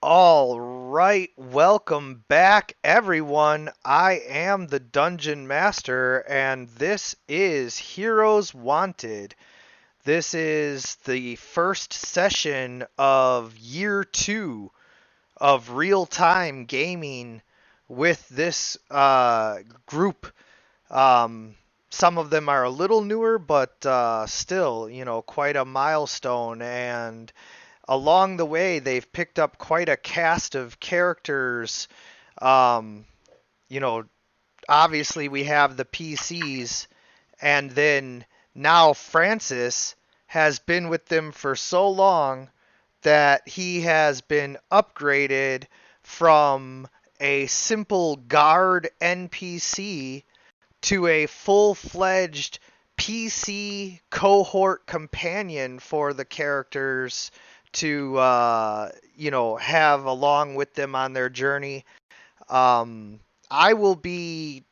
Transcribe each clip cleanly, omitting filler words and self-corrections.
All right, welcome back, everyone. I am the Dungeon Master, and this is Heroes Wanted. This is the first session of year two of real time gaming with this group. Um, some of them are a little newer, but still, quite a milestone. And along the way, they've picked up quite a cast of characters. Um, you know, Obviously, we have the PCs, and then now Francis has been with them for so long that he has been upgraded from a simple guard NPC to a full-fledged PC cohort companion for the characters to have along with them on their journey. Um, I will be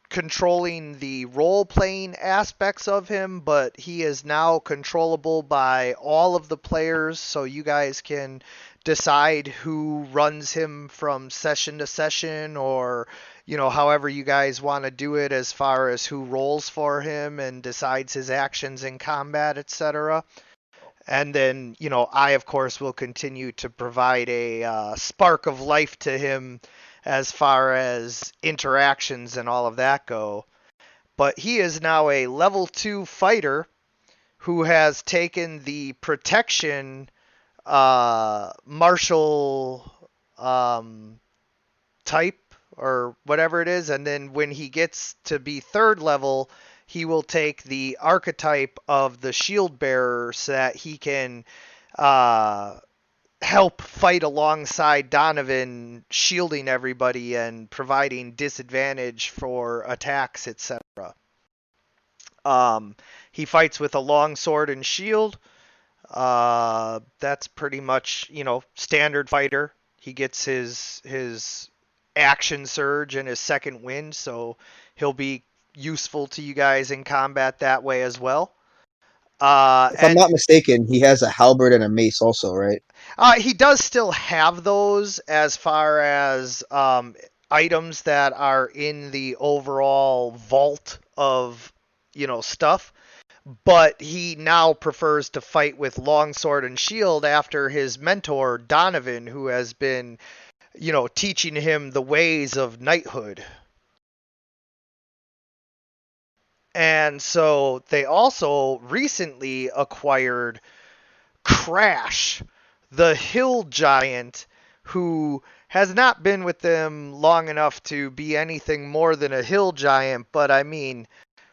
controlling the role playing aspects of him, but he is now controllable by all of the players, so you guys can decide who runs him from session to session, or however you guys want to do it as far as who rolls for him and decides his actions in combat, etc. And then, I, of course, will continue to provide a spark of life to him as far as interactions and all of that go. But he is now a level 2 fighter who has taken the protection martial type or whatever it is. And then when he gets to be third level, he will take the archetype of the shield bearer so that he can uh, help fight alongside Donovan, shielding everybody and providing disadvantage for attacks, etc. He fights with a long sword and shield. That's pretty much, standard fighter. He gets his action surge and his second wind, so he'll be useful to you guys in combat that way as well. If I'm And not mistaken, he has a halberd and a mace also, right? He does still have those as far as items that are in the overall vault of, stuff. But he now prefers to fight with longsword and shield after his mentor, Donovan, who has been, teaching him the ways of knighthood. And so they also recently acquired Crash, the hill giant, who has not been with them long enough to be anything more than a hill giant, but I mean,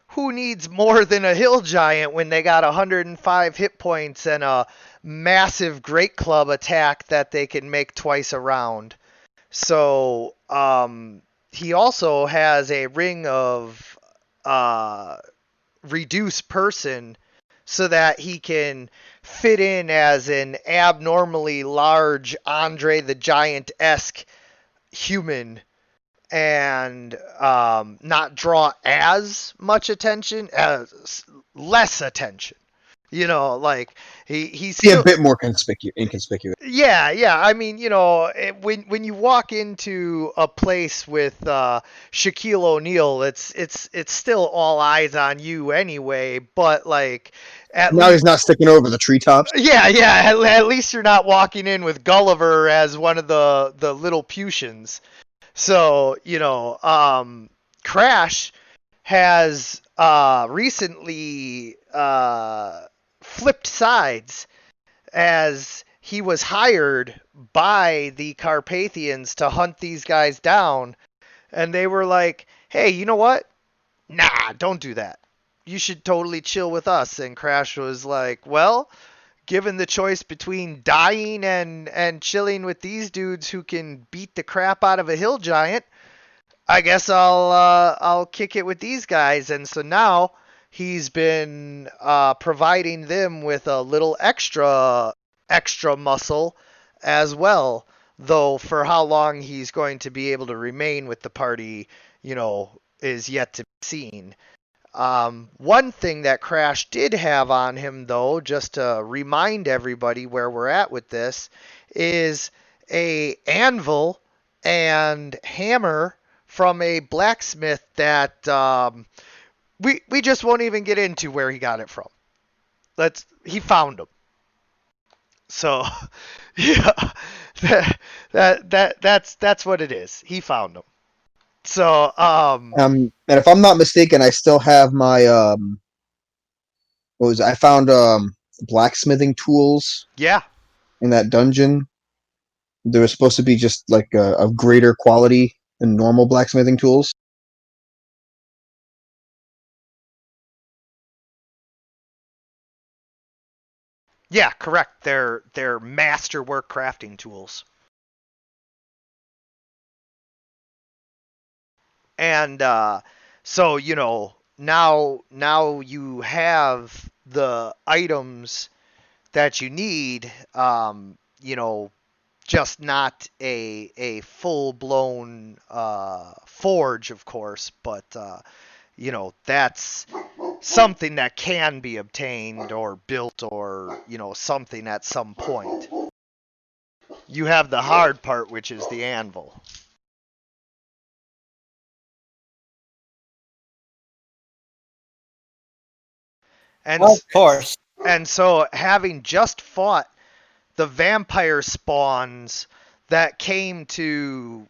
who needs more than a hill giant when they got 105 hit points and a massive great club attack that they can make twice a round? So, he also has a ring of uh, reduce person so that he can fit in as an abnormally large Andre the Giant esque human and not draw as much attention, as less attention. Like he's Be a still. bit more inconspicuous. Yeah. I mean, when you walk into a place with Shaquille O'Neal, it's still all eyes on you anyway. But like, at Now he's least, not sticking over the treetops. yeah. At least you're not walking in with Gulliver as one of the little Putians. So Crash has recently flipped sides as he was hired by the Carpathians to hunt these guys down. And they were like, hey, you know what? Nah, don't do that. You should totally chill with us. And Crash was like, well, given the choice between dying and chilling with these dudes who can beat the crap out of a hill giant, I guess I'll kick it with these guys. And so now he's been providing them with a little extra muscle as well. Though for how long he's going to be able to remain with the party, is yet to be seen. One thing that Crash did have on him, though, just to remind everybody where we're at with this, is a anvil and hammer from a blacksmith that we just won't even get into where he got it from. He found them. So yeah, that's what it is. He found them. So And if I'm not mistaken, I still have my what was it? I found blacksmithing tools yeah. in that dungeon. They were supposed to be just like of greater quality than normal blacksmithing tools. Yeah, correct. They're masterwork crafting tools. And so now you have the items that you need. Just not a full blown forge, of course, but that's something that can be obtained or built or something at some point. You have the hard part, which is the anvil. And Of course. and so having just fought the vampire spawns that came to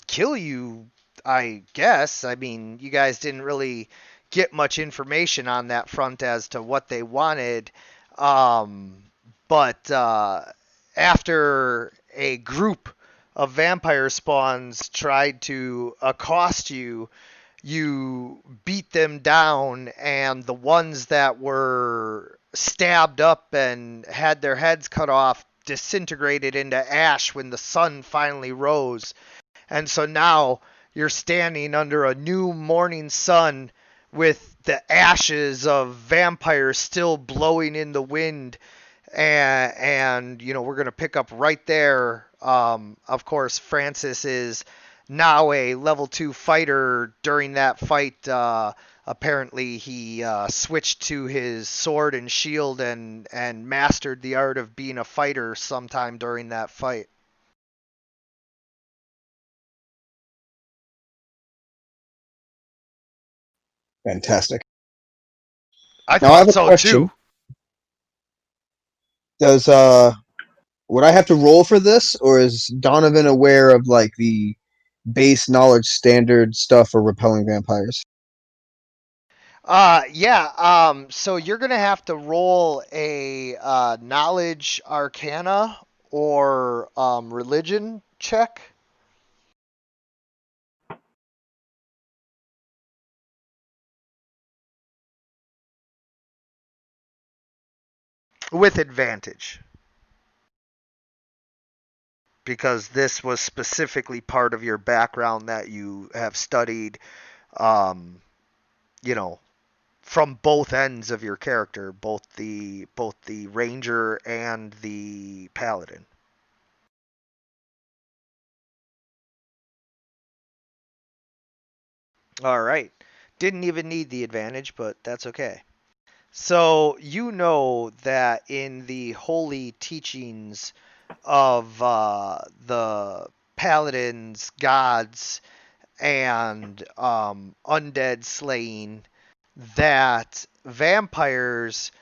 kill you, I guess. I mean, you guys didn't really get much information on that front as to what they wanted. Um, but after a group of vampire spawns tried to accost you, you beat them down, and the ones that were stabbed up and had their heads cut off disintegrated into ash when the sun finally rose. And so now you're standing under a new morning sun with the ashes of vampires still blowing in the wind. And we're going to pick up right there. Of course, Francis is now a level 2 fighter. During that fight, apparently he switched to his sword and shield and mastered the art of being a fighter sometime during that fight. Fantastic. I Now I have thought a so question. too. Does would I have to roll for this, or is Donovan aware of like the base knowledge standard stuff for repelling vampires? Yeah. So you're gonna have to roll a knowledge arcana or religion check with advantage because this was specifically part of your background that you have studied. Um, you know, from both ends of your character, both the ranger and the paladin. All right. Didn't even need the advantage, but that's okay. So you know that in the holy teachings of the paladins, gods, and undead slaying, that vampires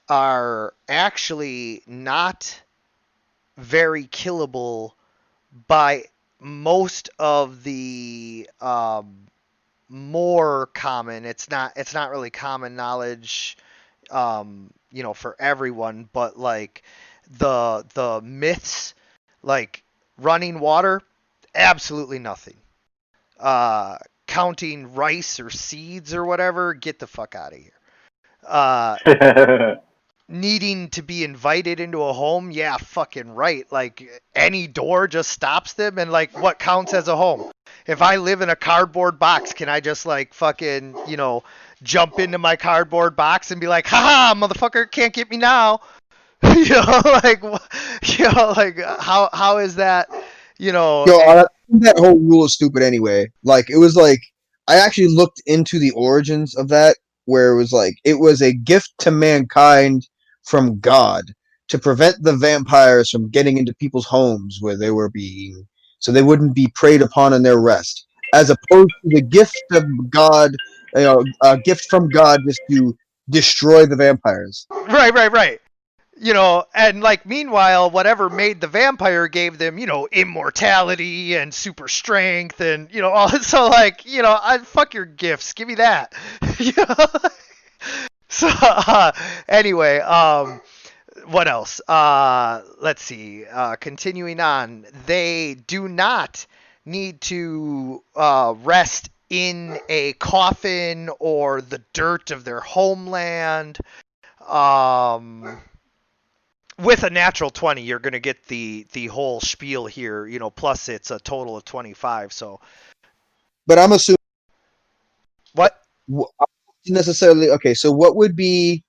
are actually not very killable by most of the more common. It's not really common knowledge, for everyone, but like the myths, like running water, absolutely nothing. Uh, Counting rice or seeds or whatever, get the fuck out of here. Uh, Needing to be invited into a home, yeah, fucking right. Like any door just stops them, and like what counts as a home? If I live in a cardboard box, can I just like fucking, jump into my cardboard box and be like, haha, motherfucker, can't get me now? Like, like how is that, Yo, that whole rule is stupid anyway. Like it was like I actually looked into the origins of that, where it was like it was a gift to mankind from God to prevent the vampires from getting into people's homes where they were being, so they wouldn't be preyed upon in their rest, as opposed to the gift of God, a gift from God just to destroy the vampires. Right. And like meanwhile, whatever made the vampire gave them, immortality and super strength and all. So like, I fuck your gifts. Give me that. you know? So anyway, what else? Let's see. Continuing on, they do not need to rest in a coffin or the dirt of their homeland. Um, with a natural 20, you're going to get the whole spiel here. Plus it's a total of 25. So But I'm assuming what? necessarily okay. So what would be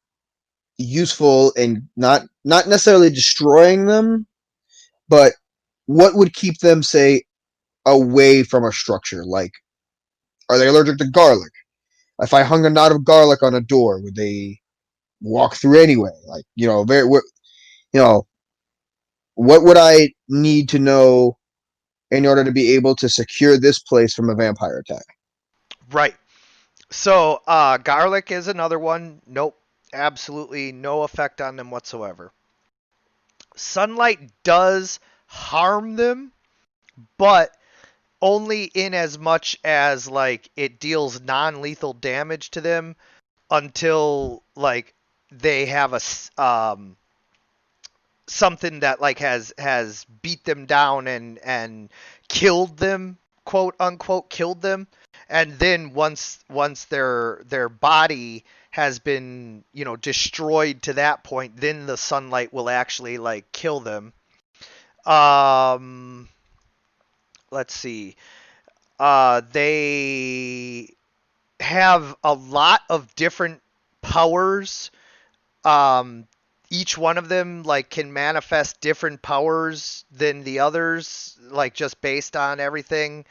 useful in not necessarily destroying them, but what would keep them, say, away from a structure? Like, are they allergic to garlic? If I hung a knot of garlic on a door, would they walk through anyway? Like, you know, what would I need to know in order to be able to secure this place from a vampire attack? Right. So garlic is another one. Nope. Absolutely no effect on them whatsoever. Sunlight does harm them, but only in as much as like it deals non-lethal damage to them until like they have something that like has beat them down and killed them, quote unquote killed them. And then once their body has been destroyed to that point, then the sunlight will actually like kill them. um let's see. They have a lot of different powers. Um, each one of them like can manifest different powers than the others, like just based on everything.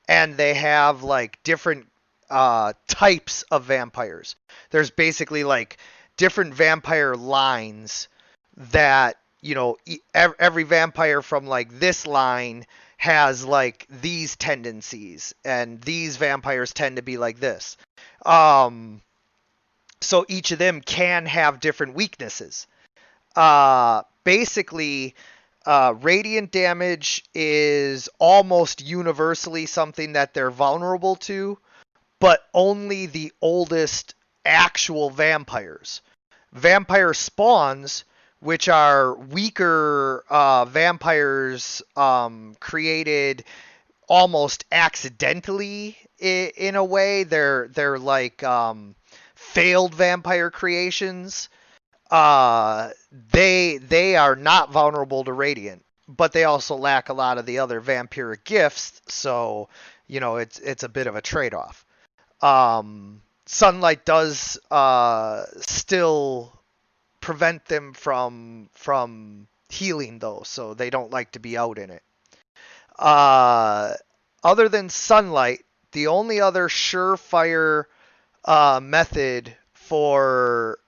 And they have like different types of vampires. There's basically like different vampire lines that every vampire from like this line has like these tendencies, and these vampires tend to be like this. Um, so each of them can have different weaknesses. Basically, radiant damage is almost universally something that they're vulnerable to, but only the oldest actual vampires. Vampire spawns, which are weaker vampires created almost accidentally in a way. They're like failed vampire creations. They are not vulnerable to radiant, but they also lack a lot of the other vampiric gifts. So it's a bit of a trade off. Sunlight does still prevent them from healing though, so they don't like to be out in it. Uh, Other than sunlight, the only other surefire method for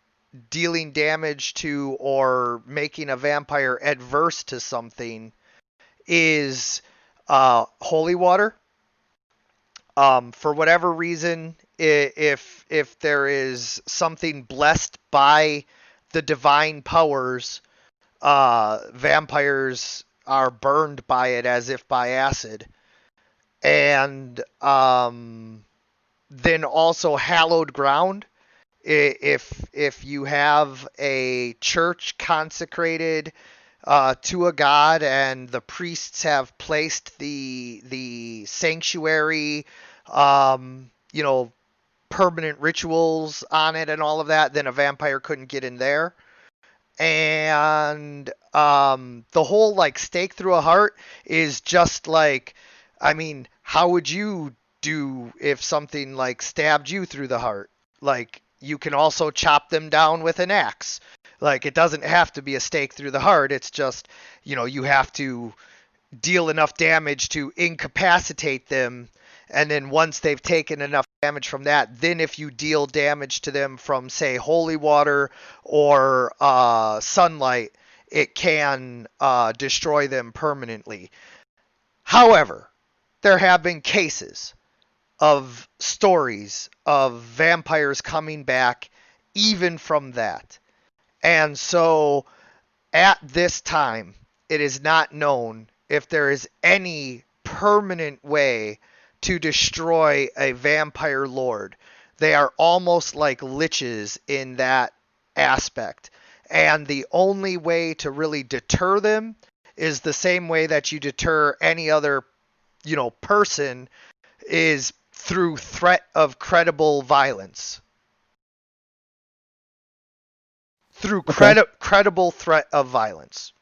dealing damage to or making a vampire adverse to something is holy water. For whatever reason, if there is something blessed by the divine powers, vampires are burned by it as if by acid. And then also hallowed ground. If you have a church consecrated to a god, and the priests have placed the sanctuary, you know, permanent rituals on it and all of that, then a vampire couldn't get in there. And the whole like stake through a heart is just like, I mean, how would you do if something like stabbed you through the heart? Like, you can also chop them down with an axe. Like, it doesn't have to be a stake through the heart. It's just, you have to deal enough damage to incapacitate them. And then once they've taken enough damage from that, then if you deal damage to them from, say, holy water or sunlight, it can destroy them permanently. However, there have been cases of stories of vampires coming back even from that. And so at this time, it is not known if there is any permanent way to destroy a vampire lord. They are almost like liches in that aspect. And the only way to really deter them is the same way that you deter any other, person, is through threat of credible violence. Through Okay. credible threat of violence.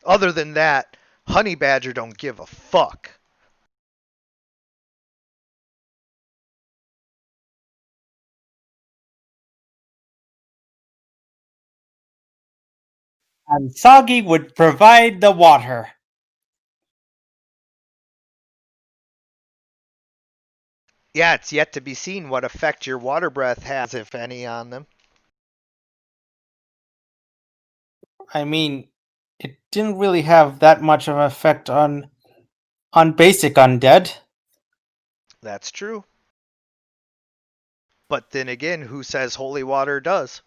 Other than that, Honey Badger don't give a fuck. And Soggy would provide the water. Yeah, it's yet to be seen what effect your water breath has, if any, on them. I mean, it didn't really have that much of an effect on basic undead. That's true. But then again, who says holy water does?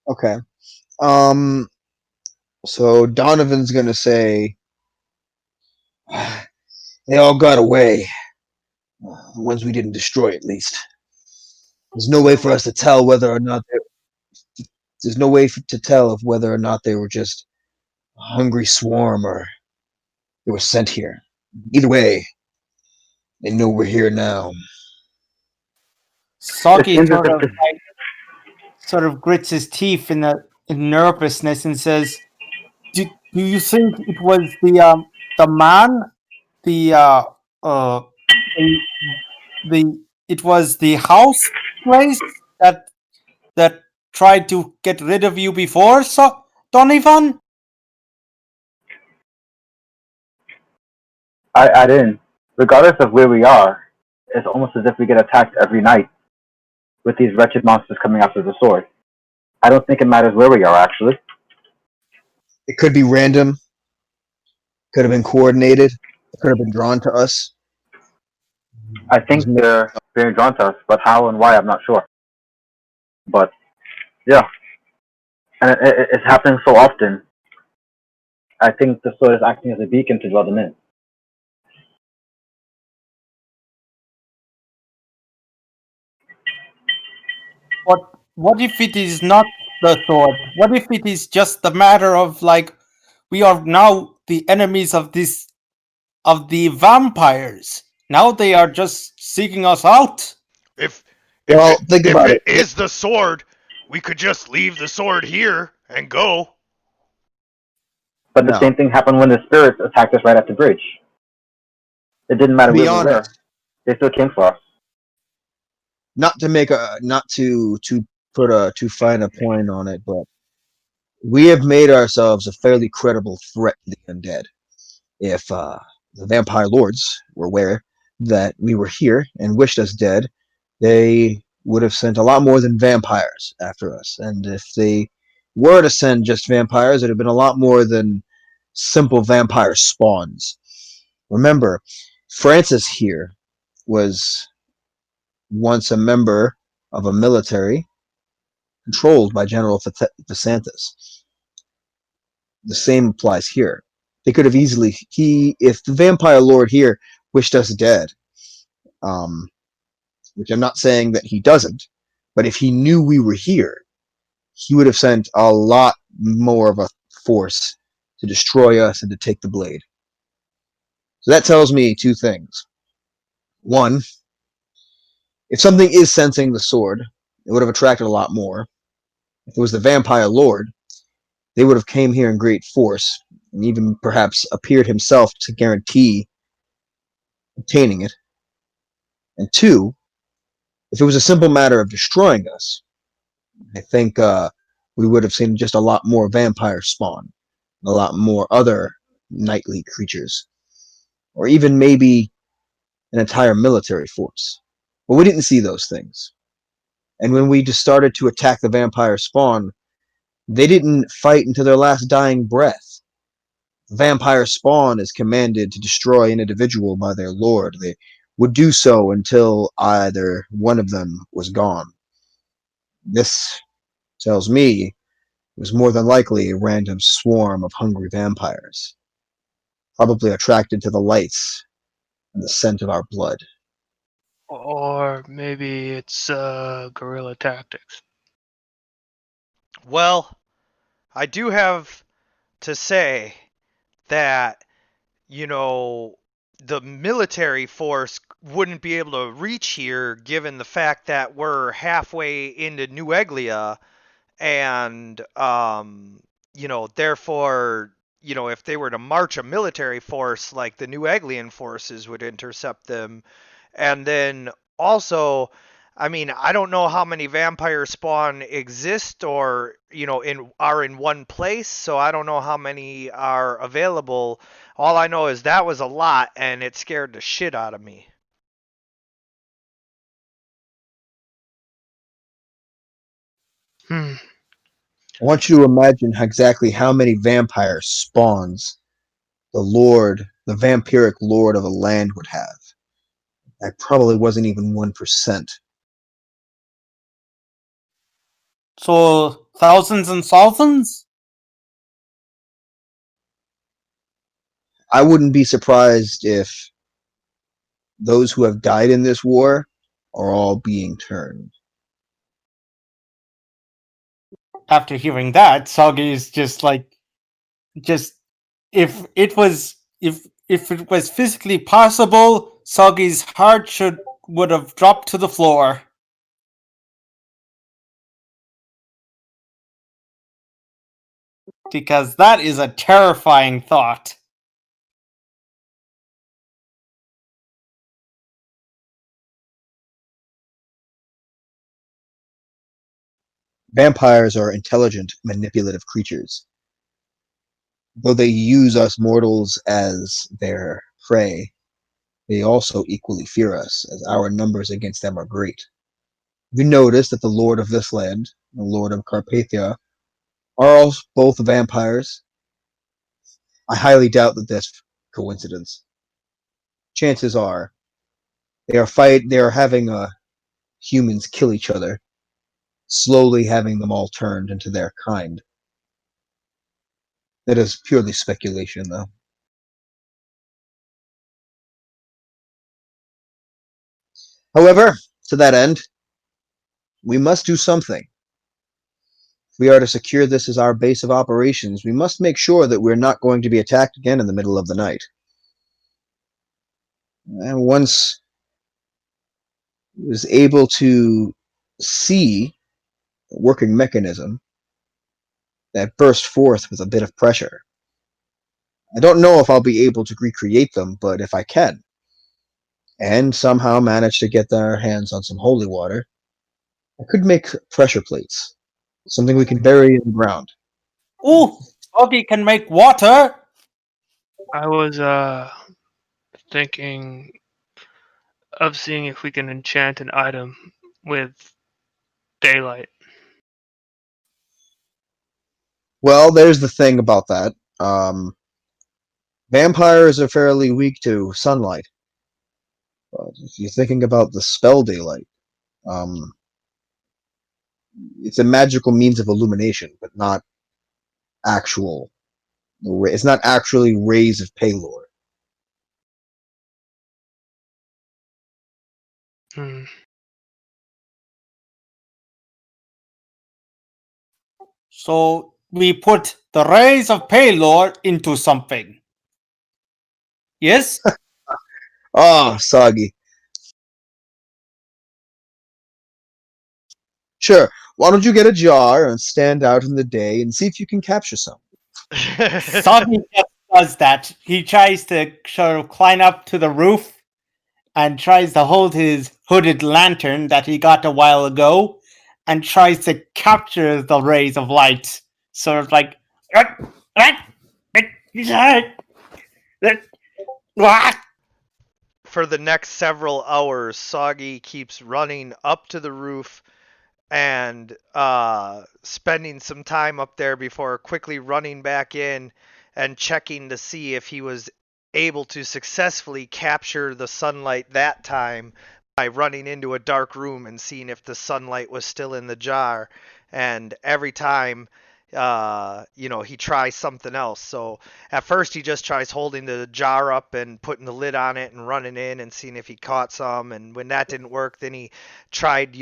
Okay. Um. So Donovan's gonna say they all got away. The ones we didn't destroy, at least. There's no way for us to tell whether or not there's no way to tell of whether or not they were just a hungry swarm or they were sent here. Either way, they know we're here now. It Soggy seems as if this, sort of grits his teeth in nervousness and says, "Do you think it was the man, the uh the, the it was the house place that tried to get rid of you before, so Donovan?" I didn't. Regardless of where we are, it's almost as if we get attacked every night with these wretched monsters coming after the sword. I don't think it matters where we are, actually. It could be random, could have been coordinated, it could have been drawn to us. I think they're being drawn to us, but how and why, I'm not sure. But, yeah. And it's happening so often. I think the sword is acting as a beacon to draw them in. What if it is not the sword? What if it is just a matter of like we are now the enemies of the vampires? Now they are just seeking us out. If Well, think if about it it. is the sword, we could just leave the sword here and go. But the No. same thing happened when the spirits attacked us right at the bridge. It didn't matter To be where we were. honest, They still came for us. not to put a too fine a point on it, but we have made ourselves a fairly credible threat to the undead. If the vampire lords were aware that we were here and wished us dead, they would have sent a lot more than vampires after us. And if they were to send just vampires, it would have been a lot more than simple vampire spawns. Remember, Francis here was once a member of a military controlled by General DeSantis. The same applies here. They could have easily if the vampire lord here wished us dead, um, which I'm not saying that he doesn't, but if he knew we were here, he would have sent a lot more of a force to destroy us and to take the blade. So that tells me two things. One, if something is sensing the sword, it would have attracted a lot more. If it was the vampire lord, they would have came here in great force and even perhaps appeared himself to guarantee obtaining it. And two, if it was a simple matter of destroying us, I think we would have seen just a lot more vampire spawn, a lot more other nightly creatures, or even maybe an entire military force. But we didn't see those things. And when we just started to attack the vampire spawn, they didn't fight until their last dying breath. Vampire spawn is commanded to destroy an individual by their lord. They would do so until either one of them was gone. This tells me it was more than likely a random swarm of hungry vampires, probably attracted to the lights and the scent of our blood. Or maybe it's guerrilla tactics. Well, I do have to say that, the military force wouldn't be able to reach here given the fact that we're halfway into New Eglia and, therefore, if they were to march a military force, like the New Eglian forces would intercept them. And then also, I don't know how many vampire spawn exist or, are in one place, so I don't know how many are available. All I know is that was a lot, and it scared the shit out of me. Hmm. I want you to imagine exactly how many vampire spawns the vampiric lord of a land would have. That probably wasn't even 1%. So thousands and thousands? I wouldn't be surprised if those who have died in this war are all being turned. After hearing that, Soggy is just if it was physically possible, Soggy's heart would have dropped to the floor. Because that is a terrifying thought. Vampires are intelligent, manipulative creatures. Though they use us mortals as their prey, they also equally fear us, as our numbers against them are great. You notice that the lord of this land, the lord of Carpathia, are both vampires. I highly doubt that that's coincidence. Chances are they are having humans kill each other, slowly having them all turned into their kind. That is purely speculation, though. However, to that end, we must do something. If we are to secure this as our base of operations, we must make sure that we're not going to be attacked again in the middle of the night. And once I was able to see the working mechanism that burst forth with a bit of pressure, I don't know if I'll be able to recreate them, but if I can, and somehow manage to get our hands on some holy water, I could make pressure plates, something we can bury in the ground. Ooh, Soggy can make water! I was thinking of seeing if we can enchant an item with daylight. Well, there's the thing about that. Vampires are fairly weak to sunlight. But if you're thinking about the spell daylight, it's a magical means of illumination, but not actual. It's not actually rays of Palor. Hmm. So we put the rays of Palor into something. Yes? Ah, soggy. Sure. Why don't you get a jar and stand out in the day and see if you can capture some? Soggy just does that. He tries to sort of climb up to the roof and tries to hold his hooded lantern that he got a while ago and tries to capture the rays of light. Sort of like, For the next several hours, Soggy keeps running up to the roof and spending some time up there before quickly running back in and checking to see if he was able to successfully capture the sunlight that time by running into a dark room and seeing if the sunlight was still in the jar. And every time, he tries something else. So at first he just tries holding the jar up and putting the lid on it and running in and seeing if he caught some. And when that didn't work, then he tried,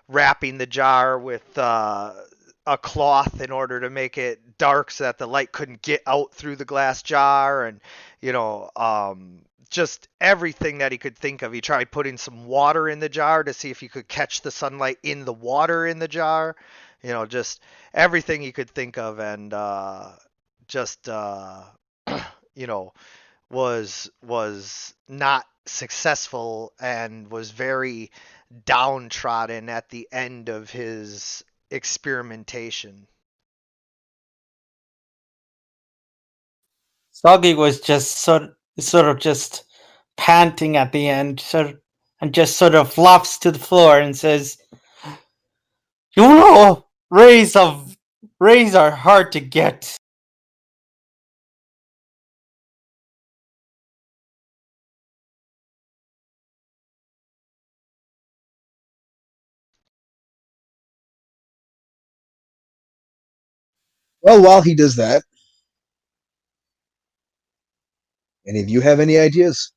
wrapping the jar with a cloth in order to make it dark so that the light couldn't get out through the glass jar. And just everything that he could think of. He tried putting some water in the jar to see if he could catch the sunlight in the water in the jar. Just everything he could think of, and was not successful and was very downtrodden at the end of his experimentation. Soggy was just sort of just panting at the end, and just sort of flops to the floor and says, rays are hard to get. Well, while he does that, any of you have any ideas?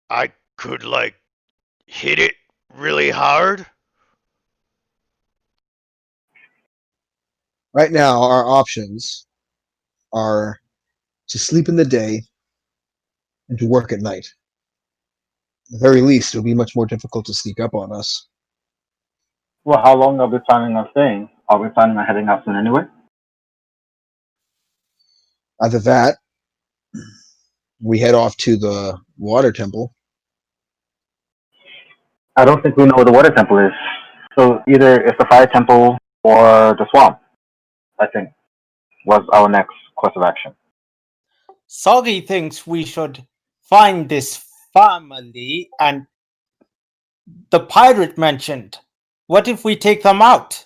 I could, hit it really hard. Right now, our options are to sleep in the day and to work at night. At the very least, it'll be much more difficult to sneak up on us. Well, how long are we planning on staying? Are we planning on heading out soon anyway? Either that, we head off to the water temple. I don't think we know where the water temple is. So either it's the fire temple or the swamp, I think, was our next course of action. Soggy thinks we should find this family and the pirate mentioned. What if we take them out?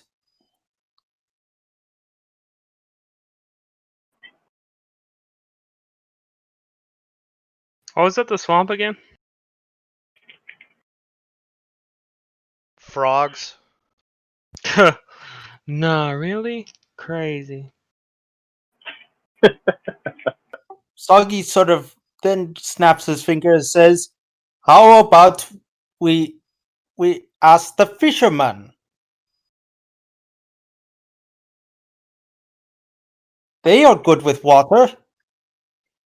Oh, was that the swamp again? Frogs. Nah, really? Crazy. Soggy sort of then snaps his finger and says, how about we ask the fishermen? They are good with water.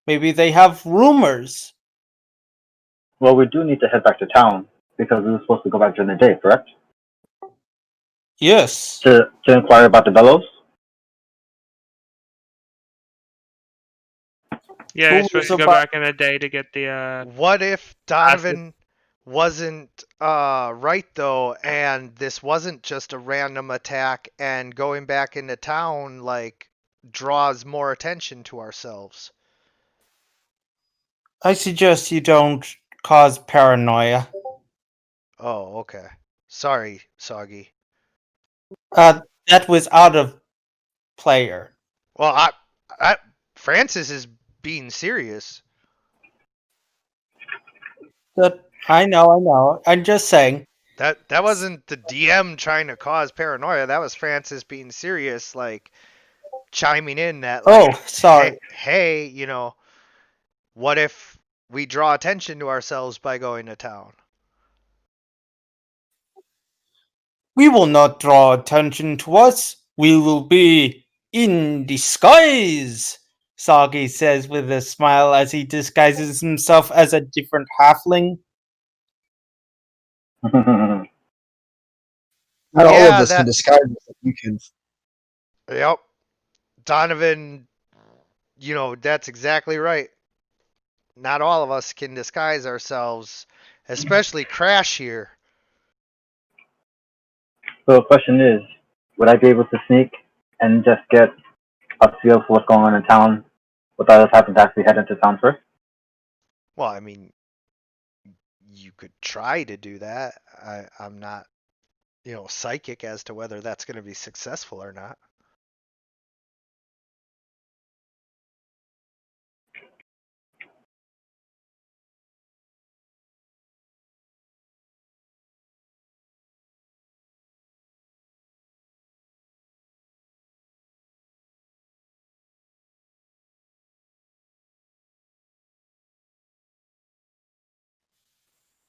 Maybe they have rumors. Well, we do need to head back to town because we were supposed to go back during the day, correct? Yes. To inquire about the bellows? Yeah, you're supposed to go back in a day to get the What if Donovan wasn't right though, and this wasn't just a random attack, and going back into town draws more attention to ourselves? I suggest you don't cause paranoia. Oh, okay. Sorry, Soggy. That was out of player. Well, Francis is being serious. I know. I'm just saying. That wasn't the DM trying to cause paranoia. That was Francis being serious, chiming in that, sorry. hey, what if we draw attention to ourselves by going to town? We will not draw attention to us. We will be in disguise, Soggy says with a smile as he disguises himself as a different halfling. Not all of us can disguise us like you can. Yep. Donovan, that's exactly right. Not all of us can disguise ourselves, especially Crash here. So the question is, would I be able to sneak and just get a feel for what's going on in town without us having to actually head into town first? Well, I mean, you could try to do that. I'm not, psychic as to whether that's going to be successful or not.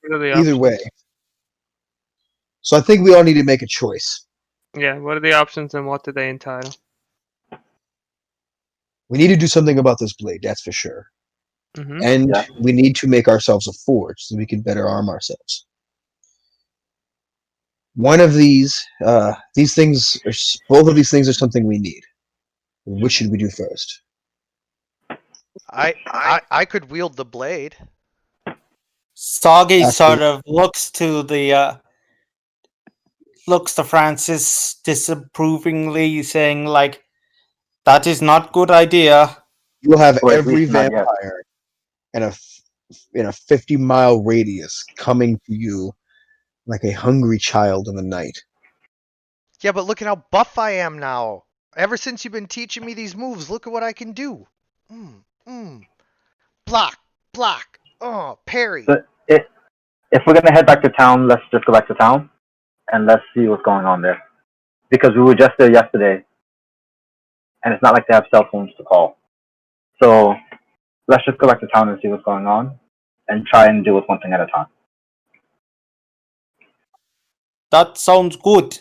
What are the Either options? way. So I think we all need to make a choice. Yeah, what are the options and what do they entitle? We need to do something about this blade, that's for sure. Mm-hmm. And Yeah. we need to make ourselves a forge so we can better arm ourselves. One of these things, both of these things are something we need. Which should we do first? I could wield the blade. Soggy Actually- sort of looks to Francis disapprovingly, saying like, "That is not good idea." You'll have Or at every least not yet. vampire in a 50-mile radius coming to you like a hungry child in the night. Yeah, but look at how buff I am now. Ever since you've been teaching me these moves, look at what I can do. Block, block. Oh, parry. So if we're gonna head back to town, let's just go back to town and let's see what's going on there. Because we were just there yesterday, and it's not like they have cell phones to call. So let's just go back to town and see what's going on, and try and deal with one thing at a time. That sounds good.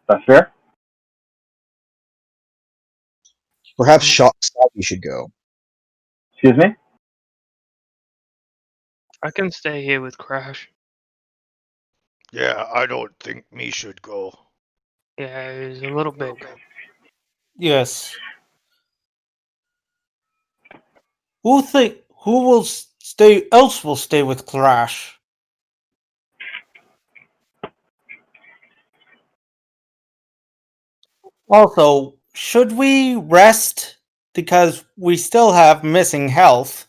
That's fair. Perhaps Soggy should go. Excuse me. I can stay here with Crash. Yeah, I don't think me should go. Yeah, he's a little big. Yes. Who will stay? Else will stay with Crash. Also, should we rest because we still have missing health?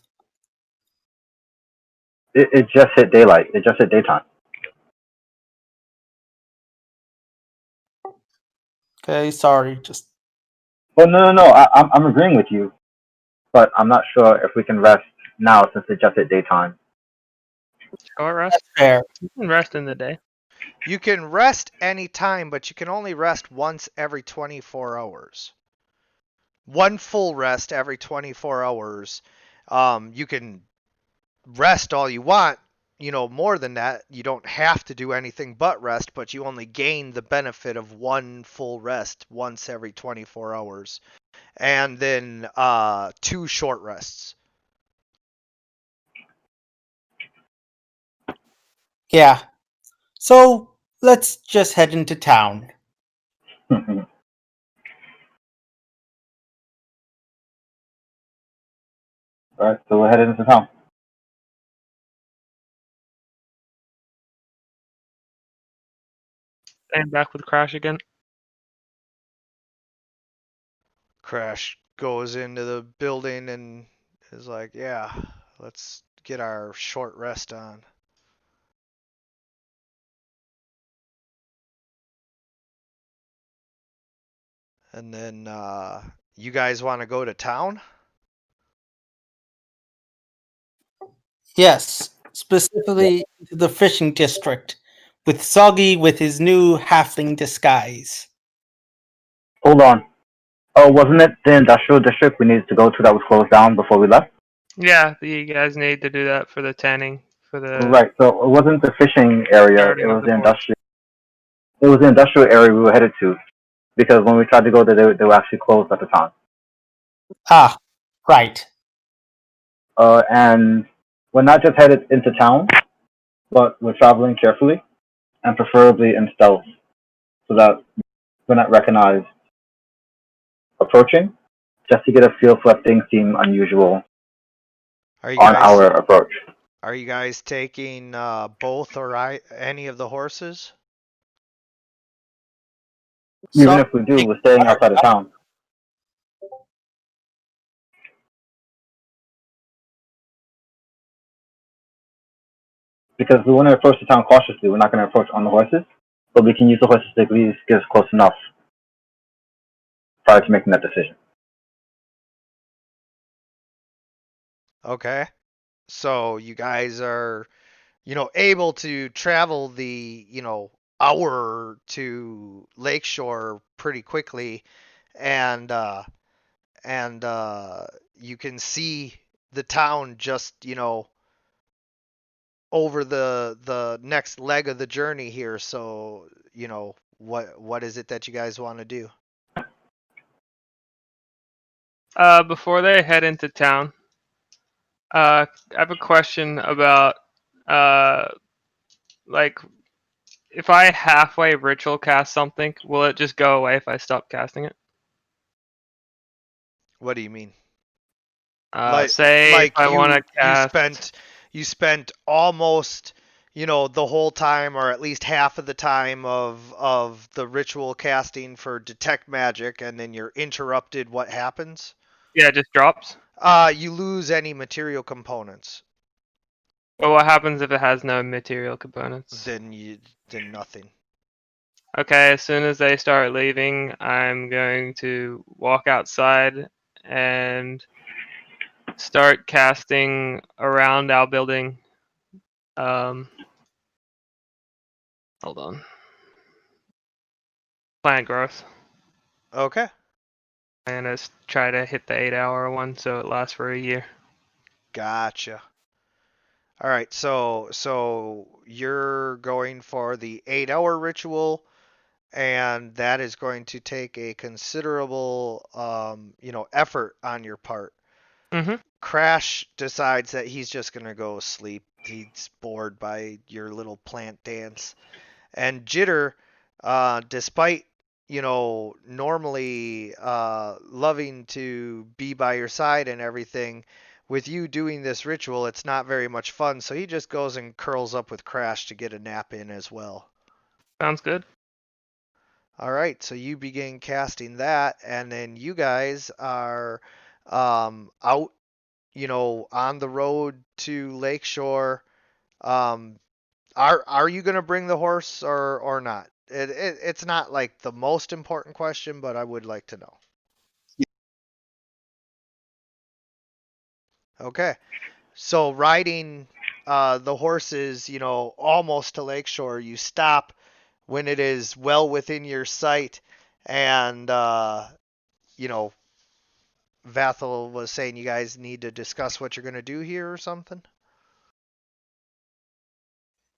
It just hit daylight. It just hit daytime. Okay, sorry. Just Well, no. I'm agreeing with you, but I'm not sure if we can rest now since it just hit daytime. Short rest? fair. You can rest in the day. You can rest anytime, but you can only rest once every 24 hours. One full rest every 24 hours. You can rest all you want, more than that. You don't have to do anything but rest, but you only gain the benefit of one full rest once every 24 hours. And then 2 short rests. Yeah. So let's just head into town. Alright, so we're headed into town. Staying back with Crash again. Crash goes into the building and is like, yeah, let's get our short rest on. And then you guys want to go to town? Yes, specifically to the fishing district, with Soggy with his new halfling disguise. Hold on. Oh, wasn't it the industrial district we needed to go to that was closed down before we left? Yeah, you guys need to do that for the tanning. For the Right. So it wasn't the fishing area. Starting It of was the the boat. industrial. It was the industrial area we were headed to, because when we tried to go there, they were actually closed at the time. Ah, right. And we're not just headed into town, but we're traveling carefully and preferably in stealth, so that we're not recognized approaching, just to get a feel for if things seem unusual Are you on guys our approach. are you guys taking both or any of the horses? Even if we do, we're staying outside of town. Because we want to approach the town cautiously. We're not going to approach on the horses, but we can use the horses to at least get us close enough prior to making that decision. Okay. So you guys are, able to travel the, hour to Lakeshore pretty quickly, and you can see the town just, over the next leg of the journey here. So, what is it that you guys want to do? Before they head into town, I have a question about like if I halfway ritual cast something, will it just go away if I stop casting it? What do you mean? Say if I want to cast. You spent almost, the whole time, or at least half of the time of the ritual casting for detect magic, and then you're interrupted. What happens? Yeah, it just drops. You lose any material components. But what happens if it has no material components? Then nothing. Okay, as soon as they start leaving, I'm going to walk outside and start casting around our building. Hold on. Plant growth. Okay. And let's try to hit the 8-hour one so it lasts for a year. Gotcha. All right, so you're going for the 8-hour ritual, and that is going to take a considerable, effort on your part. Mm-hmm. Crash decides that he's just gonna go sleep. He's bored by your little plant dance. And Jitter, despite normally loving to be by your side and everything, with you doing this ritual, it's not very much fun. So he just goes and curls up with Crash to get a nap in as well. Sounds good. All right, so you begin casting that, and then you guys are out, on the road to Lakeshore. Are you gonna bring the horse or not? It's not like the most important question, but I would like to know. Okay, so riding the horses, almost to Lakeshore, you stop when it is well within your sight, and Vathel was saying you guys need to discuss what you're gonna do here or something.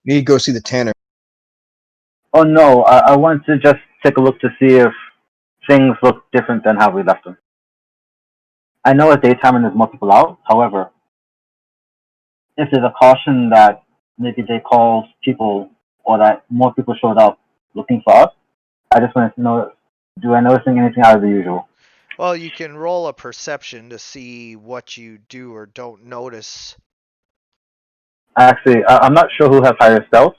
You need to go see the tanner. Oh no, I want to just take a look to see if things look different than how we left them. I know it's daytime and there's more people out. However, if there's a caution that maybe they called people or that more people showed up looking for us, I just want to know, do I notice anything out of the usual? Well, you can roll a perception to see what you do or don't notice. Actually, I'm not sure who has higher stealth,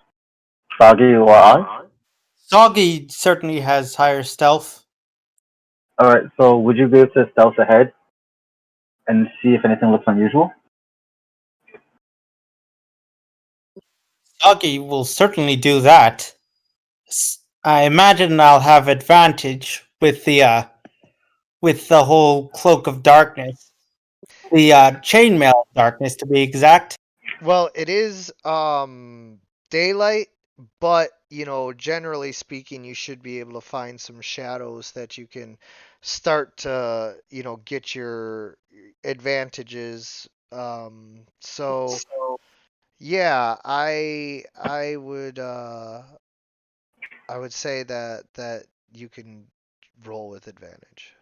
Soggy or I. Soggy certainly has higher stealth. Alright, so would you be able to stealth ahead and see if anything looks unusual? Soggy will certainly do that. I imagine I'll have advantage with the whole cloak of darkness, the chainmail of darkness to be exact. Well, it is daylight, but generally speaking, you should be able to find some shadows that you can start to, get your advantages. So yeah, I would say that you can roll with advantage.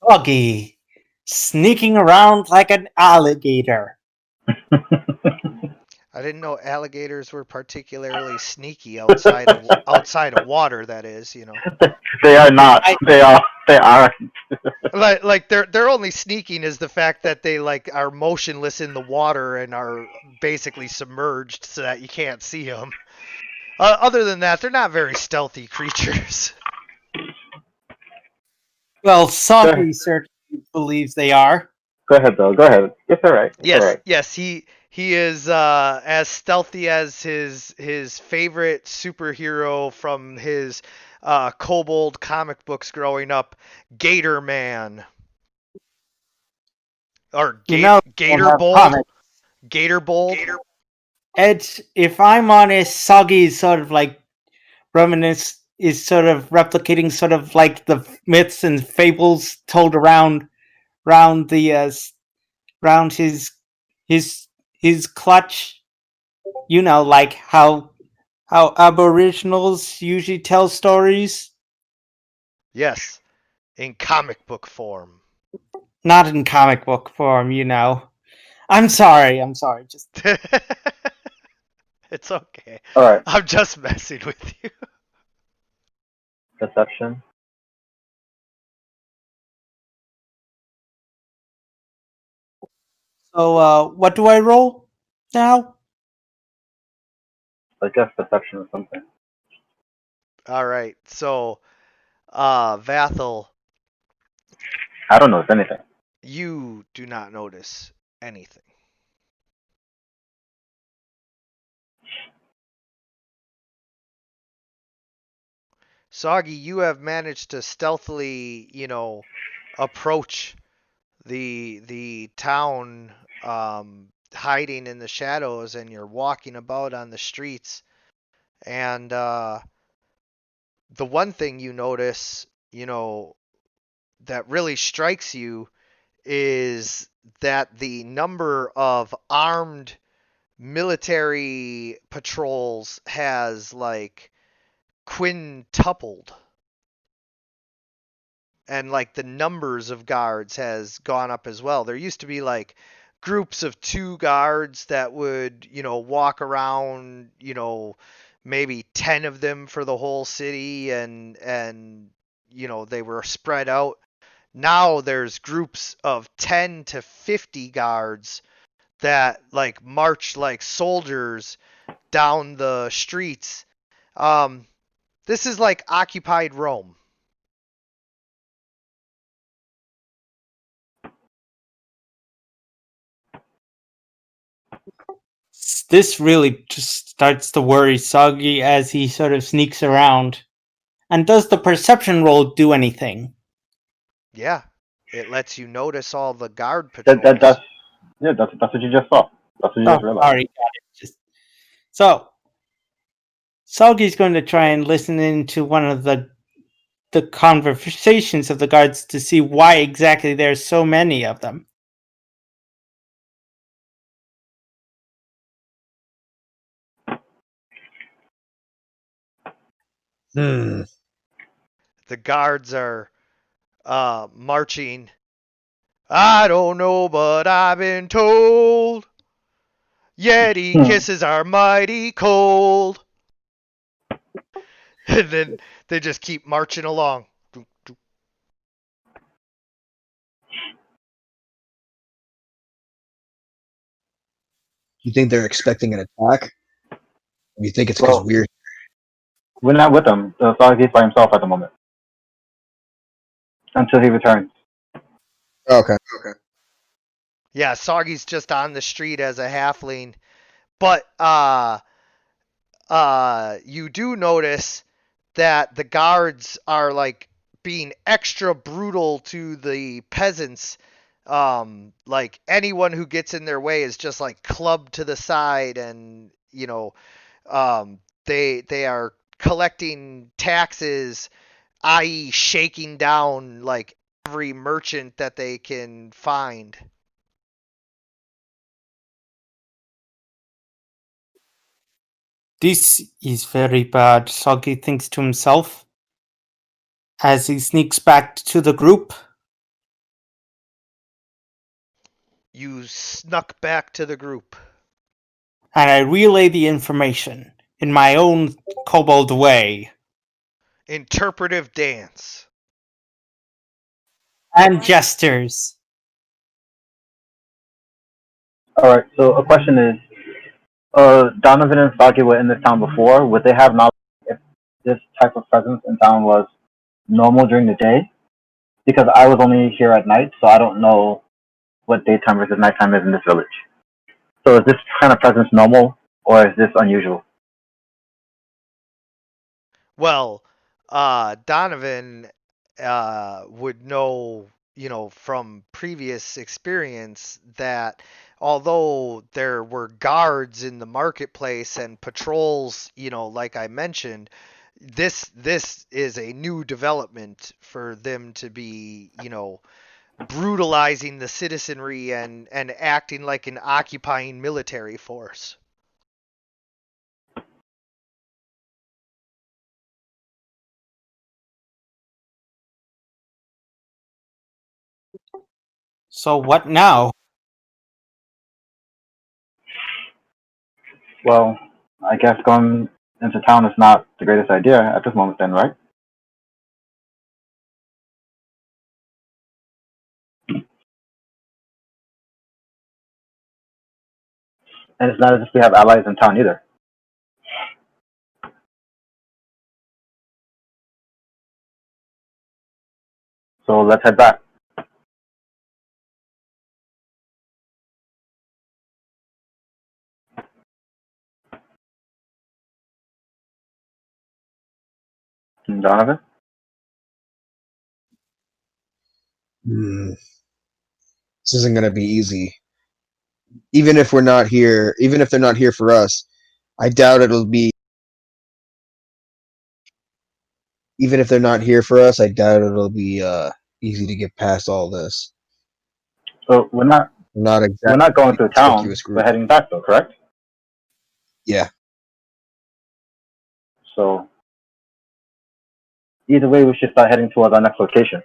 Soggy, sneaking around like an alligator. I didn't know alligators were particularly sneaky outside of water. That is, They are not. They are. They are. like their only sneaking is the fact that they like are motionless in the water and are basically submerged so that you can't see them. Other than that, they're not very stealthy creatures. Well, Soggy certainly believes they are. Go ahead, though. Go ahead. It's all right. It's all right. Yes, he is as stealthy as his favorite superhero from his kobold comic books growing up, Gator Man, or Gator Bold. comics. Gator Bold. Ed, if I'm honest, Soggy is sort of like is sort of replicating sort of like the myths and fables told around the round his clutch. You know, like how aboriginals usually tell stories. Yes, in comic book form. Not in comic book form, you know. I'm sorry. Just It's okay. All right. I'm just messing with you. Perception. so. What do I roll now? I guess perception or something. All right. So, Vathel, I don't notice anything. you do not notice anything. Soggy, you have managed to stealthily, approach the town, hiding in the shadows, and you're walking about on the streets. And the one thing you notice, that really strikes you is that the number of armed military patrols has like quintupled, and like the numbers of guards has gone up as well. There used to be like groups of 2 guards that would walk around, maybe 10 of them for the whole city, and they were spread out. Now there's groups of 10 to 50 guards that like march like soldiers down the streets. This is like occupied Rome. This really just starts to worry Soggy as he sort of sneaks around. And does the perception roll do anything? Yeah, it lets you notice all the guard patrols. That's what you just saw. That's what you just realized. Sorry, got it. So, Soggy's going to try and listen into one of the conversations of the guards to see why exactly there's so many of them. Hmm. The guards are marching. I don't know, but I've been told Yeti kisses are mighty cold. And then they just keep marching along. You think they're expecting an attack? Or you think it's because we're We're not with him. He's by himself at the moment until he returns. okay? Yeah, Soggy's just on the street as a halfling. But you do notice that the guards are like being extra brutal to the peasants. Like anyone who gets in their way is just like clubbed to the side, and they are collecting taxes, i.e., shaking down like every merchant that they can find. This is very bad, Soggy thinks to himself as he sneaks back to the group. You snuck back to the group. and I relay the information in my own kobold way. Interpretive dance. And gestures. All right. So a question is, Donovan and Saki were in this town before. Would they have knowledge if this type of presence in town was normal during the day? Because I was only here at night, so I don't know what daytime versus nighttime is in this village. So is this kind of presence normal, or is this unusual? Well, Donovan would know, from previous experience that although there were guards in the marketplace and patrols, like I mentioned, this is a new development for them to be, brutalizing the citizenry and acting like an occupying military force. So what now? Well, I guess going into town is not the greatest idea at this moment, then, right? And it's not as if we have allies in town either. So let's head back. Donovan? This isn't going to be easy. Even if we're not here, even if they're not here for us, I doubt it'll be. Even if they're not here for us, I doubt it'll be easy to get past all this. So we're not Exactly we're not going through town. conspicuous group. We're heading back, though, correct? Yeah. So either way, we should start heading towards our next location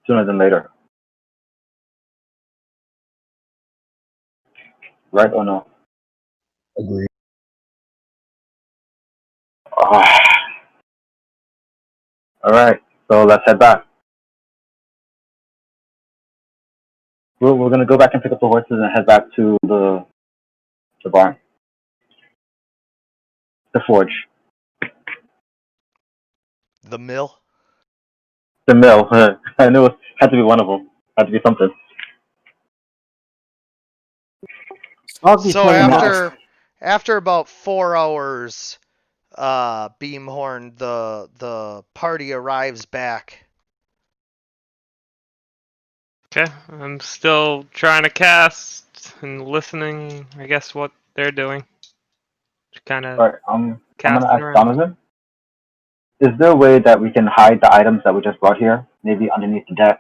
sooner than later. Right or no? Agree. All right, so let's head back. We're gonna go back and pick up the horses and head back to the barn, the forge, The mill. the mill. I knew it had to be one of them. Had to be something. Soggy So playing after about 4 hours, Beamhorn, the party arrives back. Okay, I'm still trying to cast and listening, I guess, what they're doing. Kind of All right, I'm gonna casting ask around. Donovan. Is there a way that we can hide the items that we just brought here? Maybe underneath the deck.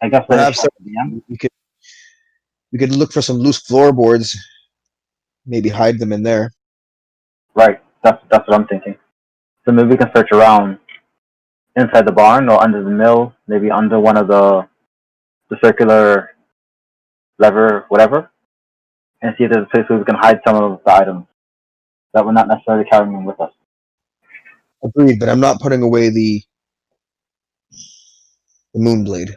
I guess let it Perhaps show the DM. we could look for some loose floorboards, maybe hide them in there. Right, that's what I'm thinking. So maybe we can search around inside the barn or under the mill, maybe under one of the circular lever, whatever, and see if there's a place where we can hide some of the items that we're not necessarily carrying them with us. Agreed, but I'm not putting away the Moonblade.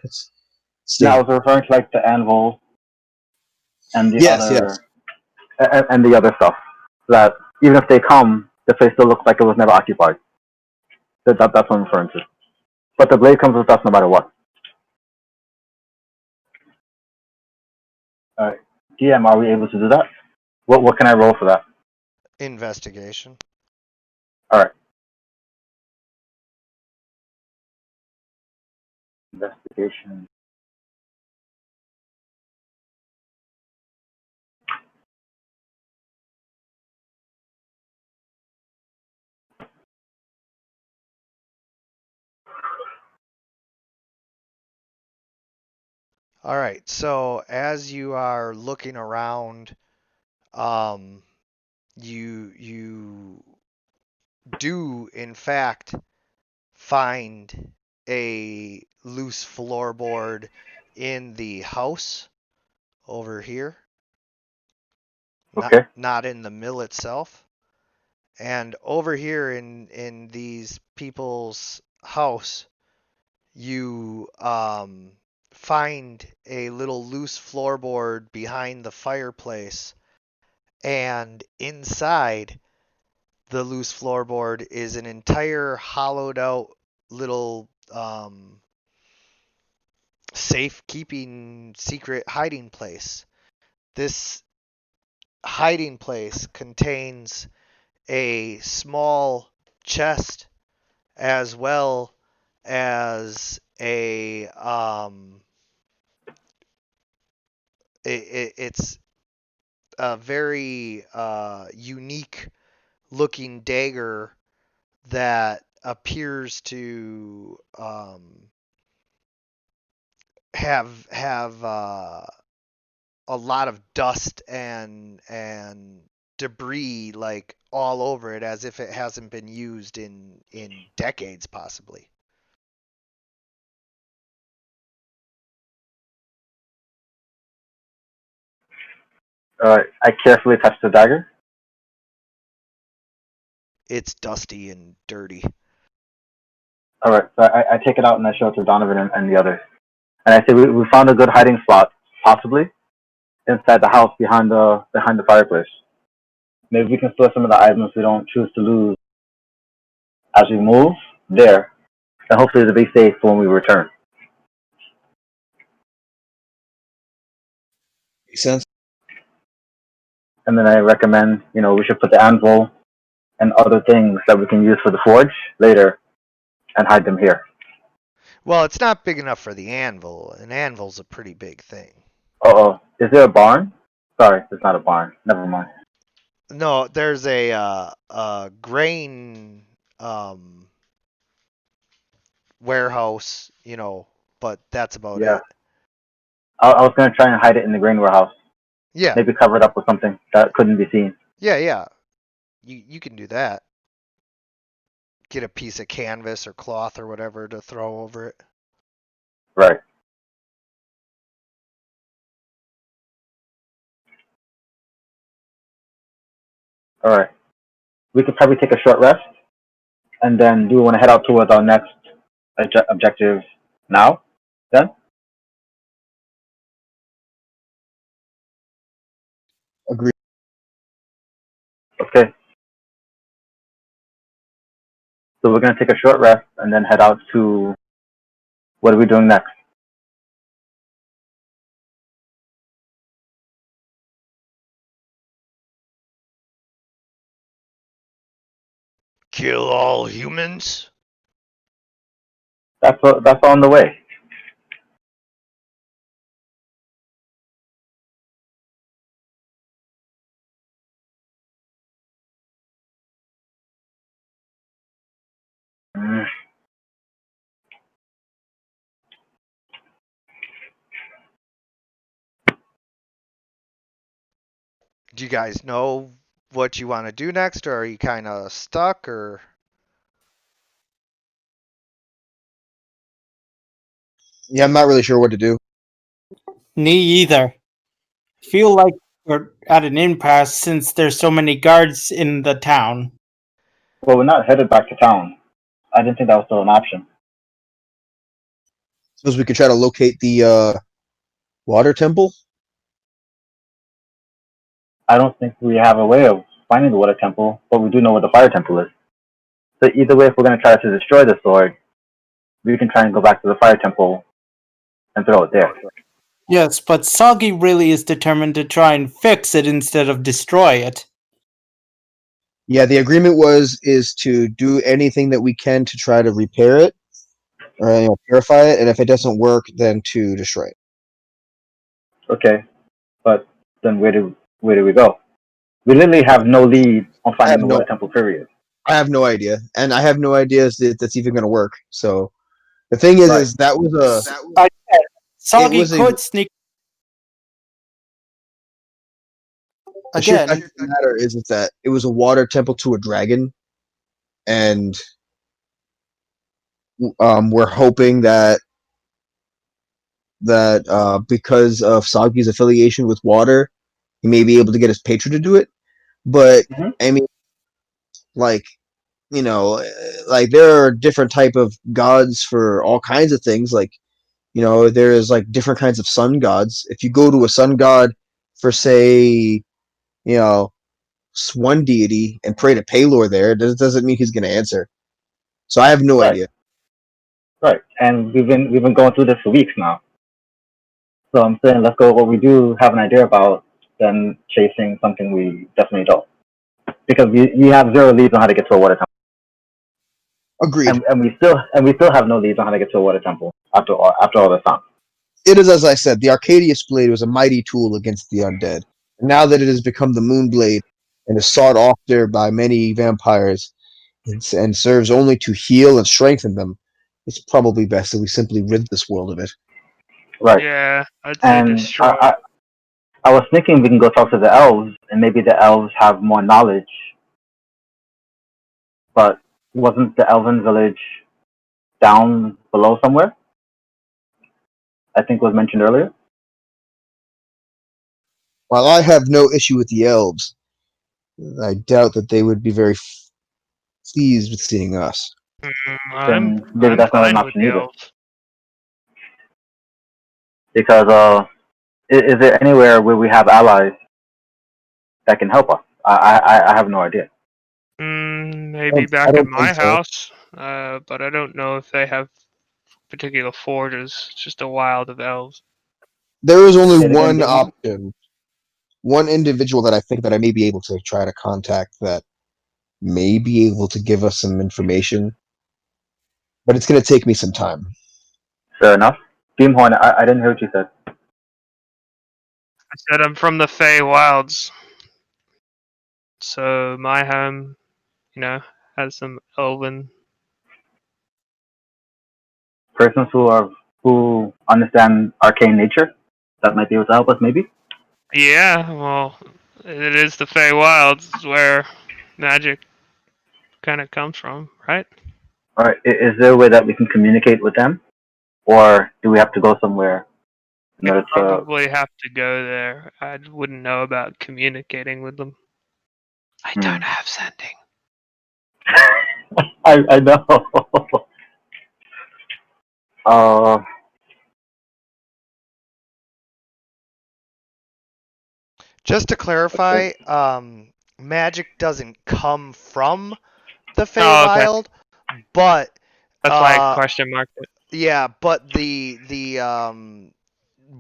Now, I was referring to like the anvil and the Yes, other and the other stuff. That even if they come, the place still looks like it was never occupied. That's what I'm referring to. But the blade comes with us no matter what. All right, DM, are we able to do that? What can I roll for that? Investigation. All right. Investigation. All right. So as you are looking around, you do in fact find a loose floorboard in the house over here. Okay. Not in the mill itself. And over here in these people's house, you find a little loose floorboard behind the fireplace, and inside the loose floorboard is an entire hollowed out little safe-keeping secret hiding place. This hiding place contains a small chest as well as it's a very unique looking dagger that appears to have a lot of dust and debris like all over it, as if it hasn't been used in decades possibly. I carefully touch the dagger. It's dusty and dirty. All right. So I take it out and I show it to Donovan and the others. And I say we found a good hiding spot, possibly inside the house behind the fireplace. Maybe we can store some of the items we don't choose to lose as we move there, and hopefully to be safe when we return. Makes sense. And then I recommend, we should put the anvil and other things that we can use for the forge later and hide them here. Well, it's not big enough for the anvil. An anvil's a pretty big thing. Uh-oh. Is there a barn? Sorry, it's not a barn. Never mind. No, there's a grain warehouse, but that's about Yeah. it. I was going to try and hide it in the grain warehouse. Yeah. Maybe cover it up with something that couldn't be seen. Yeah. You can do that. Get a piece of canvas or cloth or whatever to throw over it. Right. All right. We could probably take a short rest, and then do we want to head out towards our next objective now? Then? Agreed. Okay. So we're going to take a short rest and then head out to, what are we doing next? Kill all humans? That's on the way. Do you guys know what you want to do next, or are you kind of stuck, or? Yeah, I'm not really sure what to do. Me either. Feel like we're at an impasse since there's so many guards in the town. Well, we're not headed back to town. I didn't think that was still an option. Suppose we could try to locate the water temple. I don't think we have a way of finding the water temple, but we do know where the fire temple is. So either way, if we're going to try to destroy the sword, we can try and go back to the fire temple and throw it there. Yes, but Soggy really is determined to try and fix it instead of destroy it. Yeah, the agreement is to do anything that we can to try to repair it, or purify it, and if it doesn't work, then to destroy it. Okay, but then where do we go? We literally have no lead on finding the water temple. Period. I have no idea, and I have no idea if that's even going to work. So the thing is that was a Soggy could sneak. The sheer fact of the matter is that it was a water temple to a dragon, and we're hoping that because of Soggy's affiliation with water, he may be able to get his patron to do it. But Mhm. I mean, like, you know, like there are different type of gods for all kinds of things. Like, you know, there is like different kinds of sun gods. If you go to a sun god for, say, you know, one deity and pray to Palor there, doesn't mean he's going to answer. So I have no Right. idea. Right. And we've been going through this for weeks now. So I'm saying let's go with what we do have an idea about than chasing something we definitely don't. Because we have zero leads on how to get to a water temple. Agreed. And we still have no leads on how to get to a water temple after all this time. It is as I said, the Arcadius blade was a mighty tool against the undead. And now that it has become the Moon Blade and is sought after by many vampires and serves only to heal and strengthen them, it's probably best that we simply rid this world of it. Right. Yeah, I'd say And destroy. I was thinking we can go talk to the elves, and maybe the elves have more knowledge. But wasn't the elven village down below somewhere? I think was mentioned earlier. While I have no issue with the elves, I doubt that they would be very pleased with seeing us. I'm Maybe that's not an fine with option the either. elves. Because is there anywhere where we have allies that can help us? I have no idea. Maybe I back don't in my think so. house, but I don't know if they have particular forges. It's just a wild of elves. There is only Say it again, one Big Mom. option, one individual that I think that I may be able to try to contact that may be able to give us some information, but it's going to take me some time. Fair enough. Beamhorn, I didn't hear what you said. I said I'm from the Fey Wilds, so my home, has some elven. Persons who understand arcane nature that might be able to help us, maybe. Yeah, well, it is the Fey Wilds where magic kind of comes from, right? All right. Is there a way that we can communicate with them, or do we have to go somewhere in order to? Probably have to go there. I wouldn't know about communicating with them. I don't have sending. I know. uh, Just to clarify, magic doesn't come from the Oh, okay. Feywild, but That's why I question marked it. yeah, but the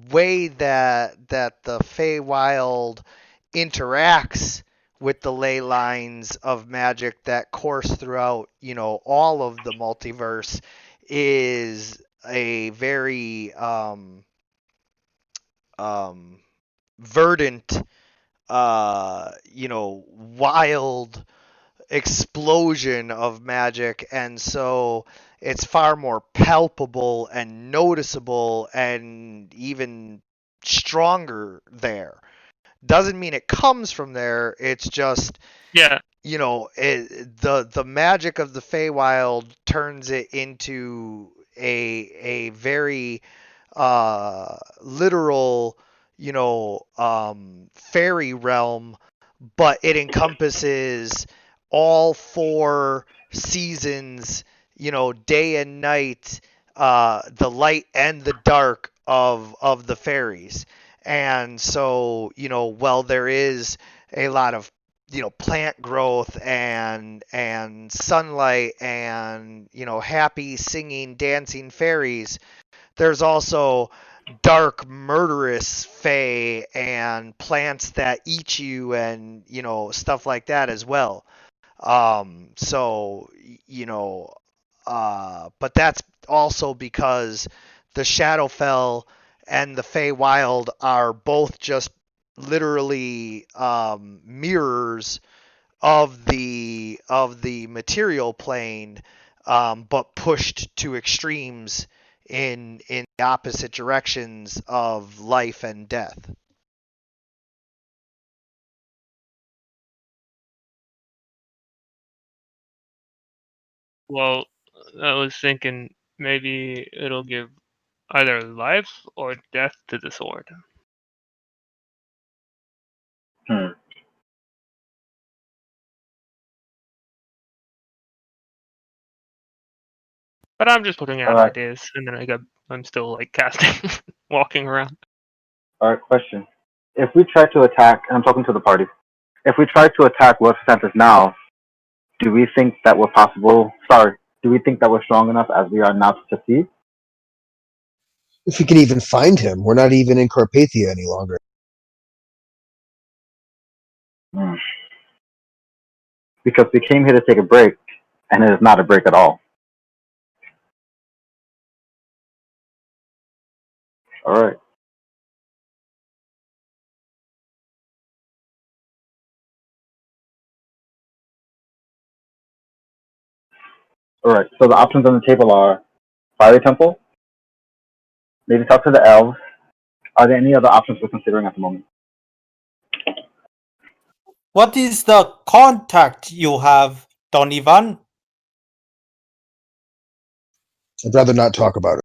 way that the Feywild interacts with the ley lines of magic that course throughout, all of the multiverse is a very verdant, wild explosion of magic, and so it's far more palpable and noticeable and even stronger there. Doesn't mean it comes from there. It's just Yeah. the magic of the Feywild turns it into a very literal, fairy realm, but it encompasses all four seasons, day and night, the light and the dark of the fairies. And so, while there is a lot of plant growth and sunlight and happy singing dancing fairies, there's also dark murderous fae and plants that eat you and stuff like that as well. So but that's also because the Shadowfell and the Feywild are both just literally mirrors of the material plane, but pushed to extremes in the opposite directions of life and death. Well, I was thinking maybe it'll give either life or death to the sword. But I'm just putting out Alright. ideas, and then I'm still like casting, walking around. Alright, question. If we try to attack, and I'm talking to the party, if we try to attack Los Santos now, do we think that we're possible? Sorry, do we think that we're strong enough as we are now to succeed? If we can even find him, we're not even in Carpathia any longer. Hmm. Because we came here to take a break, and it is not a break at all. Alright. Alright, so the options on the table are Fiery Temple, maybe talk to the elves. Are there any other options we're considering at the moment? What is the contact you have, Don Ivan? I'd rather not talk about it.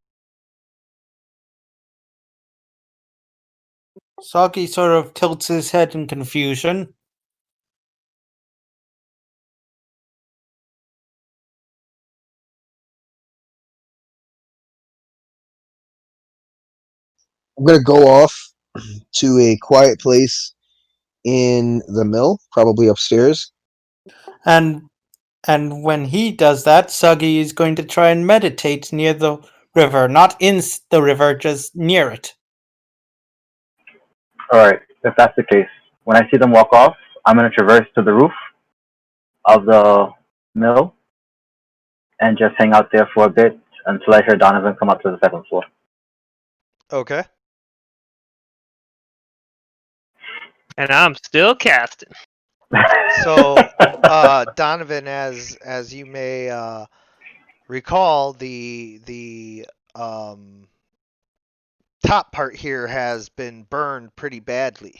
Saki sort of tilts his head in confusion. I'm gonna go off to a quiet place in the mill, probably upstairs. And when he does that, Suggy is going to try and meditate near the river, not in the river, just near it. Alright, if that's the case, when I see them walk off, I'm going to traverse to the roof of the mill and just hang out there for a bit until I hear Donovan come up to the second floor. Okay. And I'm still casting. So, Donovan, as you may recall, the top part here has been burned pretty badly.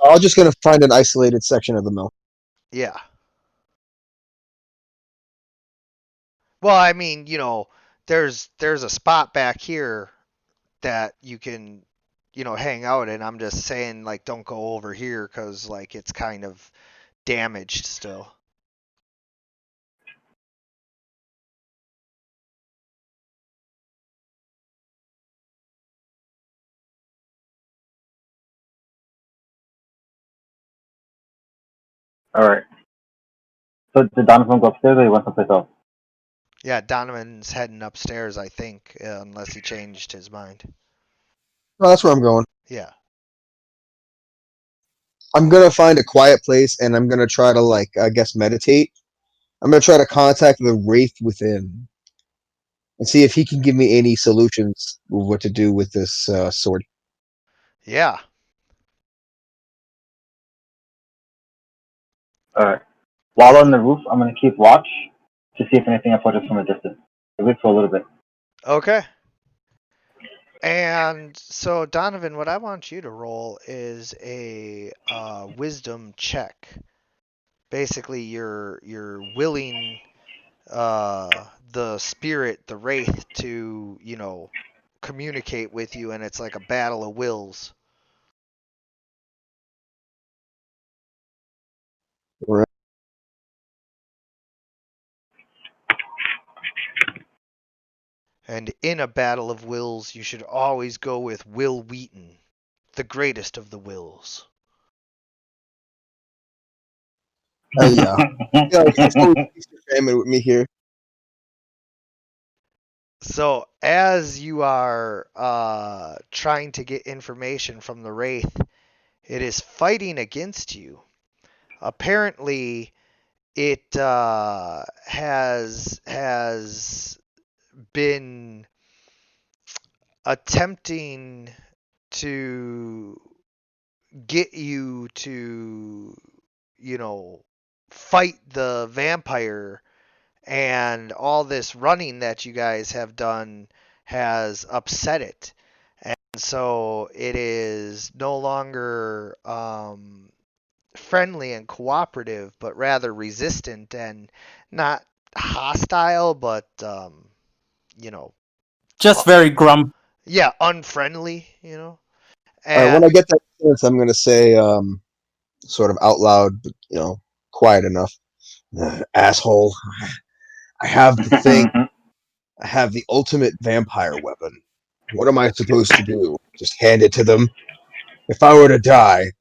I'm just gonna find an isolated section of the mill. Yeah. Well, I mean, you know, there's a spot back here that you can, you know, hang out in. I'm just saying, like, don't go over here because, like, it's kind of damaged still. Alright. So did Donovan go upstairs or he went someplace else? Yeah, Donovan's heading upstairs, I think, unless he changed his mind. Oh, that's where I'm going. Yeah. I'm gonna find a quiet place and I'm gonna try to, like, I guess, meditate. I'm gonna try to contact the Wraith within and see if he can give me any solutions of what to do with this sword. Yeah. Alright. While on the roof, I'm going to keep watch to see if anything approaches from a distance. At least for a little bit. Okay. And so, Donovan, what I want you to roll is a wisdom check. Basically, you're willing the spirit, the wraith, to, you know, communicate with you, and it's like a battle of wills. Right. And in a battle of wills, you should always go with Will Wheaton, the greatest of the wills. Yeah. Yeah, it's always Mr. Famine with me here. So, as you are trying to get information from the Wraith, it is fighting against you. Apparently, it has been attempting to get you to, you know, fight the vampire, and all this running that you guys have done has upset it. And so it is no longer friendly and cooperative, but rather resistant and not hostile, but you know, Just very grumpy. yeah, unfriendly, you know. All right, when I get that chance, I'm gonna say, sort of out loud, but, you know, quiet enough. Asshole. I have the thing. I have the ultimate vampire weapon. What am I supposed to do? Just hand it to them? If I were to die,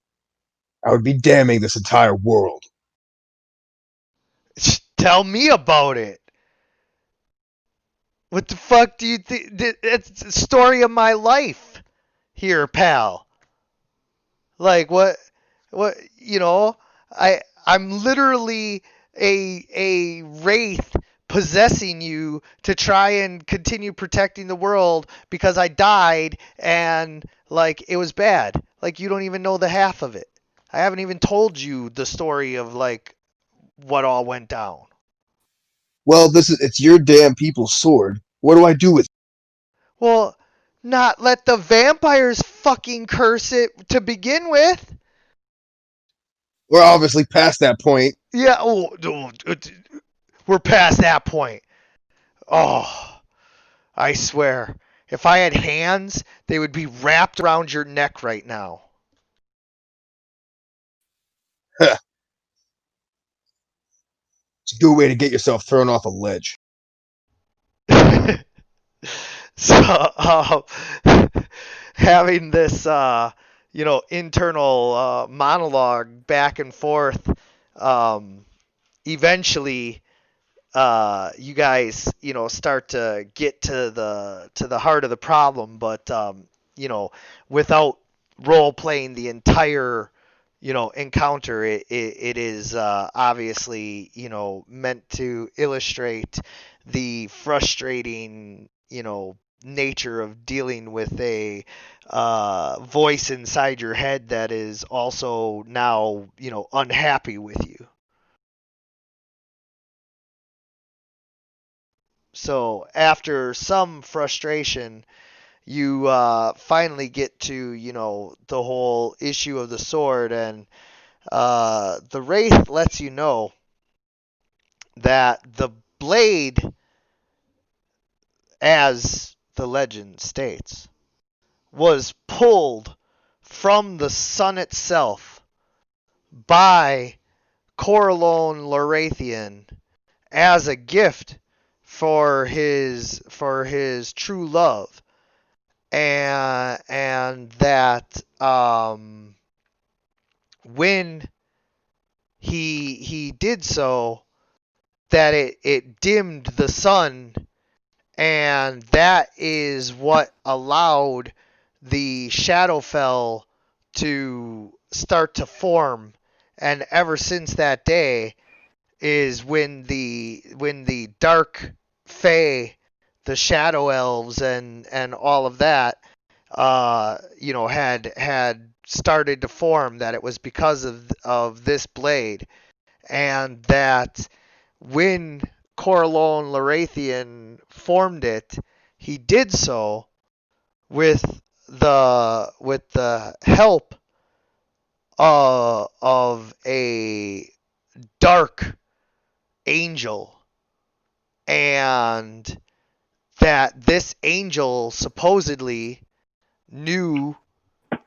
I would be damning this entire world. Tell me about it. What the fuck do you think? It's the story of my life here, pal. Like what I'm literally a wraith possessing you to try and continue protecting the world because I died and like it was bad. Like you don't even know the half of it. I haven't even told you the story of like what all went down. Well, it's your damn people's sword. What do I do with it? Well, not let the vampires fucking curse it to begin with. We're obviously past that point. Yeah, we're past that point. Oh, I swear. If I had hands, they would be wrapped around your neck right now. Huh. It's a good way to get yourself thrown off a ledge. So, having this, internal monologue back and forth, eventually, you guys, start to get to the heart of the problem, but without role playing the entire, encounter, it is obviously, meant to illustrate the frustrating, nature of dealing with a voice inside your head that is also now, unhappy with you. So after some frustration, you finally get to, the whole issue of the sword, and the Wraith lets you know that the blade, as the legend states, was pulled from the sun itself by Corleone Lorathian as a gift for his true love, and that when he did so, that it dimmed the sun, and that is what allowed the Shadowfell to start to form. And ever since that day is when the dark fae, the shadow elves, and all of that, had started to form. That it was because of this blade, and that when Corleone Lorathian formed it, he did so with the help of a dark angel, and that this angel supposedly knew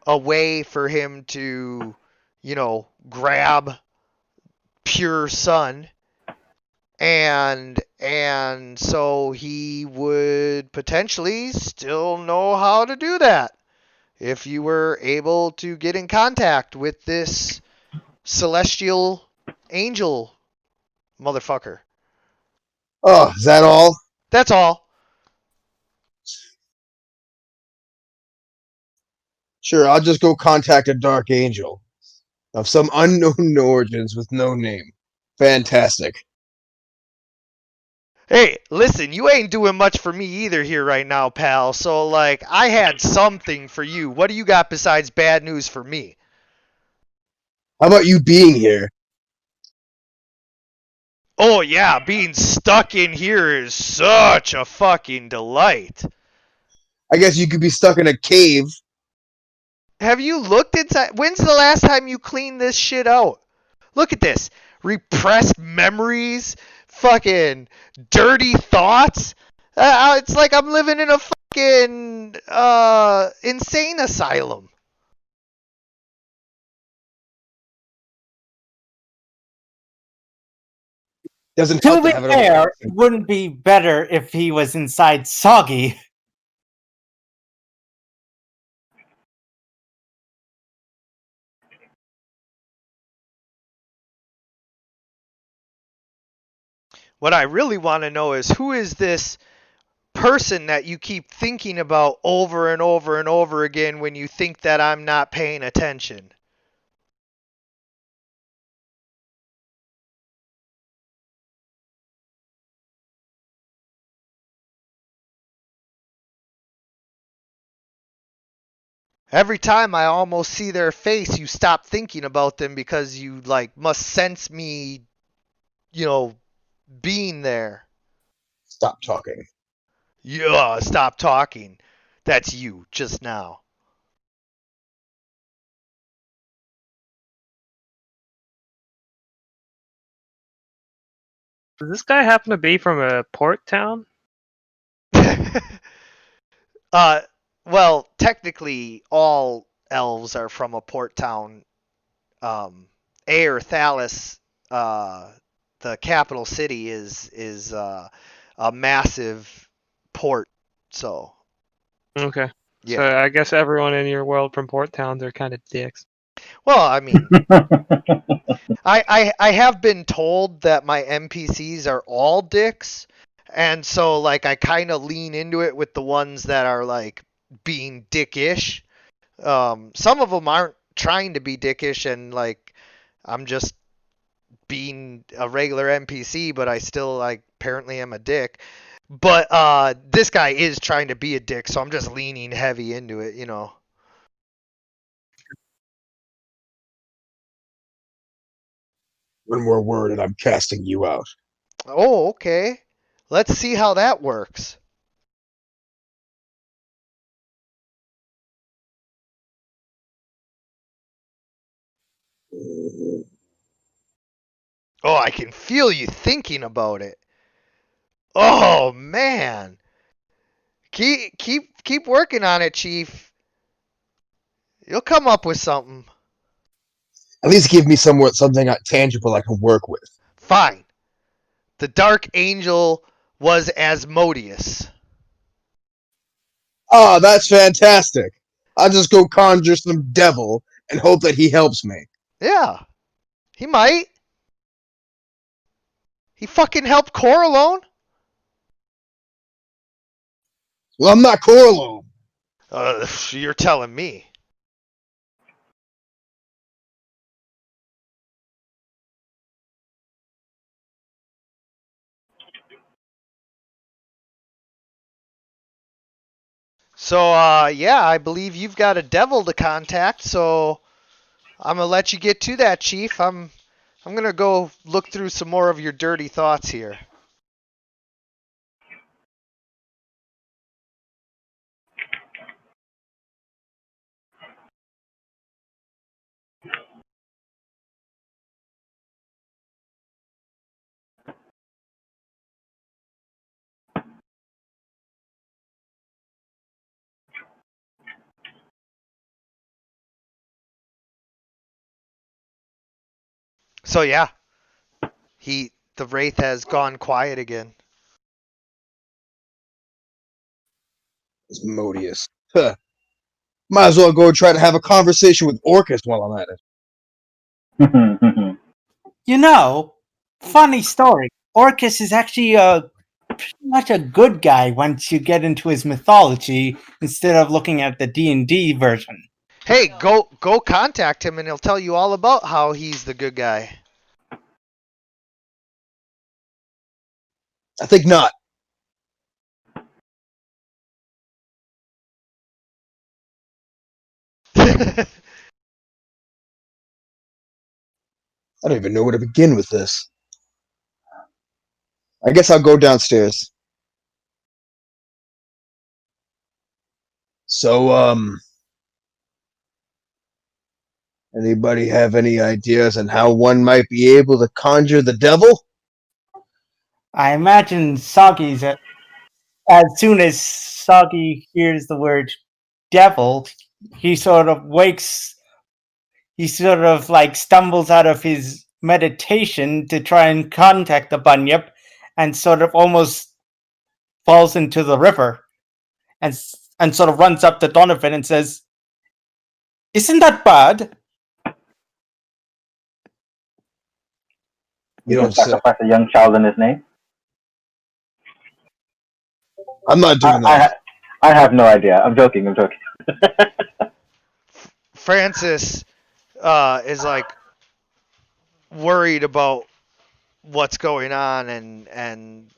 a way for him to, grab pure sun, and so he would potentially still know how to do that if you were able to get in contact with this celestial angel motherfucker. Oh, is that all? That's all. Sure, I'll just go contact a dark angel of some unknown origins with no name. Fantastic. Hey, listen, you ain't doing much for me either here right now, pal. So, like, I had something for you. What do you got besides bad news for me? How about you being here? Oh, yeah, being stuck in here is such a fucking delight. I guess you could be stuck in a cave. Have you looked inside? When's the last time you cleaned this shit out? Look at this. Repressed memories, fucking dirty thoughts. It's like I'm living in a fucking insane asylum. Doesn't To help be to have it fair, over. it wouldn't be better if he was inside Soggy. What I really want to know is who is this person that you keep thinking about over and over and over again when you think that I'm not paying attention? Every time I almost see their face, you stop thinking about them because you like must sense me, being there. Stop talking. Yeah, stop talking. That's you just now. Does this guy happen to be from a port town? uh, well, technically, all elves are from a port town. Aer Thalas, the capital city, is a massive port. So Okay. So yeah. I guess everyone in your world from port towns are kind of dicks. Well, I mean, I have been told that my NPCs are all dicks, and so like I kind of lean into it with the ones that are like being dickish. Some of them aren't trying to be dickish, and like I'm just being a regular NPC, but I still like apparently am a dick. But this guy is trying to be a dick, so I'm just leaning heavy into it. One more word and I'm casting you out. Oh, okay. Let's see how that works. Oh, I can feel you thinking about it. Oh man. Keep working on it, Chief. You'll come up with something. At least give me something tangible I can work with. Fine. The Dark Angel was Asmodeus. Oh, that's fantastic. I'll just go conjure some devil and hope that he helps me. Yeah. He might. He fucking helped Coralone. Well, I'm not Coralone. You're telling me. So, yeah, I believe you've got a devil to contact, so I'm gonna let you get to that, Chief. I'm gonna go look through some more of your dirty thoughts here. So yeah, the wraith has gone quiet again. Asmodeus. Huh. Might as well go try to have a conversation with Orcus while I'm at it. You know, funny story. Orcus is actually pretty much a good guy once you get into his mythology instead of looking at the D&D version. Hey, go contact him and he'll tell you all about how he's the good guy. I think not. I don't even know where to begin with this. I guess I'll go downstairs. So, anybody have any ideas on how one might be able to conjure the devil? I imagine Soggy's as soon as Soggy hears the word devil, he sort of wakes, he sort of like stumbles out of his meditation to try and contact the Bunyip, and sort of almost falls into the river, and sort of runs up to Donovan and says, "Isn't that bad?" You You can don't say. sacrifice a young child in his name. I'm not doing I, that. I have no idea. I'm joking. I'm joking. Francis is like worried about what's going on and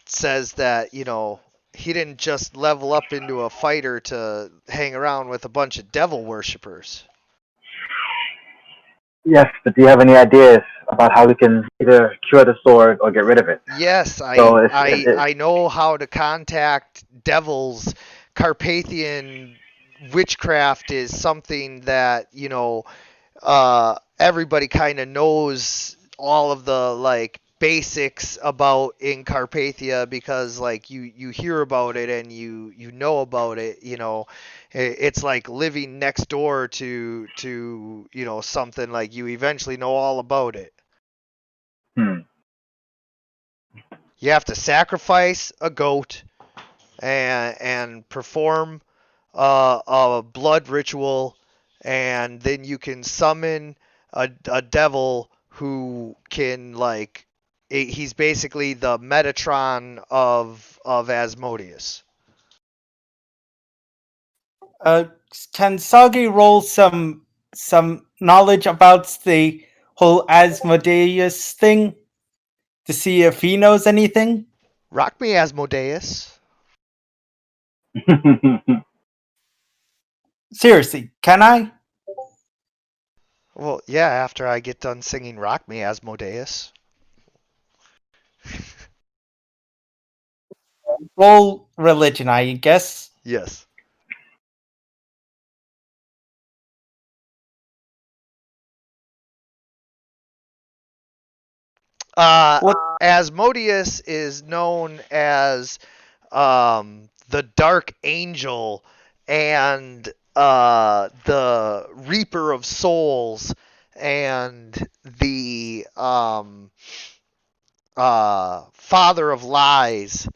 says that, you know, he didn't just level up into a fighter to hang around with a bunch of devil worshippers. Yes, but do you have any ideas about how we can either cure the sword or get rid of it? Yes, So I know how to contact devils. Carpathian witchcraft is something that, you know, everybody kind of knows all of the like basics about in Carpathia because like you hear about it and you know about it, you know. It's like living next door to you know something like you eventually know all about it. Hmm. You have to sacrifice a goat and perform a blood ritual, and then you can summon a devil who can like he's basically the Metatron of Asmodeus. Can Sagi roll some knowledge about the whole Asmodeus thing to see if he knows anything? Rock me, Asmodeus. Seriously, can I? Well, yeah, after I get done singing Rock Me, Asmodeus. Roll religion, I guess. Yes. What? Asmodeus is known as the Dark Angel and the Reaper of Souls and the Father of Lies,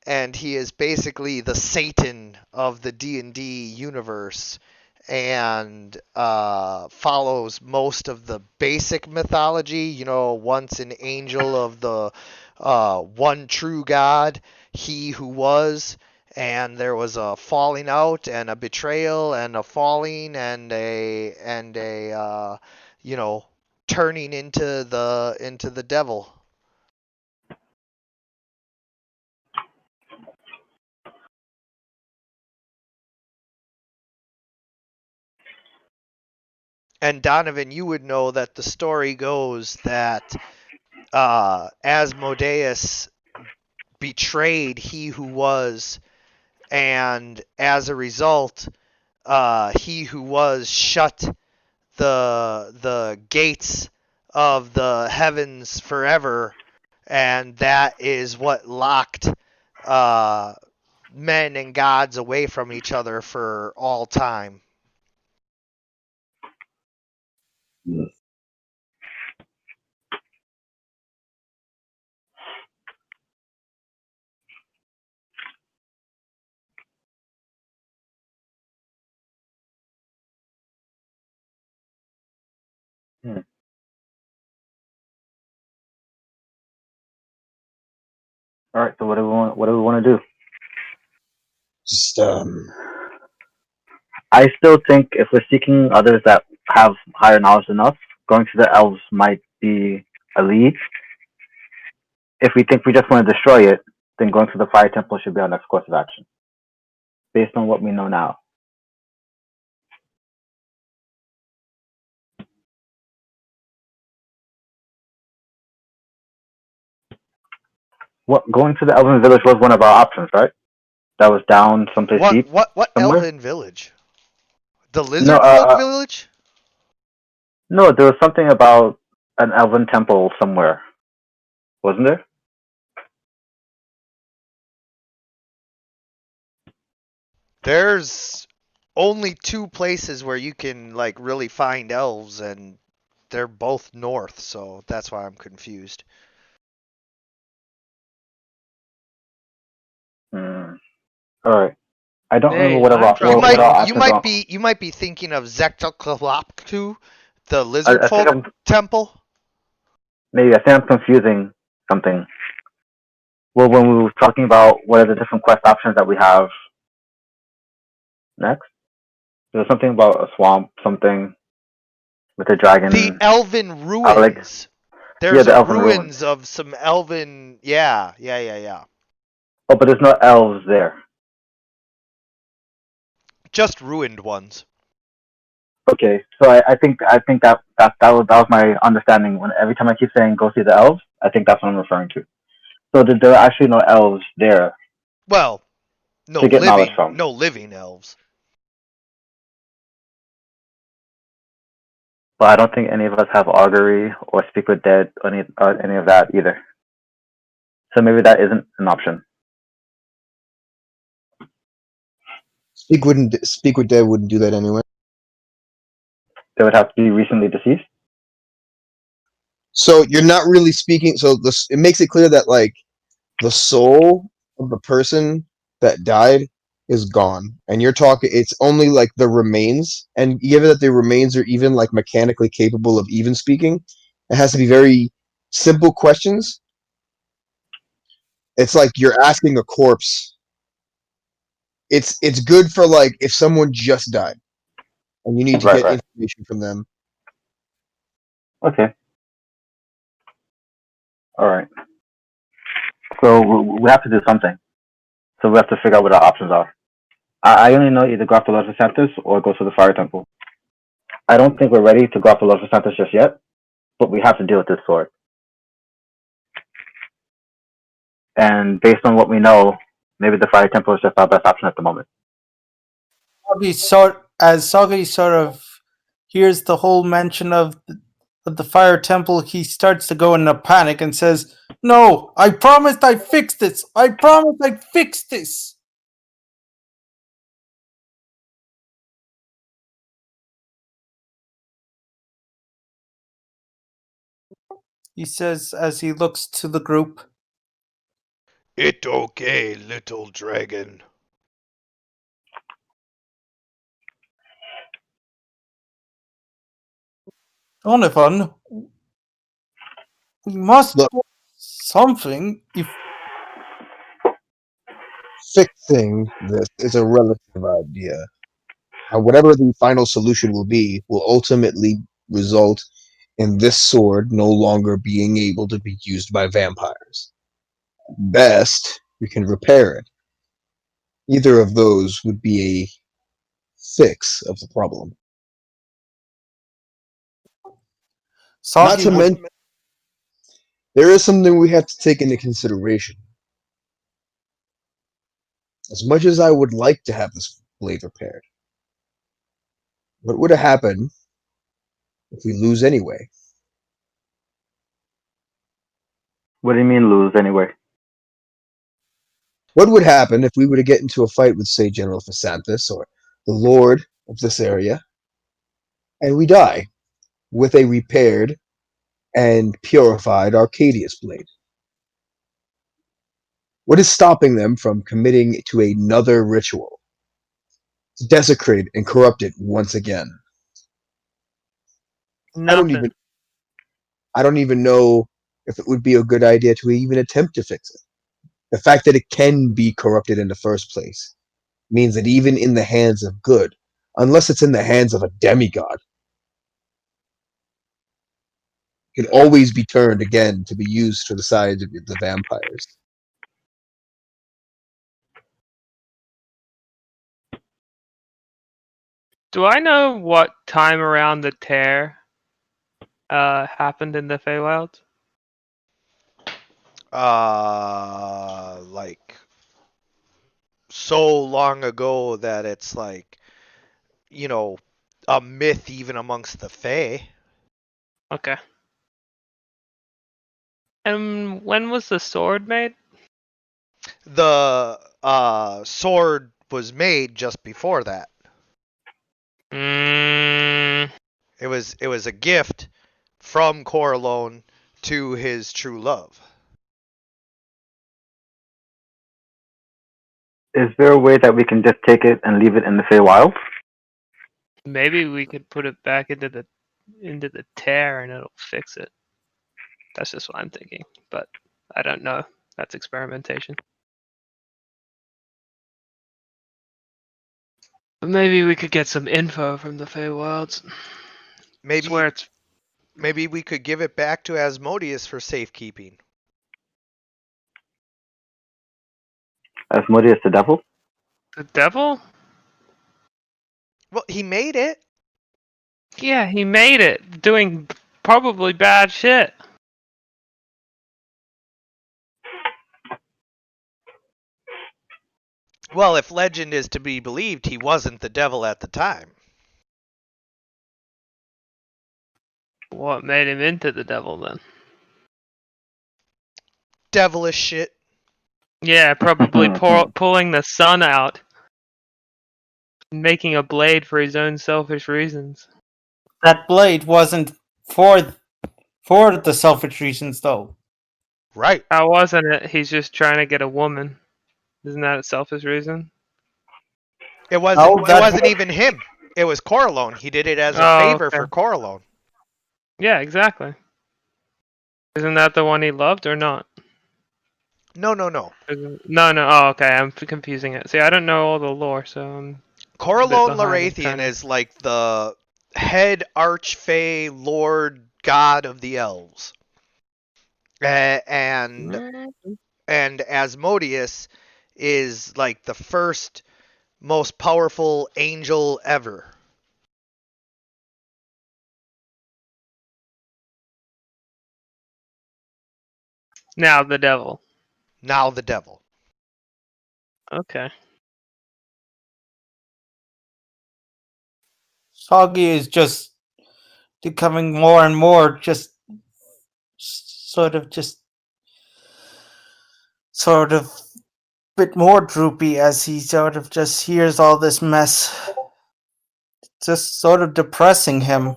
and he is basically the Satan of the D&D universe and follows most of the basic mythology. You know, once an angel of the one true God, he who was, and there was a falling out and a betrayal and a falling and a you know turning into the devil. And Donovan, you would know that the story goes that Asmodeus betrayed he who was, and as a result, he who was shut the gates of the heavens forever, and that is what locked men and gods away from each other for all time. Hmm. All right. So what do we want? What do we want to do? Just I still think if we're seeking others that have higher knowledge than us, going to the elves might be a lead. If we think we just want to destroy it, then going to the fire temple should be our next course of action, based on what we know now. What going to the elven village was one of our options, right? That was down someplace deep What somewhere. elven village? The No, lizard folk village? no, there was something about an elven temple somewhere, wasn't there? There's only two places where you can like really find elves, and they're both north, so that's why I'm confused. Hmm. All right. I don't remember Hey, what I'm our from what our north. options are. You might be thinking of Zektoklaptu, the I, lizard I think folk I'm temple. maybe I think I'm confusing something. Well, when we were talking about what are the different quest options that we have next, there's something about a swamp, something with a The dragon. elven Like ruins. yeah, There's the a elven ruins. ruins of some elven. Yeah. Oh, but there's no elves there. Just ruined ones. Okay, so I think that was my understanding. When every time I keep saying go see the elves, I think that's what I'm referring to. So there are actually no elves there Well, to get knowledge from. no living elves. But I don't think any of us have augury or speak with dead or any of that either. So maybe that isn't an option. Speak with dead wouldn't do that anyway. They would have to be recently deceased. So you're not really speaking. So this it makes it clear that like the soul of the person that died is gone, and you're talking. It's only like the remains, and given that the remains are even like mechanically capable of even speaking, it has to be very simple questions. It's like you're asking a corpse. It's good for like if someone just died and you need to Right, get right. information from them. Okay. All right. So we have to do something. So we have to figure out what our options are. I only know either go after Los Santos or go to the Fire Temple. I don't think we're ready to go after Los Santos just yet, but we have to deal with this sword. And based on what we know, maybe the Fire Temple is just our best option at the moment. As Soggy sort of hears the whole mention of the fire temple, he starts to go in a panic and says, "No, I promised I'd fix this. I promised I'd fix this." He says as he looks to the group. It okay, little dragon. Donovan, we must Look, do something. If fixing this is a relative idea. Whatever the final solution will ultimately result in this sword no longer being able to be used by vampires. Best, we can repair it. Either of those would be a fix of the problem. Not Soggy to would, mention, there is something we have to take into consideration. As much as I would like to have this blade repaired, what would have happened if we lose anyway? What do you mean lose anyway? What would happen if we were to get into a fight with, say, General Phasanthus or the Lord of this area, and we die with a repaired and purified Arcadius blade? What is stopping them from committing to another ritual to desecrate and corrupt it once again? I don't Nothing. even I don't even know if it would be a good idea to even attempt to fix it. The fact that it can be corrupted in the first place means that even in the hands of good, unless it's in the hands of a demigod, it can always be turned again to be used for the side of the vampires. Do I know what time around the tear happened in the Feywild? Like so long ago that it's like, you know, a myth even amongst the Fae. Okay. And when was the sword made? The sword was made just before that. Mm, It was a gift from Corleone to his true love. Is there a way that we can just take it and leave it in the Feywild? Maybe we could put it back into the tear and it'll fix it. That's just what I'm thinking, but I don't know. That's experimentation. But maybe we could get some info from the Feywilds. Maybe Swear it's maybe we could give it back to Asmodeus for safekeeping. Asmodeus the devil? the devil. Well, he made it. Yeah, he made it, doing probably bad shit. Well, if legend is to be believed, he wasn't the devil at the time. What made him into the devil then? Devilish shit. Yeah, probably pulling the sun out, making a blade for his own selfish reasons. That blade wasn't for the selfish reasons, though. Right. How wasn't it? He's just trying to get a woman. Isn't that a selfish reason? It wasn't. Oh, It that- wasn't even him. It was Corleone. He did it as a Oh, favor okay. for Corleone. Yeah, exactly. Isn't that the one he loved or not? No. No. Oh, okay. I'm confusing it. See, I don't know all the lore, so Corleone behind on Larathian timing. is like the head archfey lord god of the elves. And Asmodeus is like the first most powerful angel ever. Now the devil. Now the devil. Okay. Soggy is just becoming more and more sort of bit more droopy as he sort of just hears all this mess. Just sort of depressing him.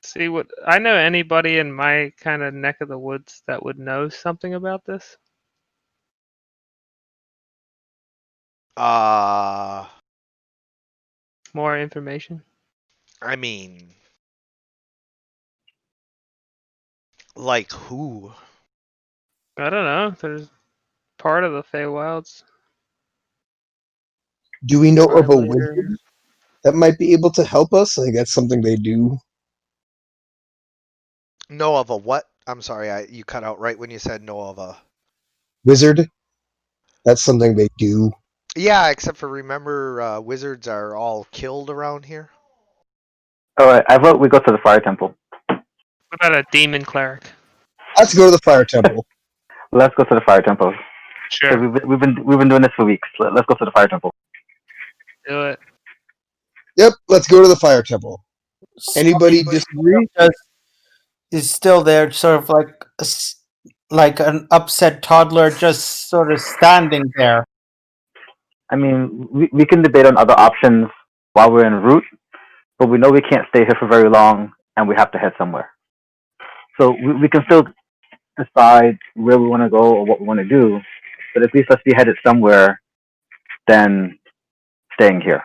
See what I know. Anybody in my kind of neck of the woods that would know something about this? More information. I mean, like who? I don't know. There's part of the Feywilds. Do we know of a Tribe leader. wizard that might be able to help us? Like that's something they do. Know of a what? I'm sorry, you cut out right when you said know of a. Wizard? That's something they do. Yeah, except for remember, wizards are all killed around here. Alright, I vote we go to the fire temple. What about a demon cleric? Let's go to the fire temple. Let's go to the fire temple. 'Cause Sure. We've been doing this for weeks. Let's go to the fire temple. Do it. Yep, let's go to the fire temple. Anybody disagree? Is still there, sort of like an upset toddler, just sort of standing there. I mean, we can debate on other options while we're en route, but we know we can't stay here for very long, and we have to head somewhere. So we can still decide where we want to go or what we want to do, but at least let's be headed somewhere than staying here.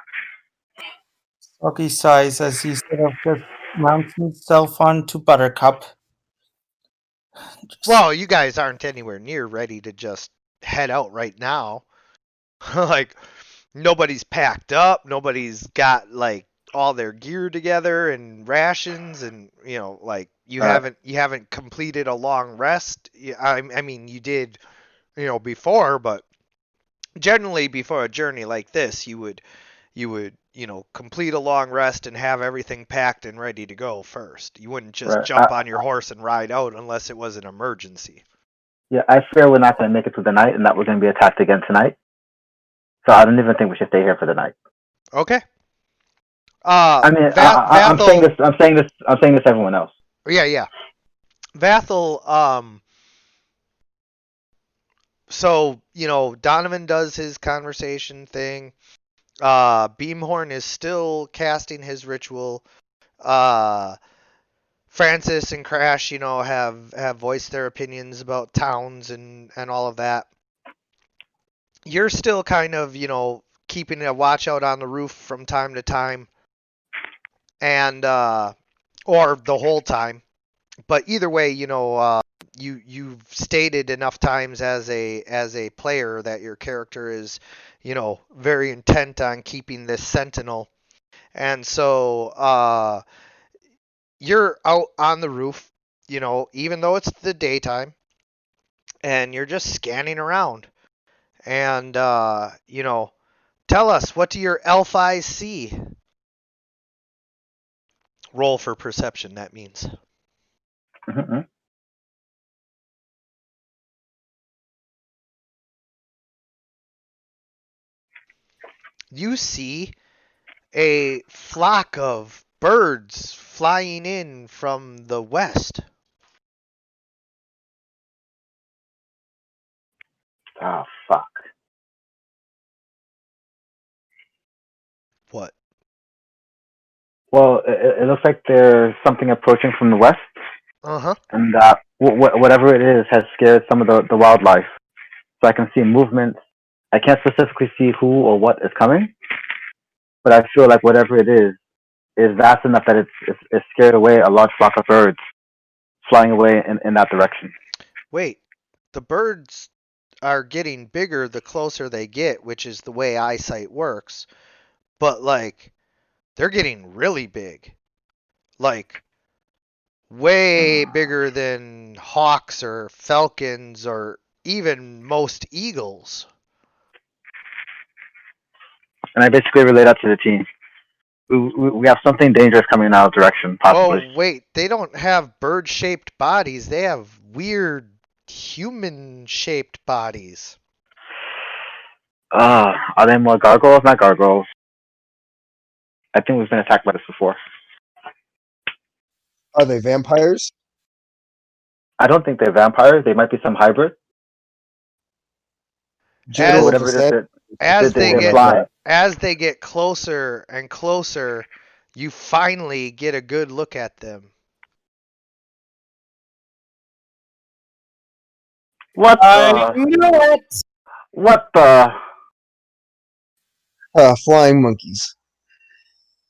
Soggy sighs as he sort of just mounts himself onto Buttercup. Well, you guys aren't anywhere near ready to just head out right now. Like, nobody's packed up. Nobody's got like all their gear together and rations, and like you haven't completed a long rest. I mean, you did, before, but generally before a journey like this, you would complete a long rest and have everything packed and ready to go first. You wouldn't just Right. jump on your horse and ride out unless it was an emergency. Yeah, I fear we're not going to make it through the night, and that we're going to be attacked again tonight. So I don't even think we should stay here for the night. Okay. I mean, I'm saying this. I'm saying this to everyone else. Yeah. Vathel, so, Donovan does his conversation thing. Beamhorn is still casting his ritual. Francis and Crash, have voiced their opinions about towns and all of that. You're still kind of, keeping a watch out on the roof from time to time, and or the whole time. But either way, you've stated enough times as a player that your character is, very intent on keeping this sentinel, and so you're out on the roof, even though it's the daytime, and you're just scanning around. And, tell us, what do your elf eyes see? Roll for perception, that means. Mhm. You see a flock of birds flying in from the west. Oh, fuck. What? Well, it looks like there's something approaching from the west, Uh-huh. and whatever it is has scared some of the wildlife. So I can see movement. I can't specifically see who or what is coming, but I feel like whatever it is vast enough that it's scared away a large flock of birds flying away in that direction. Wait, the birds are getting bigger the closer they get, which is the way eyesight works. But, like, they're getting really big. Like, way bigger than hawks or falcons or even most eagles. And I basically relay that to the team. We have something dangerous coming in our direction, possibly. Oh, wait, they don't have bird-shaped bodies. They have weird human-shaped bodies. Are they more gargoyles? Not gargoyles. I think we've been attacked by this before. Are they vampires? I don't think they're vampires. They might be some hybrid. General Whatever it is, Vincent? As they they're get flying. as they get closer and closer, you finally get a good look at them. What I the? knew it. What the? Flying monkeys.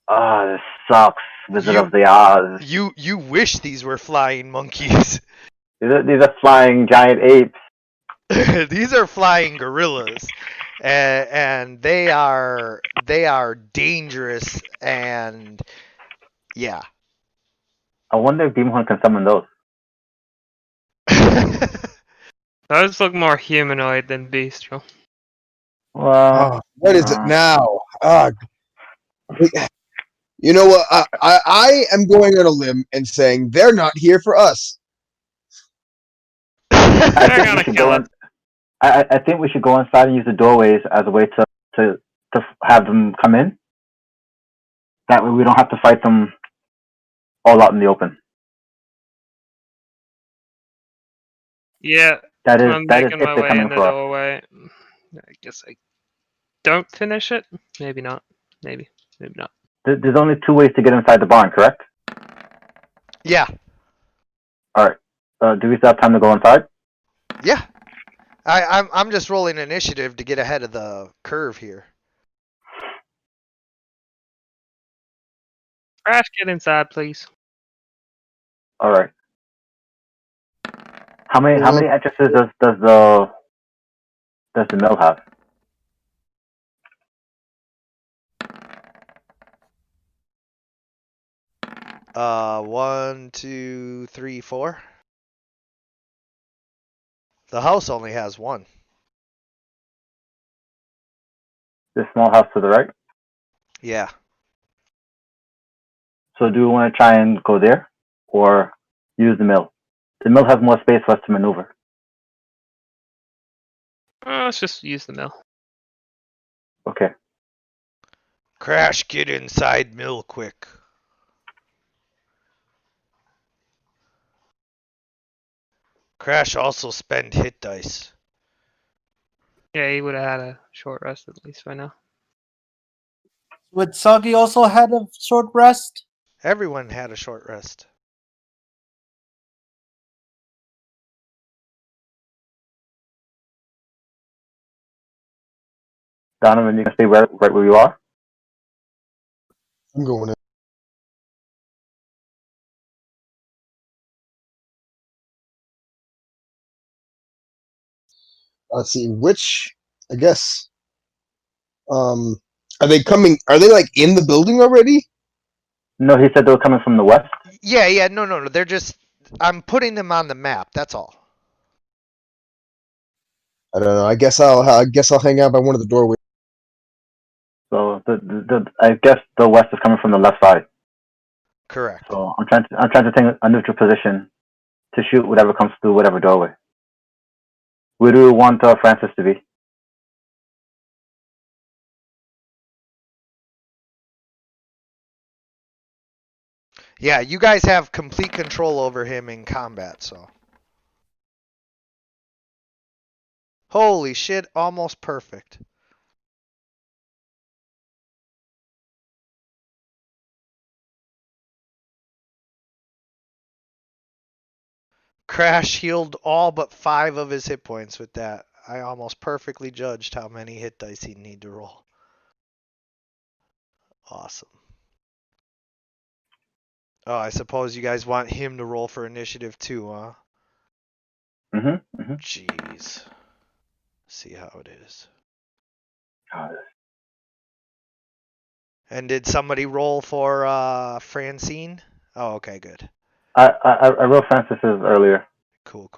This sucks. Visit You- of the Oz. You wish these were flying monkeys. These are flying giant apes. These are flying gorillas, and they are dangerous, and yeah. I wonder if Beamhorn can summon those. Those look more humanoid than bestial. Well, Oh, what is it now? You know what? I am going on a limb and saying they're not here for us. I They're think we gonna should kill go it. in. I think we should go inside and use the doorways as a way to have them come in. That way we don't have to fight them all out in the open. Yeah, That is I'm that is making if my they're way coming in the for us. doorway. I guess I don't finish it. Maybe not. Maybe not. There's only two ways to get inside the barn, correct? Yeah, All right. Do we still have time to go inside? yeah. I'm just rolling initiative to get ahead of the curve here. Crash, get inside, please. All right. How many entrances does the mill have? One, two, three, four. The house only has one. This small house to the right. Yeah. So do we want to try and go there, or use the mill? The mill has more space for us to maneuver. Let's just use the mill. Okay. Crash, get inside mill quick. Crash also spend hit dice. Yeah, he would have had a short rest at least by now. Would Soggy also had a short rest? Everyone had a short rest. Donovan, you can stay right where you are. I'm going in. Let's see which. I guess. Are they coming? Are they like in the building already? No, he said they were coming from the west. Yeah, no. They're just. I'm putting them on the map. That's all. I don't know. I guess I'll hang out by one of the doorways. So I guess the west is coming from the left side. Correct. So I'm trying to take a neutral position to shoot whatever comes through whatever doorway. Where do you want Francis to be? Yeah, you guys have complete control over him in combat, so. Holy shit, almost perfect. Crash healed all but 5 of his hit points with that. I almost perfectly judged how many hit dice he'd need to roll. Awesome. Oh, I suppose you guys want him to roll for initiative too, huh? Jeez. See how it is. And did somebody roll for Francine? Oh, okay, good. I wrote Francis's earlier. Cool.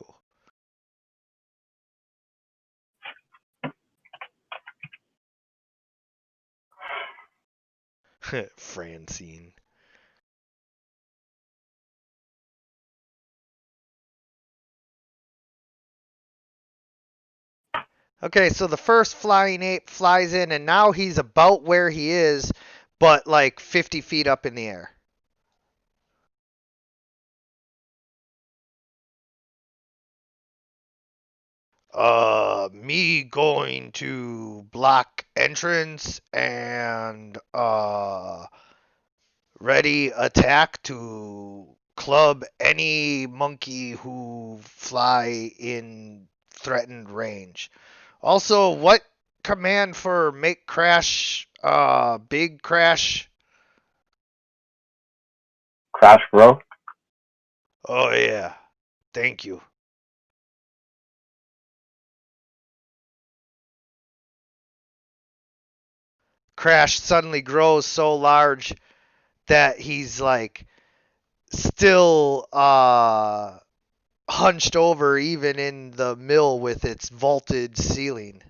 Francine. Okay, so the first flying ape flies in, and now he's about where he is, but like 50 feet up in the air. Me going to block entrance and ready attack to club any monkey who fly in threatened range. Also, what command for make crash big crash? Crash, bro. Oh yeah. Thank you. Crash suddenly grows so large that he's like still hunched over even in the mill with its vaulted ceiling.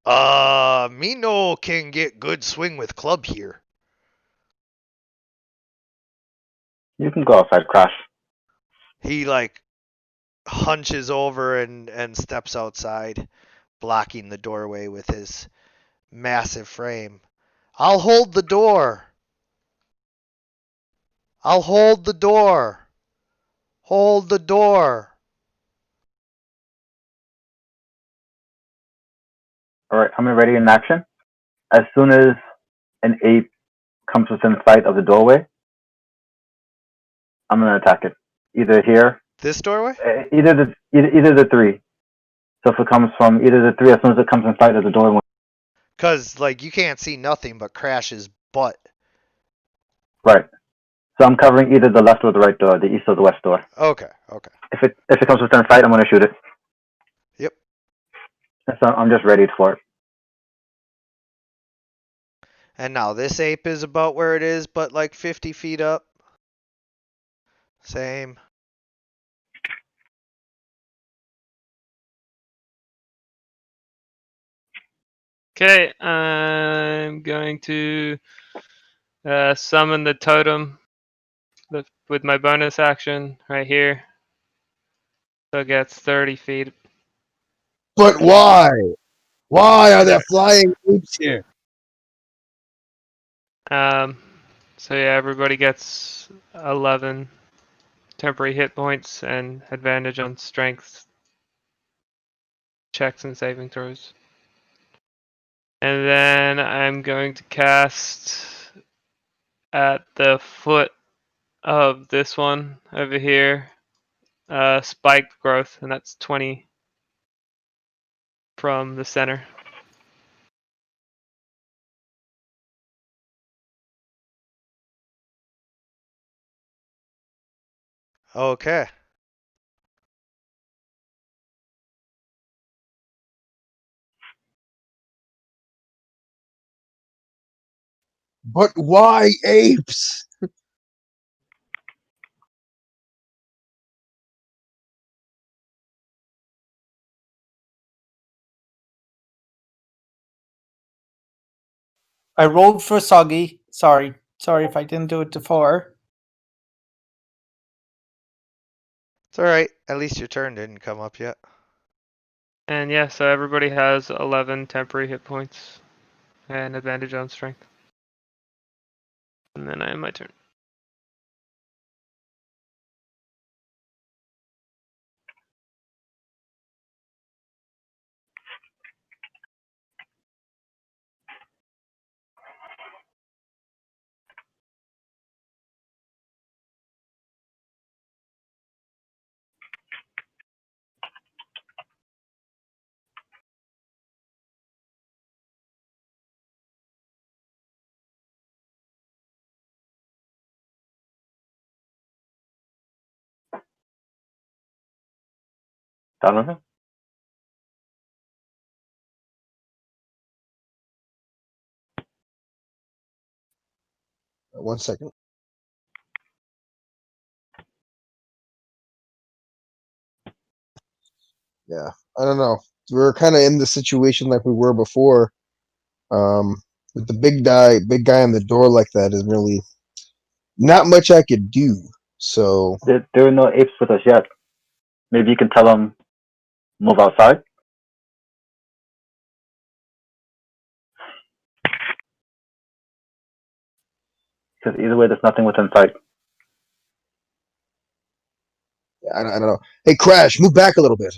Me no can get good swing with club here. You can go outside, Crash. He like hunches over and steps outside, blocking the doorway with his massive frame. I'll hold the door. I'll hold the door. Hold the door. All right, I'm ready in action. As soon as an ape comes within sight of the doorway, I'm gonna attack it. Either here, This doorway? either the three. So if it comes from either the three, as soon as it comes in sight of the doorway. Cause like you can't see nothing but Crash's butt. Right. So I'm covering either the left or the right door, the east or the west door. Okay. If it comes within sight, I'm gonna shoot it. Yep. So I'm just ready for it. And now this ape is about where it is, but like 50 feet up. Same. Okay, I'm going to summon the totem with my bonus action right here. So it gets 30 feet. But why? Why are there flying apes here? So yeah, everybody gets 11 temporary hit points and advantage on strength checks and saving throws. And then I'm going to cast at the foot of this one over here. Spiked growth, and that's 20 from the center. Okay. But why apes? I rolled for Soggy. Sorry if I didn't do it before. It's alright. At least your turn didn't come up yet. And yeah, so everybody has 11 temporary hit points and advantage on strength. And then I have my turn. Donovan? One second. Yeah, I don't know. We're kind of in the situation like we were before. With the big guy on the door like that is really not much I could do. So There are no apes with us yet. Maybe you can tell them move outside. Because either way, there's nothing within sight. I don't know. Hey, Crash, move back a little bit.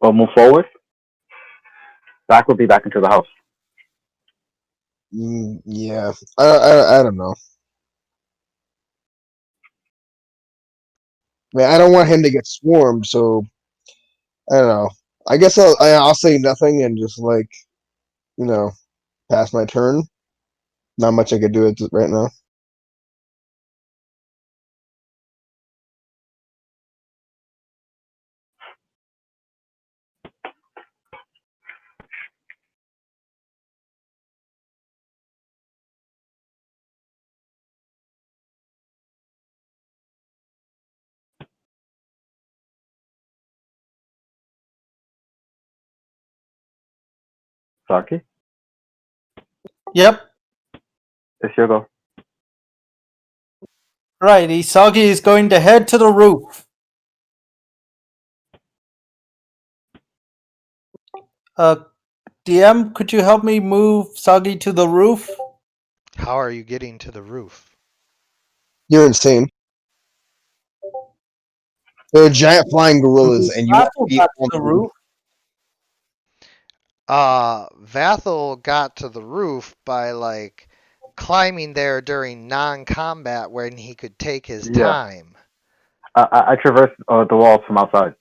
Or move forward. Back will be back into the house. Yeah, I don't know. I mean, I don't want him to get swarmed, so I don't know. I guess I'll say nothing and just like, pass my turn. Not much I could do it right now. Saki, Yep. it's your go. Righty. Soggy is going to head to the roof. DM, could you help me move Soggy to the roof? How are you getting to the roof? You're insane. There are giant flying gorillas, and you want to Vathel be got on to the roof. Vathel got to the roof by like climbing there during non-combat when he could take his Yeah. time. I traversed the walls from outside.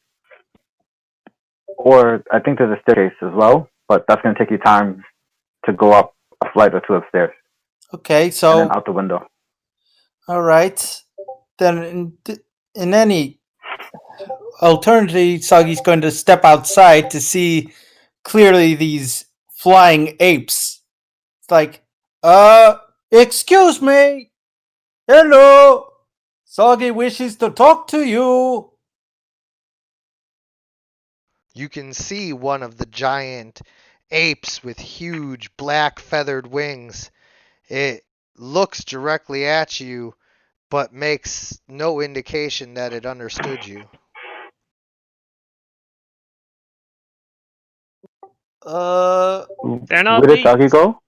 Or I think there's a staircase as well, but that's going to take you time to go up a flight or two upstairs. Okay, And so then out the window. all right. Then in any alternative, Soggy's going to step outside to see clearly these flying apes. It's like, excuse me. Hello. Soggy wishes to talk to you. You can see one of the giant apes with huge black feathered wings. It looks directly at you, but makes no indication that it understood you. They're not Where did Saki bees. go?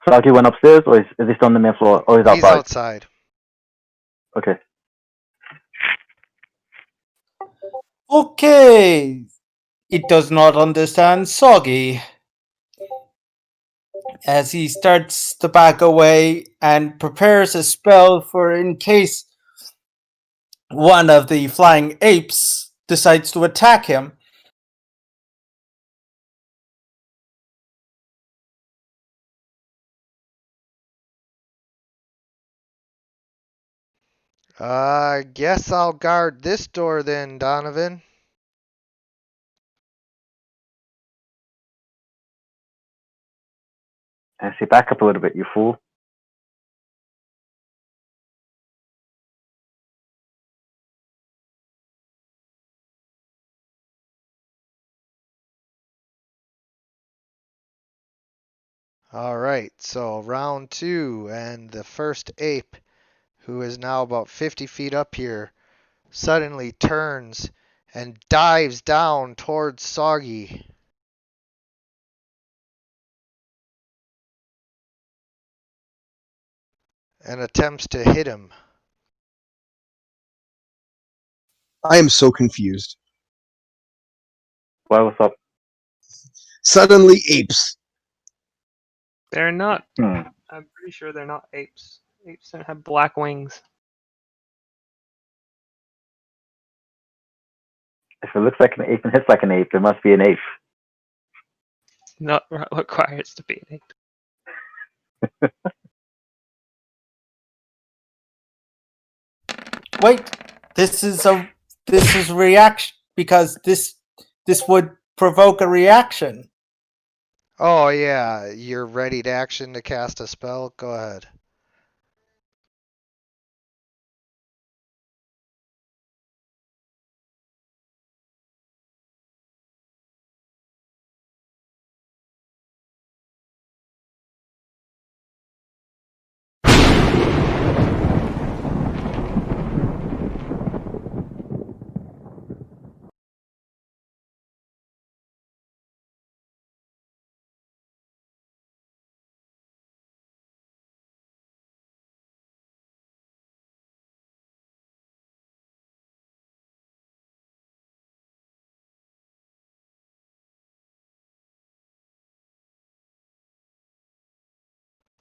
Saki went upstairs, or is he still on the main floor? Or he's He's outside? outside. Okay. Okay. It does not understand Soggy. as he starts to back away and prepares a spell for in case one of the flying apes decides to attack him. I guess I'll guard this door then, Donovan. And say, back up a little bit, you fool. All right, so round 2, and the first ape, who is now about 50 feet up here, suddenly turns and dives down towards Soggy. And attempts to hit him. I am so confused. Why, what's up? Suddenly apes. They're not. Hmm. I'm pretty sure they're not apes. Apes don't have black wings. If it looks like an ape and hits like an ape, it must be an ape. Not requires to be an ape. Wait, this is reaction because this would provoke a reaction. Oh yeah, you're ready to action to cast a spell? Go ahead.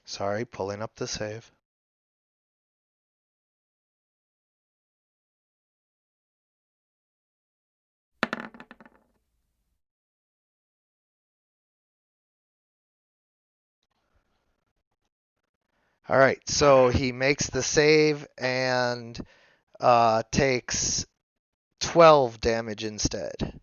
Sorry, pulling up the save. All right, so he makes the save and takes 12 damage instead.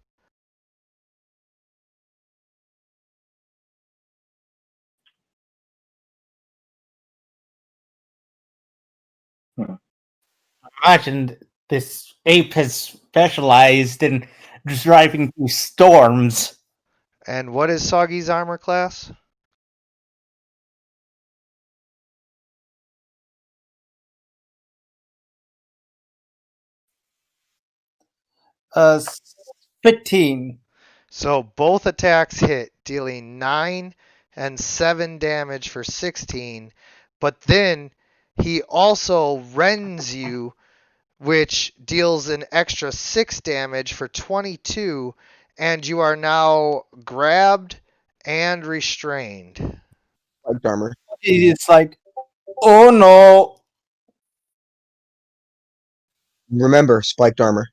Imagine this ape has specialized in driving through storms. And what is Soggy's armor class? Uh, 15. So both attacks hit, dealing 9 and 7 damage for 16. But then he also rends you, which deals an extra 6 damage for 22, and you are now grabbed and restrained. Like armor. It's like, oh no. Remember, spiked armor.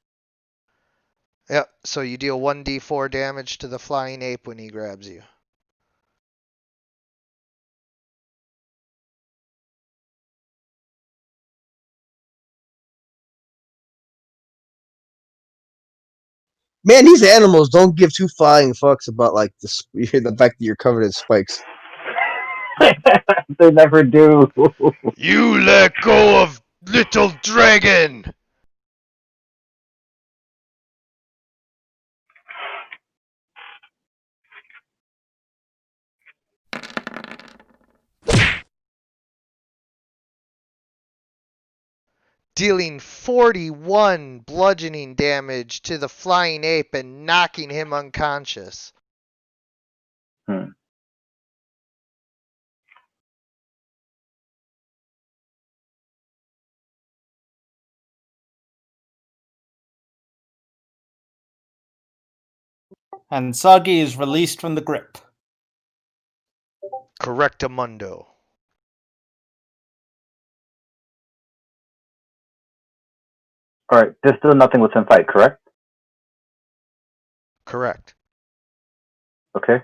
Yep, so you deal 1d4 damage to the flying ape when he grabs you. Man, these animals don't give two flying fucks about like the fact that you're covered in spikes. They never do. You let go of little dragon! Dealing 41 bludgeoning damage to the flying ape and knocking him unconscious. Hmm. And Soggy is released from the grip. Correctamundo. All right. There's still nothing within sight, correct? Correct. Okay.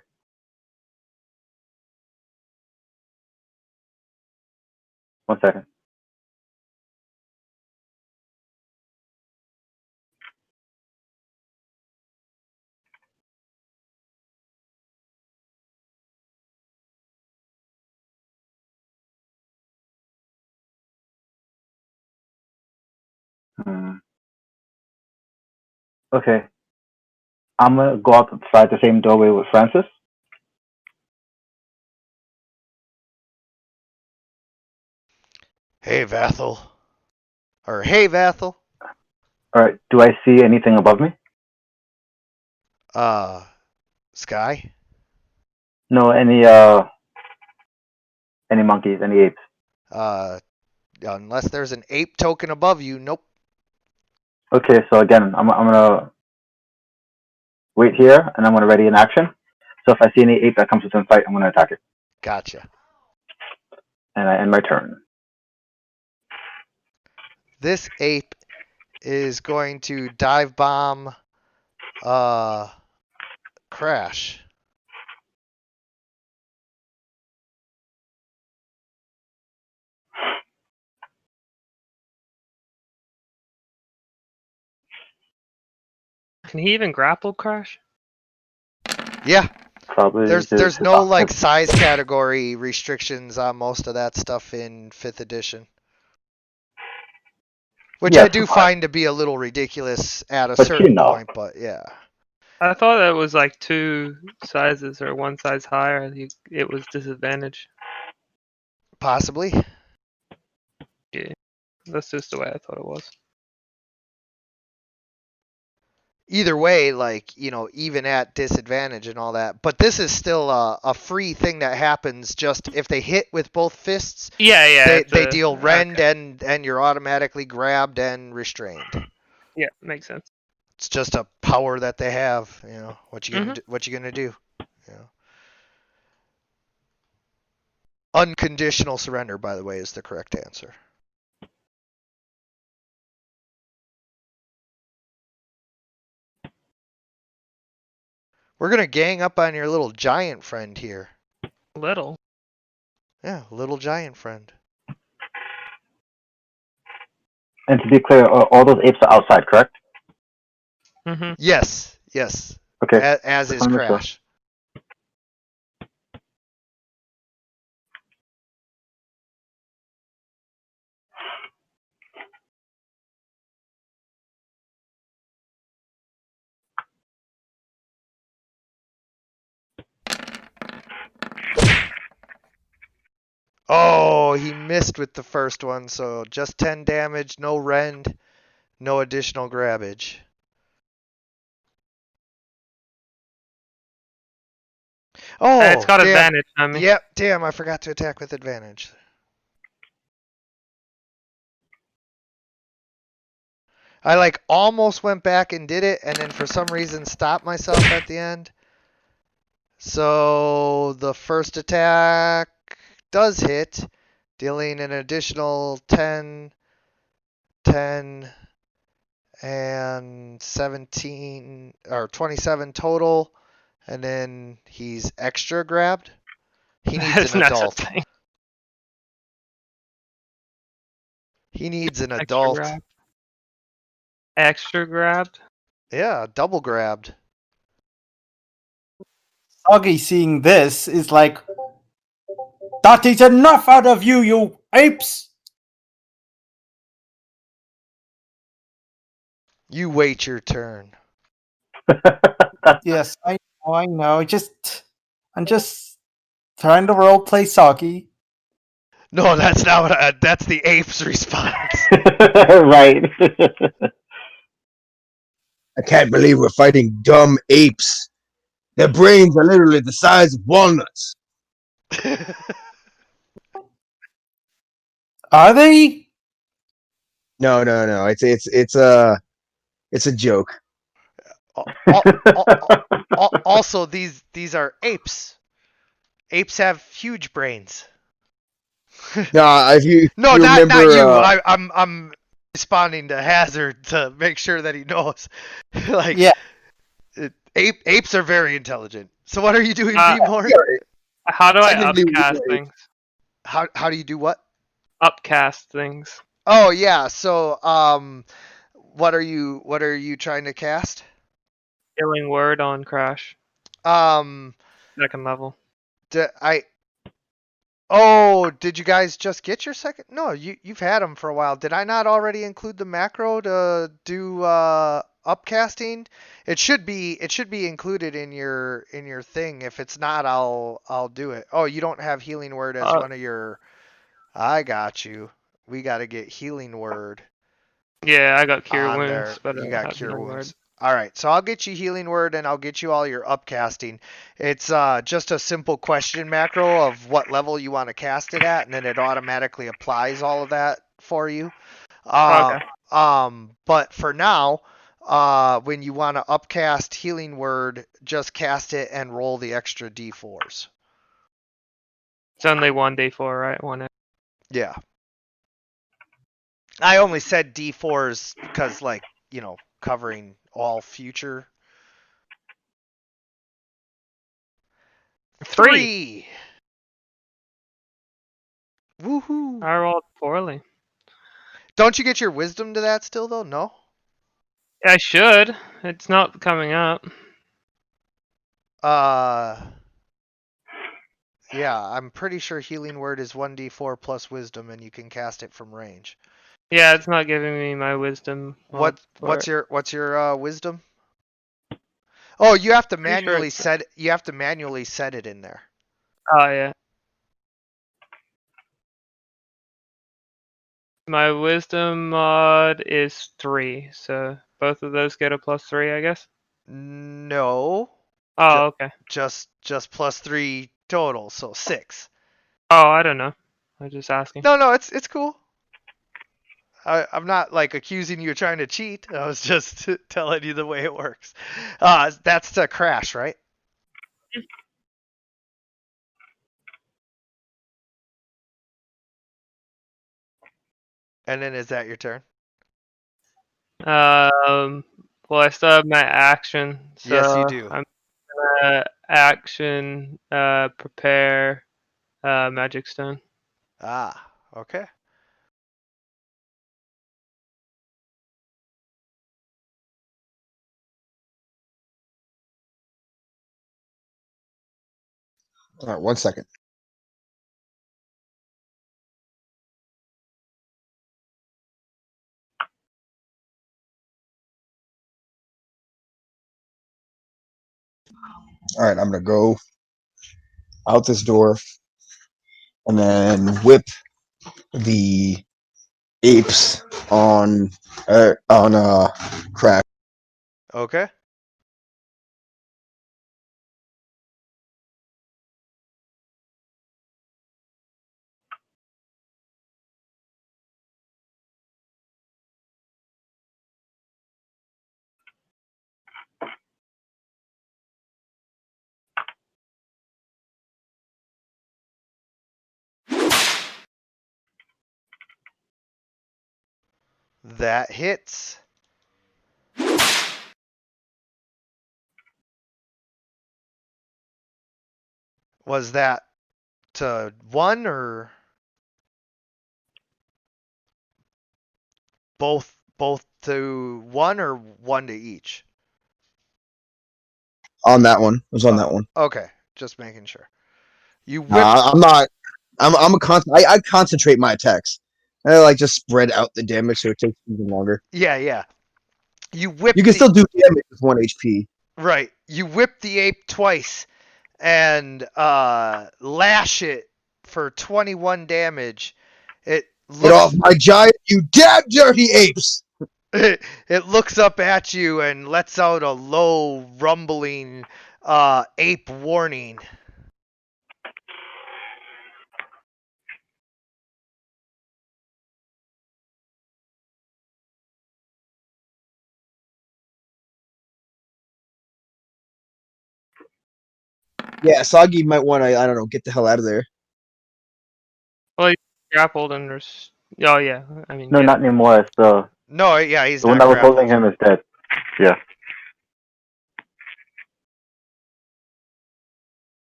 One second. Okay. I'm gonna go outside the same doorway with Francis. Hey, Vathel. Or hey, Vathel. All right. Do I see anything above me? Sky? No. Any monkeys? Any apes? Unless there's an ape token above you, nope. Okay. So again, I'm gonna wait here, and I'm gonna ready an action. So if I see any ape that comes within sight, I'm gonna attack it, Gotcha. and I end my turn. This ape is going to dive bomb Crash. Can he even grapple Crash? Yeah, Probably. there's no like size category restrictions on most of that stuff in 5th edition. Which Yeah, I do find to be a little ridiculous at a but certain you know. point, but yeah. I thought it was like 2 sizes or 1 size higher. It was disadvantage. Possibly. That's just the way I thought it was. Either way, like, even at disadvantage and all that. But this is still a free thing that happens just if they hit with both fists. Yeah. They deal rend okay. and you're automatically grabbed and restrained. Yeah, makes sense. It's just a power that they have. What you gonna do? Unconditional surrender, by the way, is the correct answer. We're gonna gang up on your little giant friend here. Little. Yeah, little giant friend. And to be clear, all those apes are outside, correct? Mm-hmm. Yes. Okay. As is wanna make sure. Crash. Oh, he missed with the first one, so just 10 damage, no rend, no additional grabbage. Oh, It's got damn. advantage on me. Yep, damn, I forgot to attack with advantage. I like almost went back and did it, and then for some reason stopped myself at the end. So the first attack does hit, dealing an additional 10, and 17, or 27 total, and then he's extra grabbed. He needs an adult. He needs an adult. Extra grabbed? Yeah, double grabbed. Soggy seeing this is like, that is enough out of you, you apes! You wait your turn. Yes, I know. I'm just trying to roleplay Soggy. No, that's not what that's the ape's response. Right. I can't believe we're fighting dumb apes. Their brains are literally the size of walnuts. Are they? No. It's a joke. Also, these are apes. Apes have huge brains. Nah, if you No, you not remember, you. I'm responding to Hazard to make sure that he knows. Like, Yeah. apes are very intelligent. So what are you doing, Uh, Beemore? yeah, How do I technically, upcast yeah, things? How do you do what? Upcast things. Oh yeah. So what are you trying to cast? Killing word on Crash. Um, Second level. I. Oh, did you guys just get your second? No, you've had them for a while. Did I not already include the macro to do upcasting? It should be included in your thing. If it's not, I'll do it. Oh, you don't have healing word as Uh, one of your. I got you. We got to get healing word Yeah, I got cure on wounds, there. but I You don't got have cure healing word. wounds. All right, so I'll get you healing word and I'll get you all your upcasting. It's just a simple question macro of what level you want to cast it at, and then it automatically applies all of that for you. Okay. But for now, when you want to upcast healing word, just cast it and roll the extra d4s. It's only 1d4, right? Yeah. I only said d4s because, like, covering all future. 3. 3. Woohoo. I rolled poorly. Don't you get your wisdom to that still, though? No? I should. It's not coming up. Uh, yeah, I'm pretty sure healing word is 1d4 plus wisdom, and you can cast it from range. Yeah, it's not giving me my wisdom mod What for what's it. your wisdom? Oh, you have to Pretty sure manually it's. set it in there. Oh, yeah. My wisdom mod is 3, so both of those get a +3, I guess. No, Oh, okay. just plus 3 total, so 6. Oh, I don't know. I'm just asking. No, it's cool. I'm not like accusing you of trying to cheat. I was just telling you the way it works. That's to Crash, right? And then is that your turn? Well, I still have my action, Yes, you so do. I'm gonna action, prepare, magic stone. Ah, okay. all right, 1 second. All right, I'm gonna go out this door and then whip the apes on Crash. Okay. That hits. Was that to one or both to one or one to each? On that one. It was on that one. Okay, just making sure. You whip. I'm not. I concentrate my attacks. I like just spread out the damage so it takes even longer. Yeah. You whip You can the still do damage with 1 HP. right. You whip the ape twice and lash it for 21 damage. It Get off looks my giant, you damn dirty apes! it looks up at you and lets out a low rumbling ape warning. Yeah, Soggy might want to, I don't know, get the hell out of there. Well, he's grappled and oh yeah. I mean, No, yeah. not anymore. It's No, yeah, he's the one not that was grappled. holding him is dead. Yeah.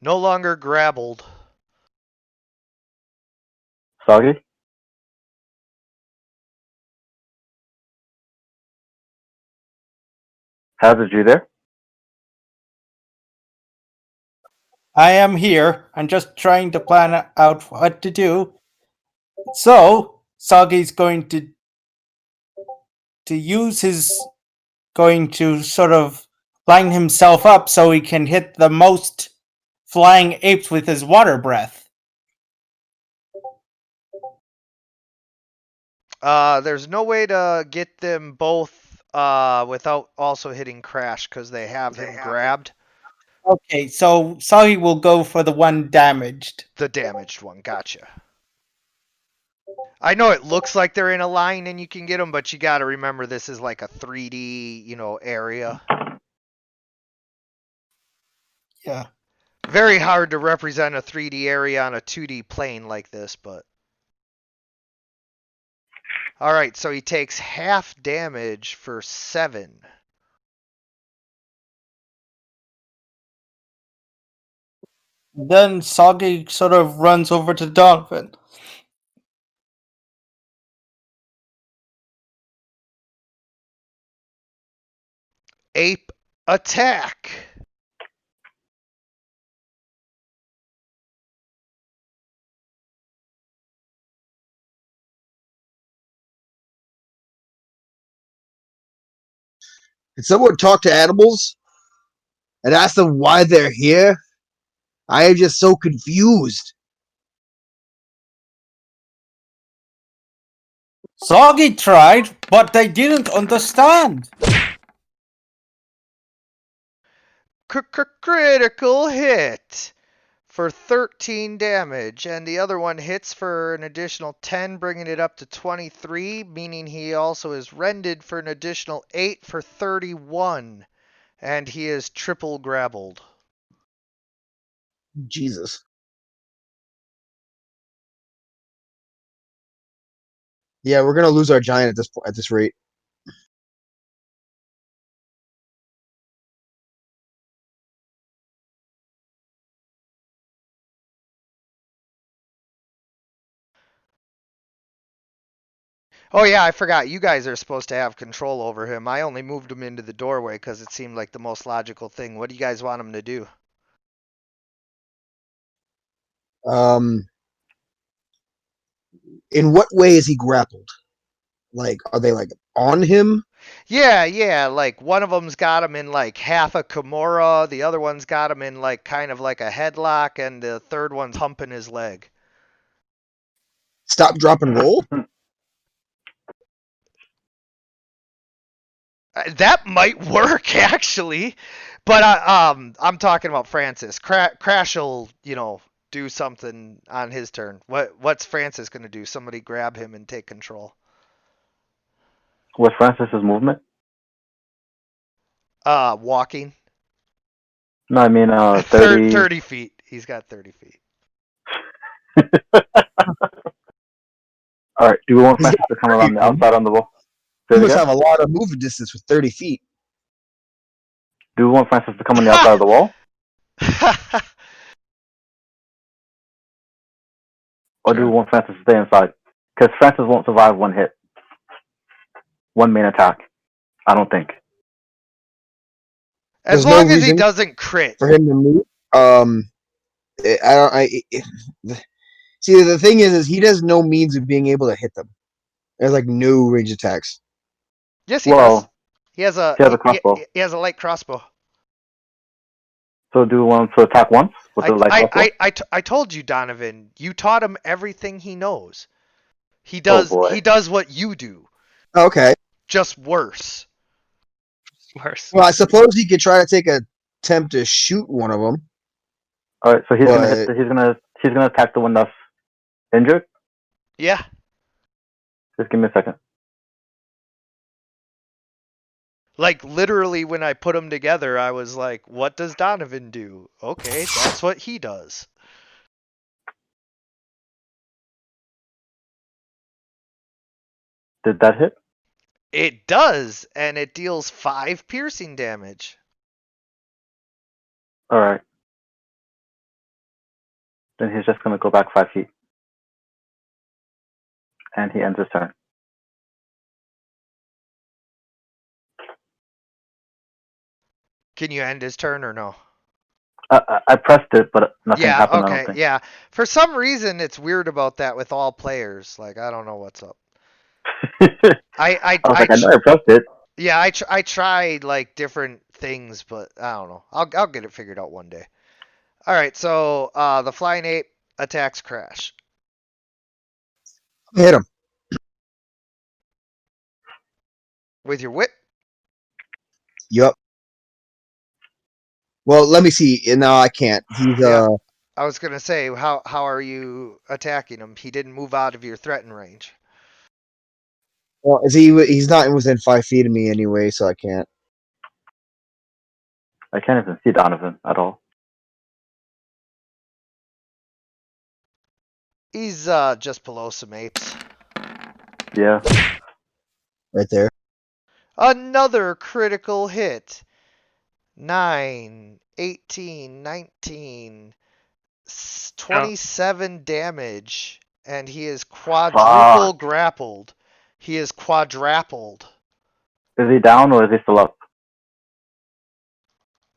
No longer grappled. Soggy? Hazard, you there? I am here. I'm just trying to plan out what to do. So Soggy's going to use his going to sort of line himself up so he can hit the most flying apes with his water breath. There's no way to get them both without also hitting Crash because they have him grabbed. Okay, so Soggy will go for the one damaged. The damaged one, gotcha. I know it looks like they're in a line and you can get them, but you got to remember this is like a 3D, area. Yeah. Very hard to represent a 3D area on a 2D plane like this, but. Alright, so he takes half damage for 7. Then Soggy sort of runs over to Donovan. Ape attack! Can someone talk to animals and ask them why they're here? I am just so confused. Soggy tried, but they didn't understand. Critical hit for 13 damage, and the other one hits for an additional 10, bringing it up to 23, meaning he also is rended for an additional 8 for 31, and he is triple grappled. Jesus. Yeah, we're gonna lose our giant at this point, at this rate. Oh yeah, I forgot. You guys are supposed to have control over him. I only moved him into the doorway because it seemed like the most logical thing. What do you guys want him to do? In what way is he grappled? Like, are they like on him? Yeah, like one of them's got him in like half a Kimura, the other one's got him in like kind of like a headlock, and the third one's humping his leg. Stop, drop, and roll? That might work actually, but I'm talking about Francis. Crash will, do something on his turn. What's Francis gonna do? Somebody grab him and take control. What's Francis's movement? Walking. No, I mean 30. 30 feet. He's got 30 feet. All right. Do we want Francis to come around the outside on the wall? He must have a lot of movement distance with 30 feet. Do we want Francis to come on the outside of the wall? Or do we want Francis to stay inside? Because Francis won't survive one hit. One main attack. I don't think. As There's no long as he reason doesn't crit. for him to move. See, the thing is he has no means of being able to hit them. There's like no range attacks. Yes, he does. He has a crossbow. He has a light crossbow. So do we want him to attack once with the light crossbow? I told you, Donovan. You taught him everything he knows. He does. Oh boy. He does what you do. Okay. Just worse. Worse. Well, I suppose he could try to take a attempt to shoot one of them. All right. So he's But- he's gonna attack the one that's injured. Yeah. Just give me a second. Like literally when I put them together, I was like, what does Donovan do? Okay, that's what he does. Did that hit? It does, and it deals 5 piercing damage. All right. Then he's just gonna go back 5 feet, and he ends his turn. Can you end his turn or no? I pressed it, but nothing Yeah, happened. I okay, don't think. yeah. For some reason, it's weird about that with all players. Like, I don't know what's up. I was like, I know I pressed it. Yeah, I tried like different things, but I don't know. I'll get it figured out one day. All right, so the flying ape attacks Crash Hit him. with your whip. Yup. Well, let me see. No, I can't. He's Yeah. I was gonna say, how are you attacking him? He didn't move out of your threatened range. well, is he's not within 5 feet of me anyway, so I can't. I can't even see Donovan at all. He's just below some apes. Yeah. Right there. Another critical hit. 9, 18, 19, 27 damage, and he is quadruple grappled. He is quadrupled. Is he down or is he still up?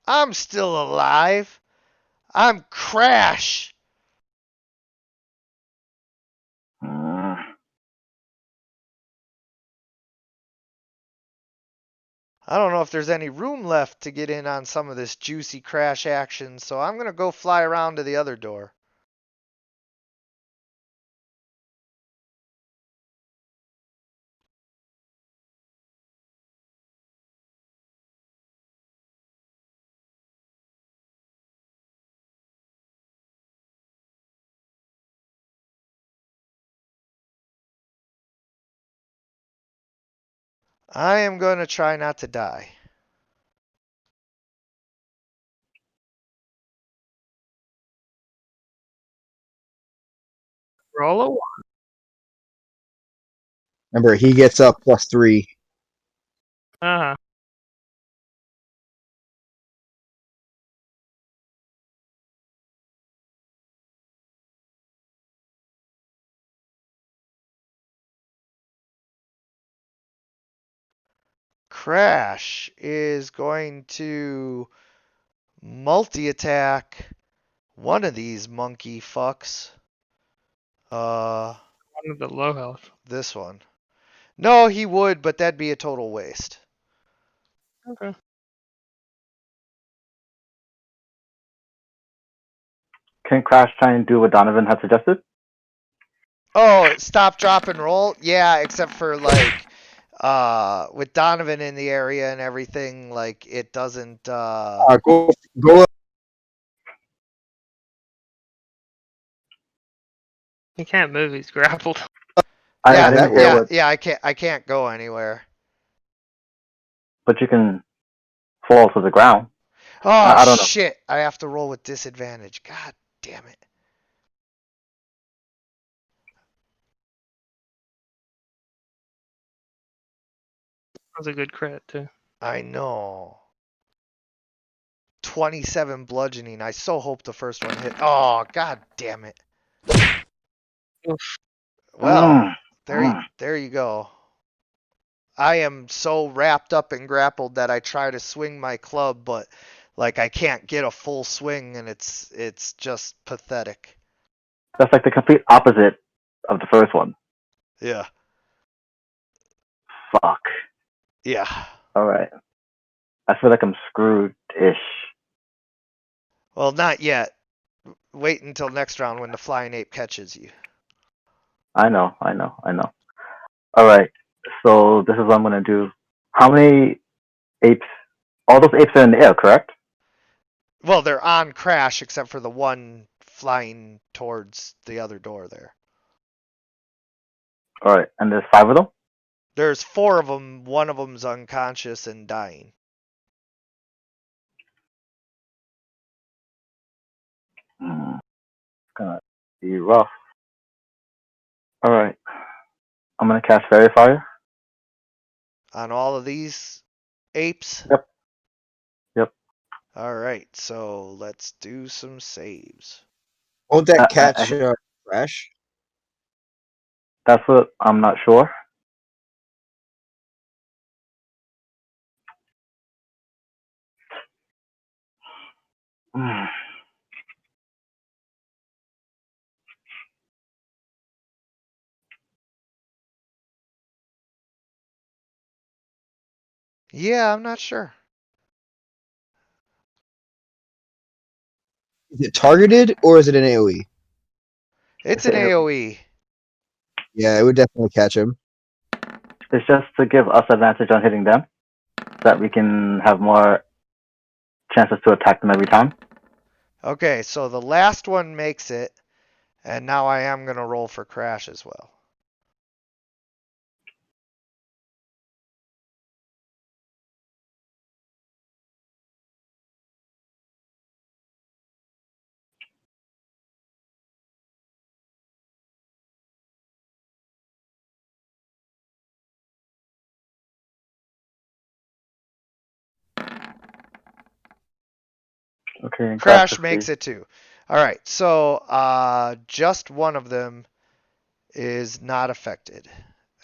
I'm still alive. I'm Crash. Mm. I don't know if there's any room left to get in on some of this juicy Crash action, so I'm going to go fly around to the other door. I am going to try not to die. Roll a 1. Remember, he gets up +3. Uh-huh. Crash is going to multi-attack one of these monkey fucks. One of the low health. This one. No, he would, but that'd be a total waste. Okay. Can Crash try and do what Donovan had suggested? Oh, stop, drop, and roll? Yeah, except for like with Donovan in the area and everything, like it doesn't Go. He can't move, he's grappled. yeah, I didn't hear yeah, what, yeah, I can't go anywhere. but you can fall to the ground. Oh I don't know. shit. I have to roll with disadvantage. God damn it. That was a good crit, too. I know. 27 bludgeoning. I so hope the first one hit. Oh, god damn it. Oof. Well, there you go. I am so wrapped up and grappled that I try to swing my club, but like I can't get a full swing, and it's just pathetic. That's like the complete opposite of the first one. Yeah. Fuck. Yeah. All right. I feel like I'm screwed-ish. Well, not yet. Wait until next round when the flying ape catches you. I know. All right. So this is what I'm gonna do. How many apes? All those apes are in the air, correct? Well, they're on Crash except for the one flying towards the other door there. All right. And there's 5 of them. There's 4 of them. One of them's unconscious and dying. It's gonna be rough. All right, I'm gonna cast Fairy Fire. On all of these apes? Yep. Yep. Alright, so let's do some saves. Won't that catch Crash? That's what I'm not sure. Yeah, I'm not sure. Is it targeted or is it an AoE? It's an AoE. Yeah, it would definitely catch him. It's just to give us advantage on hitting them, so that we can have more chances to attack them every time. Okay, so the last one makes it, and now I am going to roll for Crash as well. Okay. Crash makes it too. Alright, so just one of them is not affected,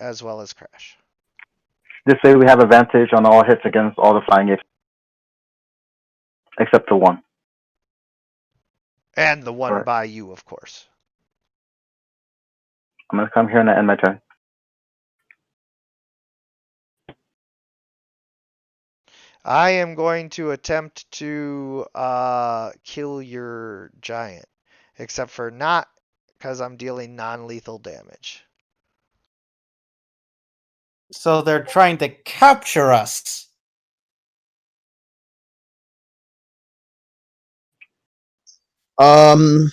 as well as Crash. This way we have advantage on all hits against all the flying apes, except the one. And the one Alright. by you, of course. I'm gonna come here and end my turn. I am going to attempt to kill your giant, except for not because I'm dealing non-lethal damage. So they're trying to capture us. I'm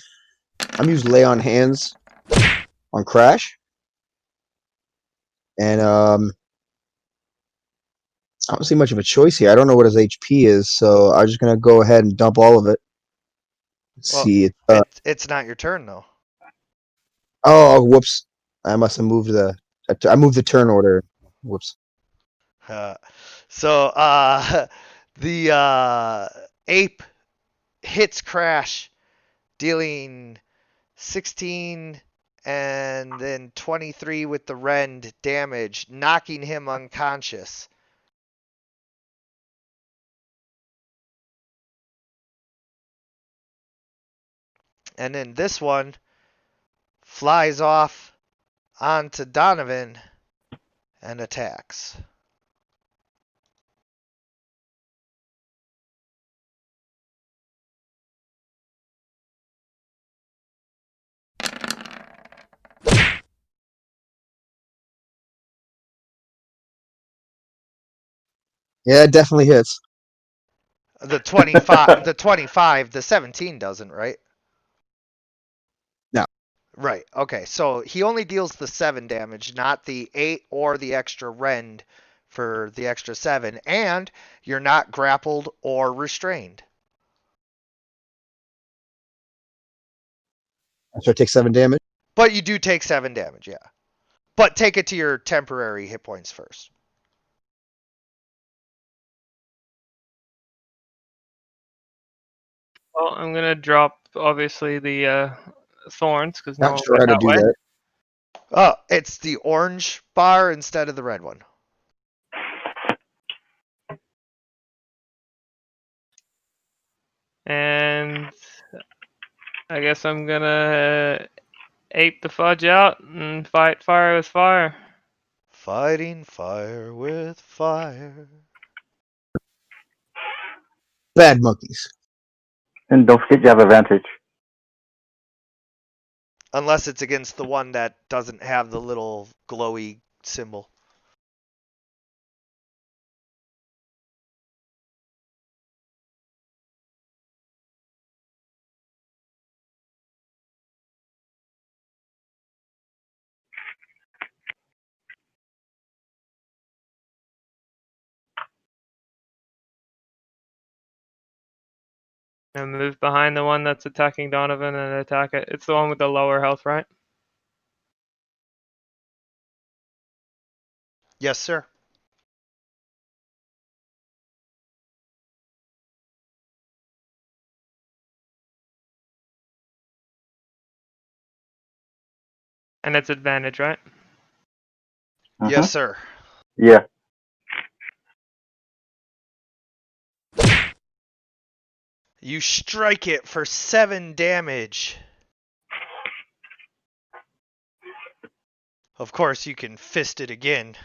using lay on hands on Crash, and I don't see much of a choice here. I don't know what his HP is, so I'm just gonna go ahead and dump all of it. Let's Well, see. it's not your turn though. Oh, whoops! I must have moved I moved the turn order. Whoops. So the ape hits Crash, dealing 16 and then 23 with the rend damage, knocking him unconscious. And then this one flies off onto Donovan and attacks. Yeah, it definitely hits. The 25, the 17 doesn't, right? No. Right. Okay. So he only deals the 7 damage, not the 8 or the extra rend for the extra 7, and you're not grappled or restrained. So I take 7 damage. But you do take 7 damage, yeah. But take it to your temporary hit points first. Well, I'm gonna drop obviously the thorns because no Not one sure went how to that do way. that. Oh, it's the orange bar instead of the red one. And I guess I'm gonna ape the fudge out and fight fire with fire. Fighting fire with fire. Bad monkeys. And don't forget you have advantage. Unless it's against the one that doesn't have the little glowy symbol. And move behind the one that's attacking Donovan and attack it. It's the one with the lower health, right? Yes, sir. And it's advantage, right? Yes, sir. Yeah. You strike it for 7 damage. Of course, you can fist it again.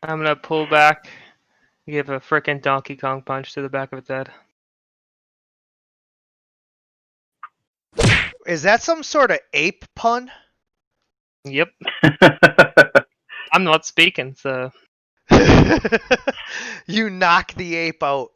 I'm gonna pull back, give a frickin' Donkey Kong punch to the back of its head. Is that some sort of ape pun? Yep. I'm not speaking, so You knock the ape out.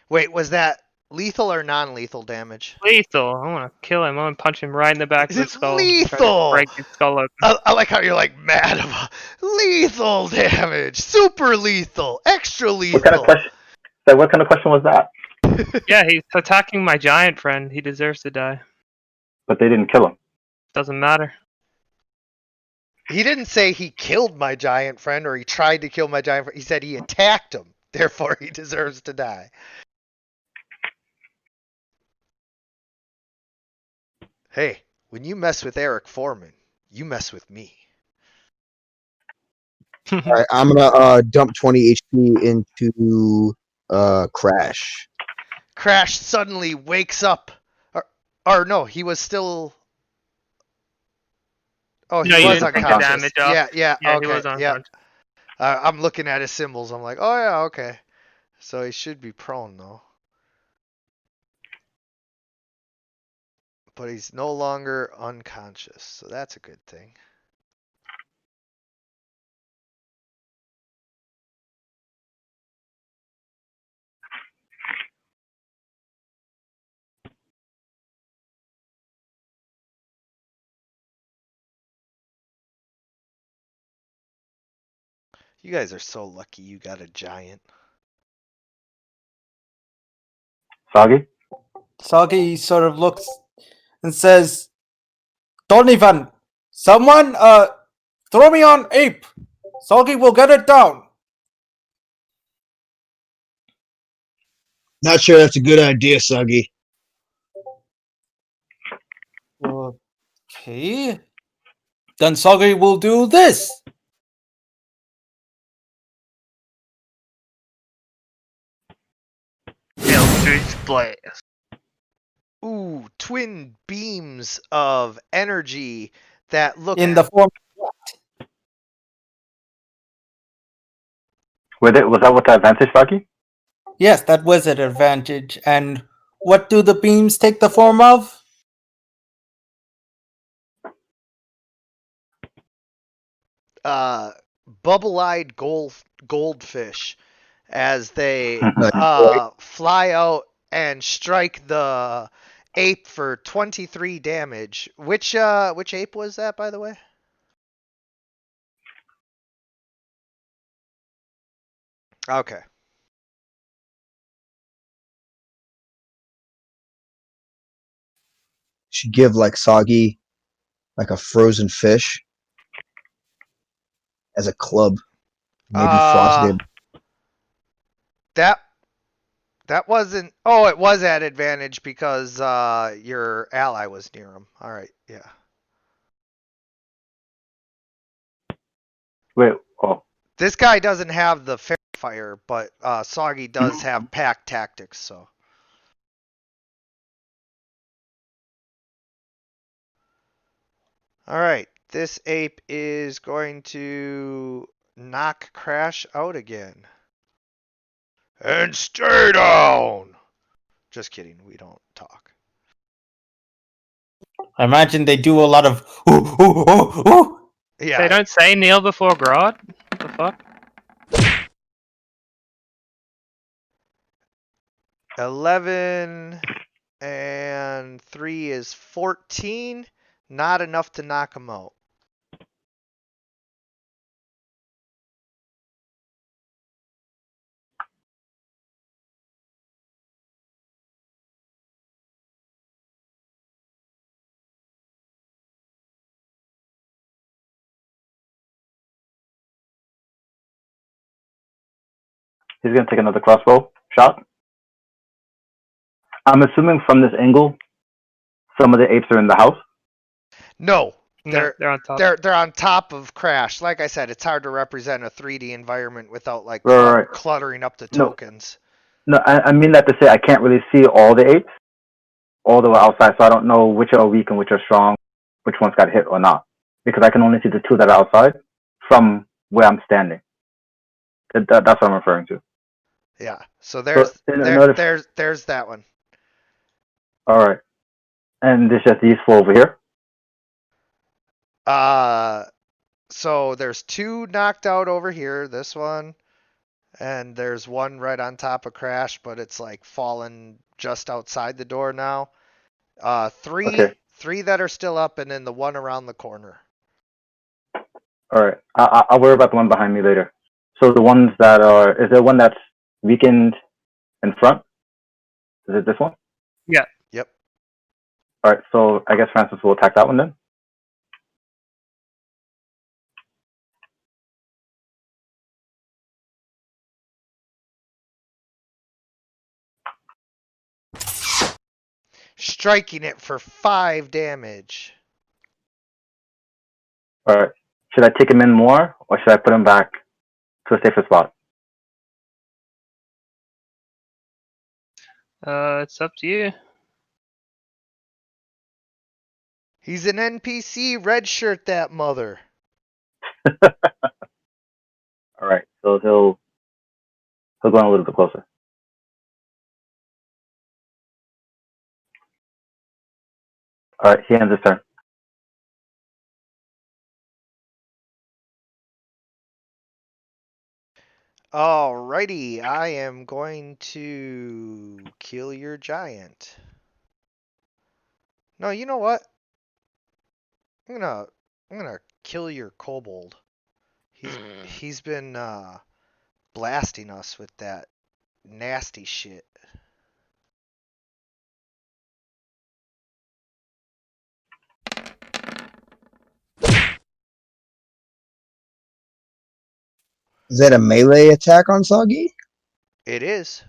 Wait, was that lethal or non-lethal damage? lethal. I wanna kill him. I wanna punch him right in the back of the It's skull. Try to lethal! break his skull open. I like how you're like mad about lethal damage, super lethal, extra What kind of lethal. question? So what kind of question was that? Yeah, he's attacking my giant friend. He deserves to die. But they didn't kill him. Doesn't matter. He didn't say he killed my giant friend or he tried to kill my giant friend. He said he attacked him. Therefore, he deserves to die. Hey, when you mess with Eric Foreman, you mess with me. All right, I'm gonna dump 20 HP into Crash. Crash suddenly wakes up. Or no, he was still. Oh, he No, you was didn't take the unconscious. damage off. Yeah, Yeah, okay, he was on yeah. front. I'm looking at his symbols. I'm like, oh yeah, okay. So he should be prone though. But he's no longer unconscious, so that's a good thing. You guys are so lucky you got a giant. Soggy? Soggy sort of looks and says, Donovan, someone throw me on ape. Soggy will get it down. Not sure that's a good idea, Suggy. Okay. Then Soggy will do this. Eldritch Blast. Ooh, twin beams of energy that look In the form. Was that with the advantage, Soggy? Yes, that was an advantage. And what do the beams take the form of? bubble-eyed goldfish as they Right. fly out and strike the ape for 23 damage. Which ape was that, by the way? Okay. Should give like Soggy like a frozen fish as a club. Maybe frosted. That wasn't. Oh, it was at advantage because your ally was near him. All right, yeah. Wait, oh. This guy doesn't have the fair fire, but Soggy does have pack tactics, so. All right, this ape is going to knock Crash out again. And stay down! Just kidding, we don't talk. I imagine they do a lot of ooh, ooh, ooh, ooh. Yeah. They don't say kneel before Grodd? What the fuck? 11 and 3 is 14. Not enough to knock him out. He's gonna take another crossbow shot. I'm assuming from this angle, some of the apes are in the house. No, No, they're on top. they're on top of Crash. Like I said, it's hard to represent a 3D environment without like Right. cluttering up the No. tokens. No, I mean that to say I can't really see all the apes all the way outside, so I don't know which are weak and which are strong, which ones got hit or not, because I can only see the two that are outside from where I'm standing. That's what I'm referring to. Yeah. So there's that one. All right, and there's just these four over here. So there's two knocked out over here. This one, and there's one right on top of Crash, but it's like fallen just outside the door now. Three that are still up, and then the one around the corner. All right, I'll worry about the one behind me later. So the ones that are, is there one that's weakened in front? Is it this one? Yeah. Yep. All right, so I guess Francis will attack that one then. Striking it for 5 damage. All right, should I take him in more, or should I put him back to a safer spot? It's up to you. He's an NPC. Redshirt that mother. All right, so he'll go in a little bit closer. All right, he ends his turn. Alrighty, I am going to kill your giant. No, you know what? I'm gonna kill your kobold. He's been blasting us with that nasty shit. Is that a melee attack on Soggy? It is.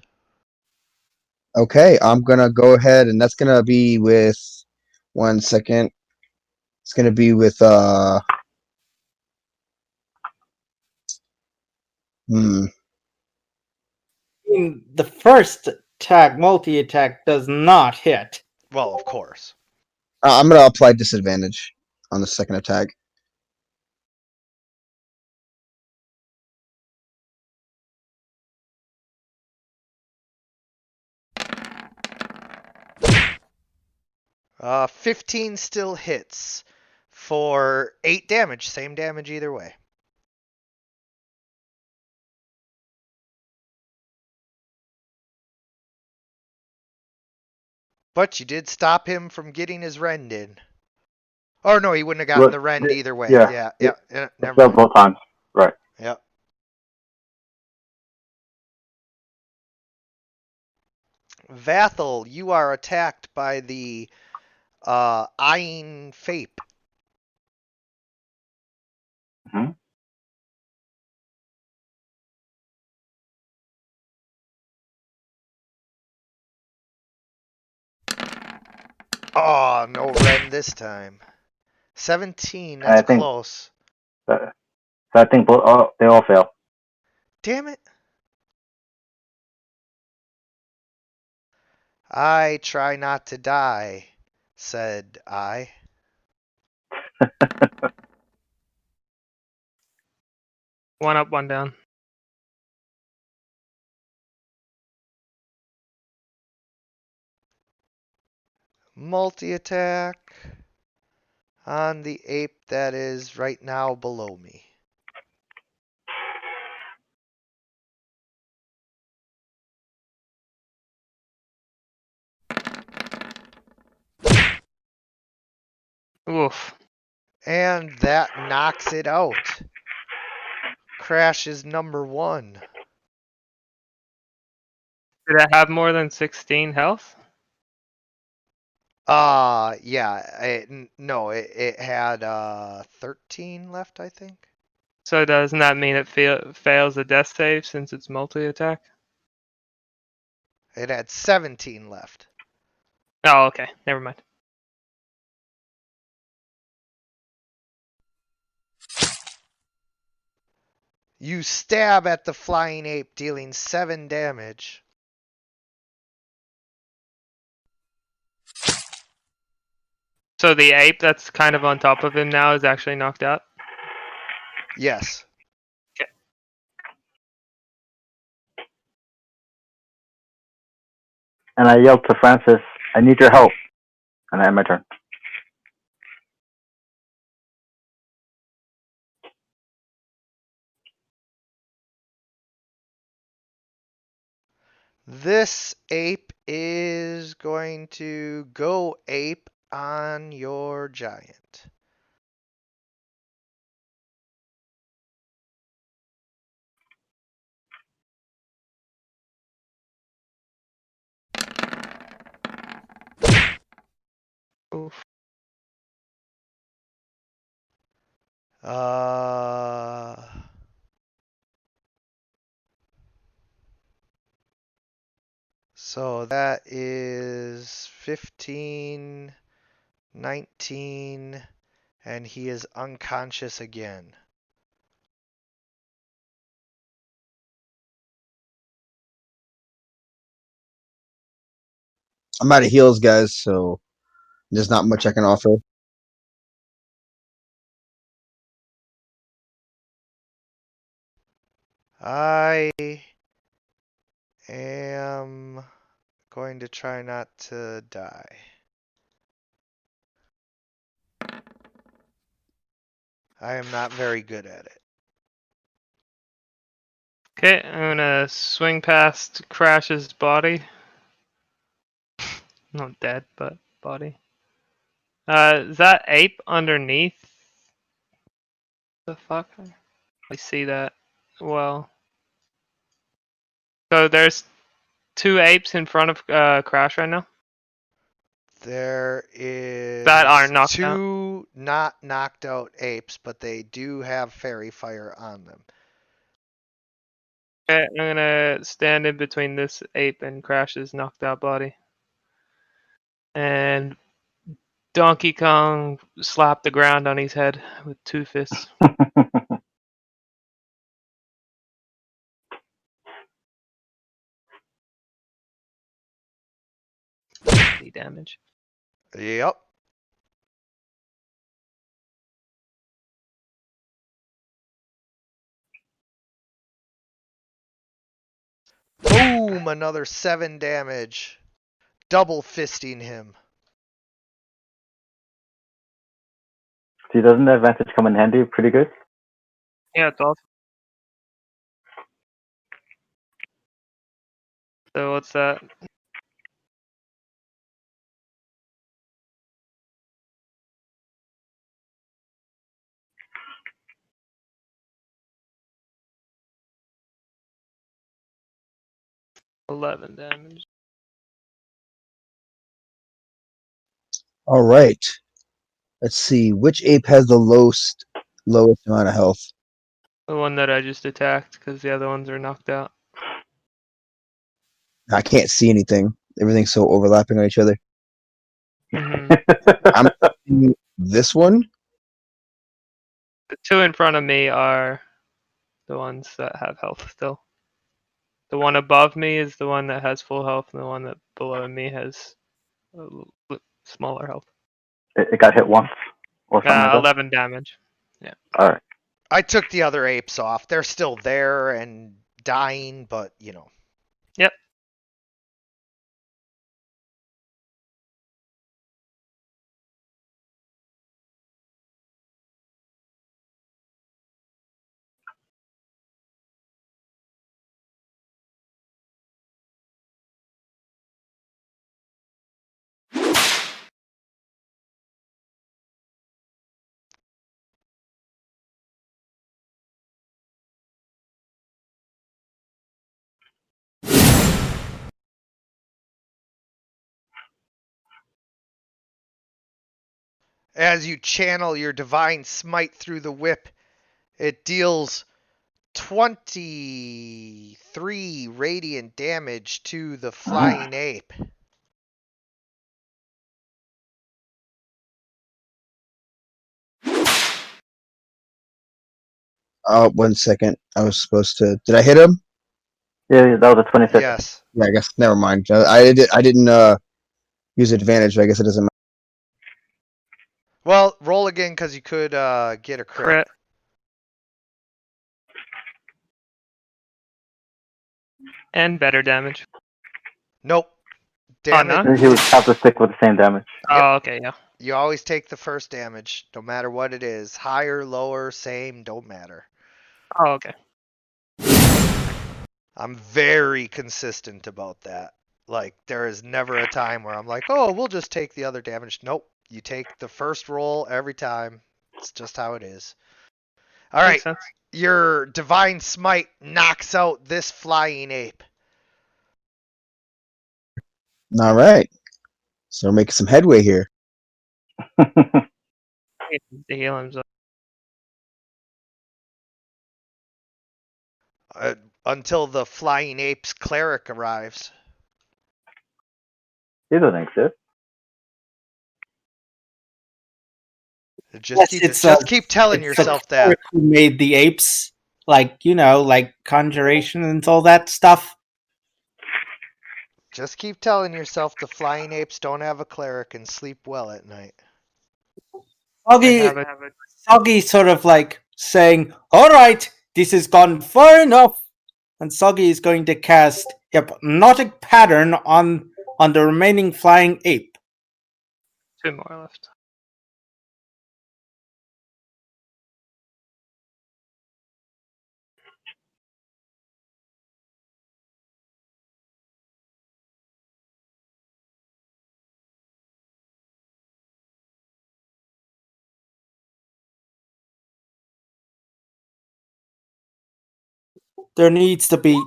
Okay, I'm gonna go ahead, and that's gonna be with 1 second. It's gonna be with The first attack, multi-attack, does not hit. Well, of course. I'm gonna apply disadvantage on the second attack. Uh, 15 still hits for 8 damage. Same damage either way. But you did stop him from getting his rend in. Or no, he wouldn't have gotten the rend either way. Yeah. Never mind. Both times, right? Yep. Vathel, you are attacked by the eyeing Fape. Mhm. Oh, no rend this time. 17, that's close. So I think both. Oh, they all fail. Damn it. I try not to die, said I. One up, one down. Multi-attack on the ape that is right now below me. Oof. And that knocks it out. Crash is number 1. Did it have more than 16 health? Yeah. It had 13 left, I think. So doesn't that mean it fails the death save since it's multi-attack? It had 17 left. Oh, okay. Never mind. You stab at the flying ape, dealing 7 damage. So the ape that's kind of on top of him now is actually knocked out? Yes. And I yelled to Francis, I need your help. And I end my turn. This ape is going to go ape on your giant. Oof. So that is 15, 19, and he is unconscious again. I'm out of heals, guys, so there's not much I can offer. I am going to try not to die. I am not very good at it. Okay, I'm gonna swing past Crash's body. Not dead, but body. Is that ape underneath? The fuck? I see that. Well. So there's 2 apes in front of Crash right now? There is That aren't knocked out? 2 not knocked out apes, but they do have fairy fire on them. Okay, I'm gonna stand in between this ape and Crash's knocked out body. And Donkey Kong slapped the ground on his head with 2 fists. Damage. Yep. Boom! Another 7 damage. Double fisting him. See, doesn't the advantage come in handy pretty good? Yeah, it's awesome. So what's that? $11 damage. All right. Let's see which ape has the lowest amount of health. The one that I just attacked, because the other ones are knocked out. I can't see anything. Everything's so overlapping on each other. Mhm. I'm thinking this one. The 2 in front of me are the ones that have health still. The one above me is the one that has full health, and the one that below me has smaller health. It got hit once or something like that. 11 damage. Yeah. All right. I took the other apes off. They're still there and dying, but you know. Yep. As you channel your divine smite through the whip, It deals 23 radiant damage to the flying ape. Oh, 1 second. I was supposed to. Did I hit him? Yeah, that was a 26. Yes. Yeah, I guess. Never mind. I didn't use advantage. But I guess it doesn't matter. Well, roll again because you could get a crit. Crit. And better damage. Nope. Oh, no? Damage. He would have to stick with the same damage. Oh, okay, yeah. You always take the first damage, no matter what it is. Higher, lower, same, don't matter. Oh, okay. I'm very consistent about that. Like, there is never a time where I'm like, oh, we'll just take the other damage. Nope. You take the first roll every time. It's just how it is. All right. Makes sense. Your Divine Smite knocks out this flying ape. All right. So we're making some headway here. To heal himself. Until the flying ape's cleric arrives. He doesn't exist. Just keep telling it's yourself the that. who made the apes, like like conjuration and all that stuff. Just keep telling yourself the flying apes don't have a cleric and sleep well at night. They Soggy, have a Soggy sort of like saying, "All right, this has gone far enough," and Soggy is going to cast Hypnotic Pattern on the remaining flying ape. 2 more left. There needs to be.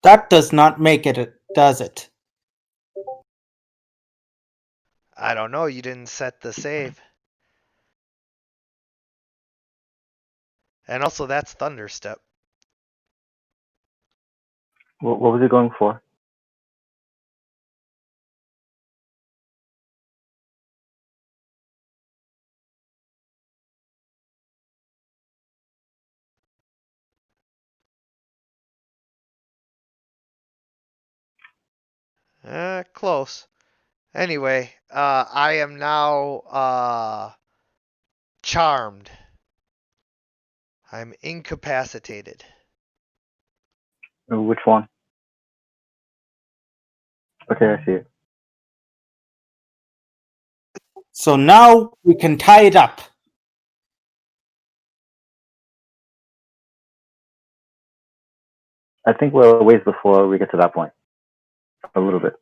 That does not make it, does it? I don't know, you didn't set the save. And also, that's Thunderstep. What was he going for? Close. Anyway, I am now charmed. I'm incapacitated. Which one? Okay, I see it. So now we can tie it up. I think we're a ways before we get to that point. A little bit.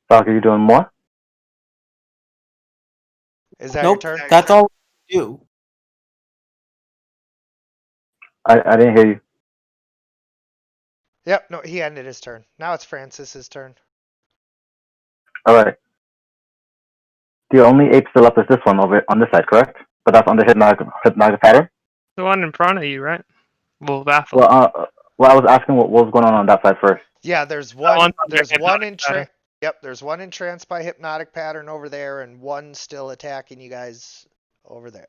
Doc, are you doing more? Is that Nope, your turn? that's all we do. I didn't hear you. Yep, no, he ended his turn. Now it's Francis's turn. Alright. The only ape still up is this one over on this side, correct? But that's on the hypnotic pattern? The one in front of you, right? Well, Vathel. Well, I was asking what was going on that side first. Yeah, there's one's one. under There's one hypnotic in pattern. Yep, there's one entranced by hypnotic pattern over there, and one still attacking you guys over there.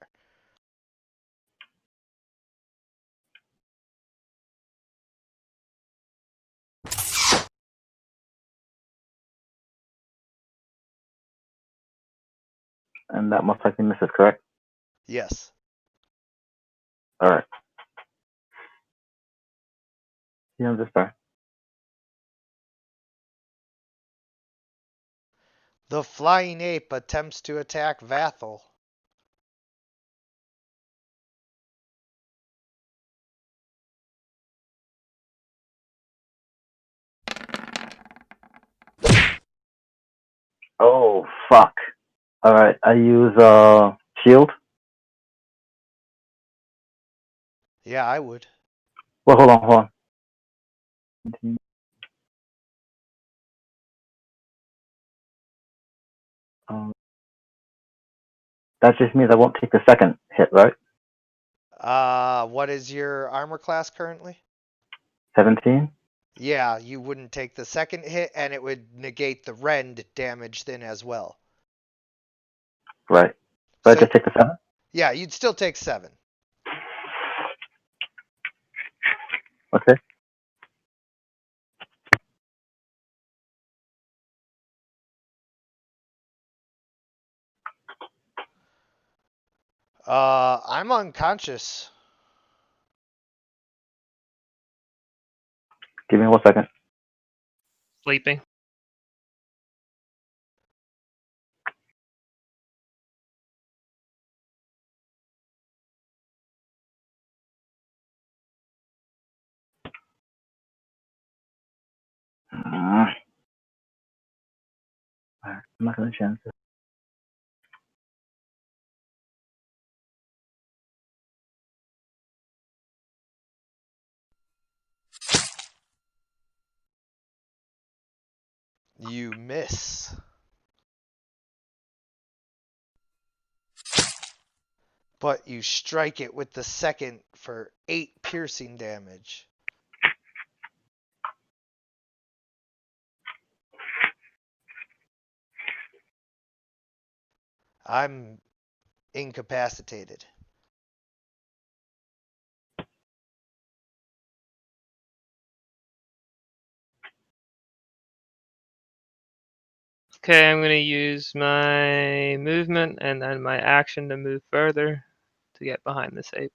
And that most likely misses, correct? Yes. Alright. Yeah, this time. The flying ape attempts to attack Vathel. Oh, fuck. Alright, I use shield. Yeah, I would. Well, hold on. That just means I won't take the second hit, right? What is your armor class currently? 17? Yeah, you wouldn't take the second hit, and it would negate the rend damage then as well. Right. So I So, just take the 7? yeah, you'd still take 7. Okay. I'm unconscious. Give me 1 second. Sleeping. Alright, I'm not gonna chance it. You miss. But you strike it with the second for 8 piercing damage. I'm incapacitated. Okay, I'm gonna use my movement and then my action to move further to get behind this ape.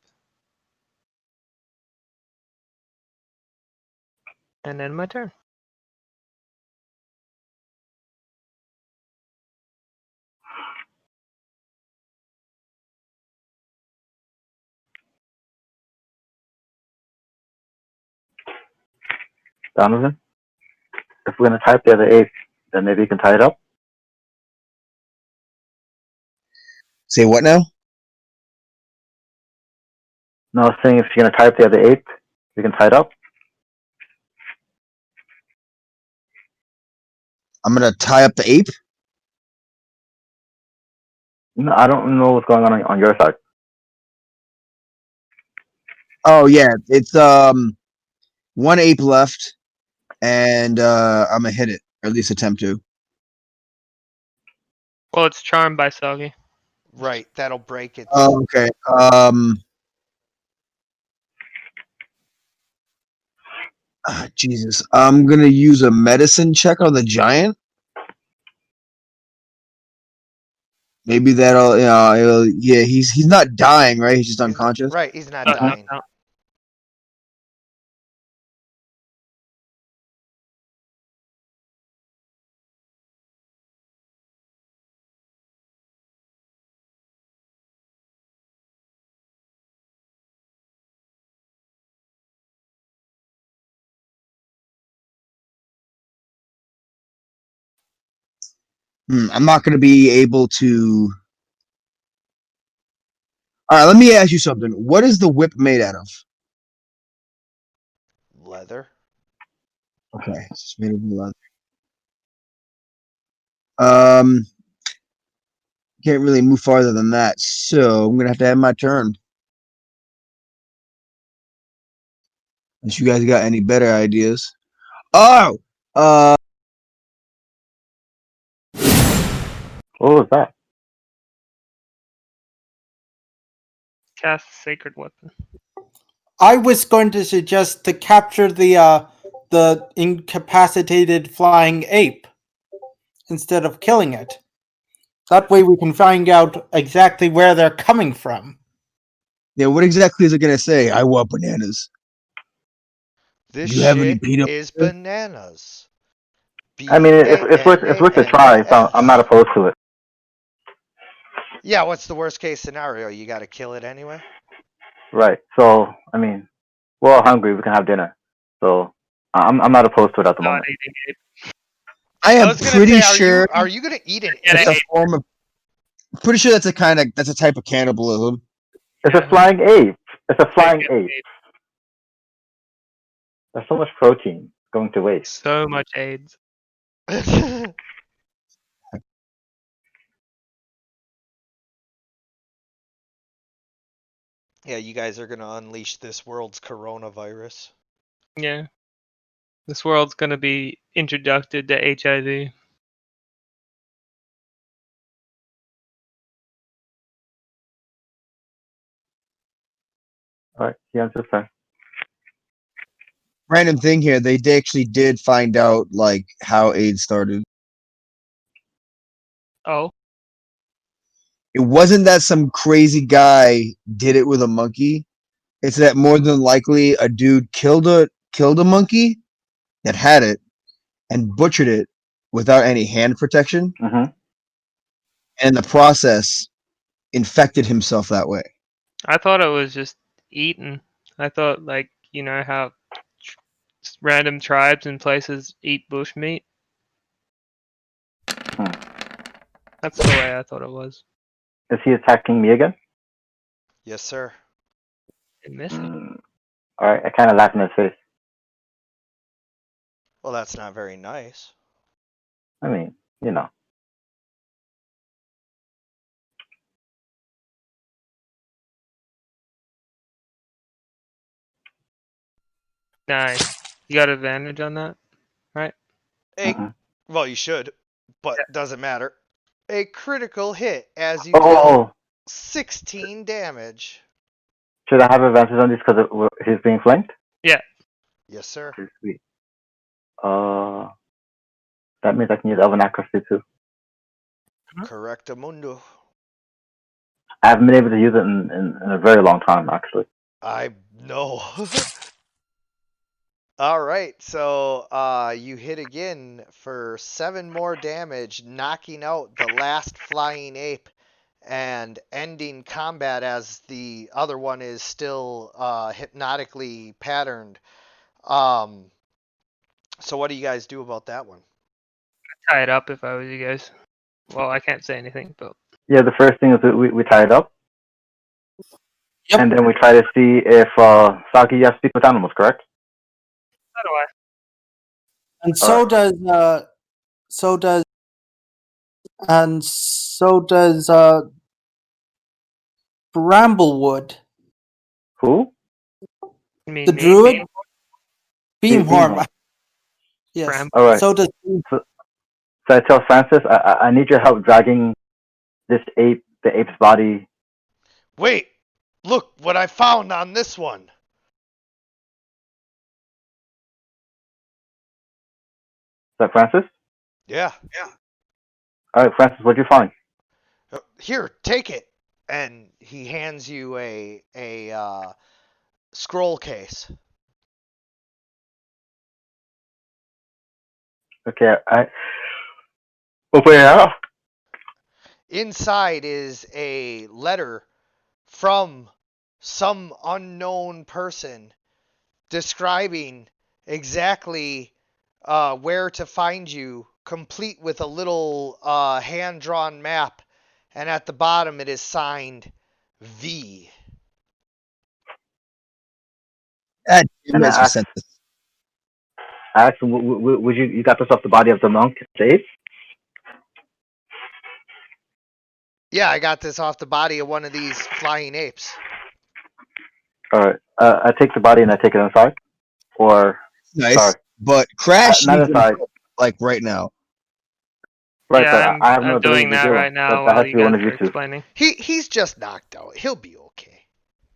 And then my turn. Donovan, if we're gonna type the other 8, then maybe you can tie it up? Say what now? No, I was saying if you're gonna type the other 8, you can tie it up? I'm gonna tie up the ape. No, I don't know what's going on your side. Oh yeah, it's one ape left, and I'm gonna hit it, or at least attempt to. Well, it's charmed by Soggy. Right, that'll break its. Oh, okay. Jesus, I'm gonna use a medicine check on the giant. Maybe that'll, yeah, he's not dying, right? He's just unconscious. Right, he's not Knocked dying. out. I'm not gonna be able to. All right, let me ask you something. What is the whip made out of? Leather. Okay, it's made of leather. Um, can't really move farther than that, so I'm gonna have to have my turn. Unless you guys got any better ideas. Oh, What was that? Cast Sacred Weapon. I was going to suggest to capture the incapacitated flying ape instead of killing it. That way we can find out exactly where they're coming from. yeah. What exactly is it gonna say? I want bananas. This Do you have any shit peanut is butter? bananas. I mean, it's worth a try, so I'm not opposed to it. Yeah, what's the worst case scenario? You gotta kill it anyway? Right. So, I mean, we're all hungry. We can have dinner. So, I'm not opposed to it at the Not moment. eating ape. I I am was gonna pretty say, sure are you gonna eat an Yeah, it's egg? a form of. Pretty sure that's a type of cannibalism. It's a flying ape. It's a flying Chicken ape. There's so much protein going to waste. So much AIDS. Yeah, you guys are gonna unleash this world's coronavirus. Yeah. This world's gonna be introduced to HIV. All right, he answers that. Random thing here, they actually did find out like how AIDS started. Oh. It wasn't that some crazy guy did it with a monkey. It's that more than likely a dude killed a monkey that had it and butchered it without any hand protection, Mm-hmm. and in the process infected himself that way. I thought it was just eaten. I thought, like, you know how random tribes and places eat bushmeat? That's the way I thought it was. Is he attacking me again? Yes, sir. And missing. All right, I kind of laugh in his face. Well, that's not very nice. I mean, you know. Nice. You got advantage on that? A, Mhm. well, you should, but doesn't matter. A critical hit as you Oh, deal 16 damage. should I have advantage on this because he's being flanked? Yes, sir. Pretty sweet. That means I can use Elven Accuracy too. Correctamundo. I haven't been able to use it in a very long time, actually. I know. All right, so you hit again for 7 more damage, knocking out the last flying ape and ending combat as the other one is still hypnotically patterned. So what do you guys do about that one? Tie it up if I was you guys. Well, I can't say anything, but Yeah, the first thing is we tie it up. Yep. And then we try to see if Saki, you speak with animals, correct? how do I? And so does Bramblewood, Who? You mean the me? druid. Beamhorn. Beamhorn. Yes. Bram- All right. So does So I tell Francis, I need your help dragging this ape, the ape's body. Wait, look what I found on this one. Is that Francis? Yeah. All right, Francis, what'd you find? Here, take it. And he hands you a scroll case. Okay, I open it up. Inside is a letter from some unknown person describing exactly where to find you, complete with a little hand-drawn map, and at the bottom it is signed V. And And I you asked, sent this. would you got this off the body of the monk, the ape? Yeah, I got this off the body of one of these flying apes. All right, I take the body and I take it inside, or Nice, sorry, but Crash not needs inside. like right now. Right, yeah, but I have no I'm ability doing to that do it. right now That while has to you be one guys of you are two. explaining. He's just knocked out. He'll be okay.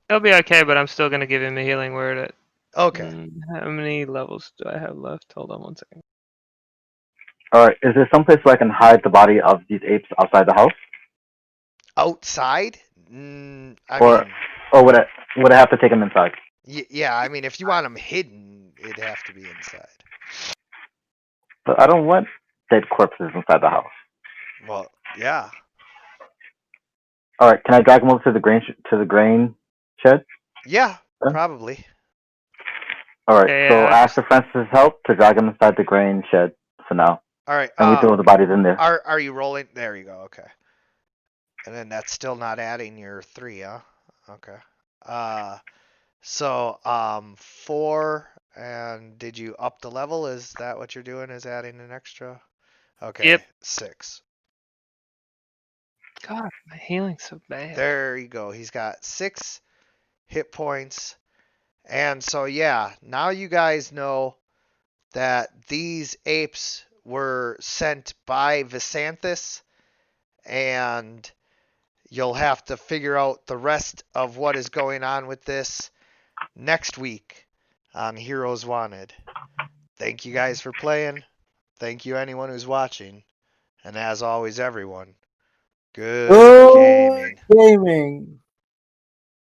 It'll be okay, but I'm still gonna give him a healing word. At Okay. How many levels do I have left? Hold on one second. All right, is there some place where I can hide the body of these apes outside the house, Outside? I or mean, or would I have to take them inside? yeah, I mean, if you want them hidden, it'd have to be inside. But I don't want dead corpses inside the house. Well, yeah. All right, can I drag them over to the grain shed? Yeah, Huh? probably. All right, Okay, so yeah, I asked for Francis's help to drag him inside the grain shed for now. All right. and we throw the bodies in there. Are you rolling? There you go. Okay. And then that's still not adding your 3, huh? Okay. So 4, and did you up the level? Is that what you're doing? Is adding an extra? Okay. Yep. 6. God, my healing's so bad. There you go. He's got 6 hit points. And so yeah, now you guys know that these apes were sent by Visanthus, and you'll have to figure out the rest of what is going on with this next week on Heroes Wanted. Thank you guys for playing. Thank you anyone who's watching. And as always, everyone, good gaming. Gaming.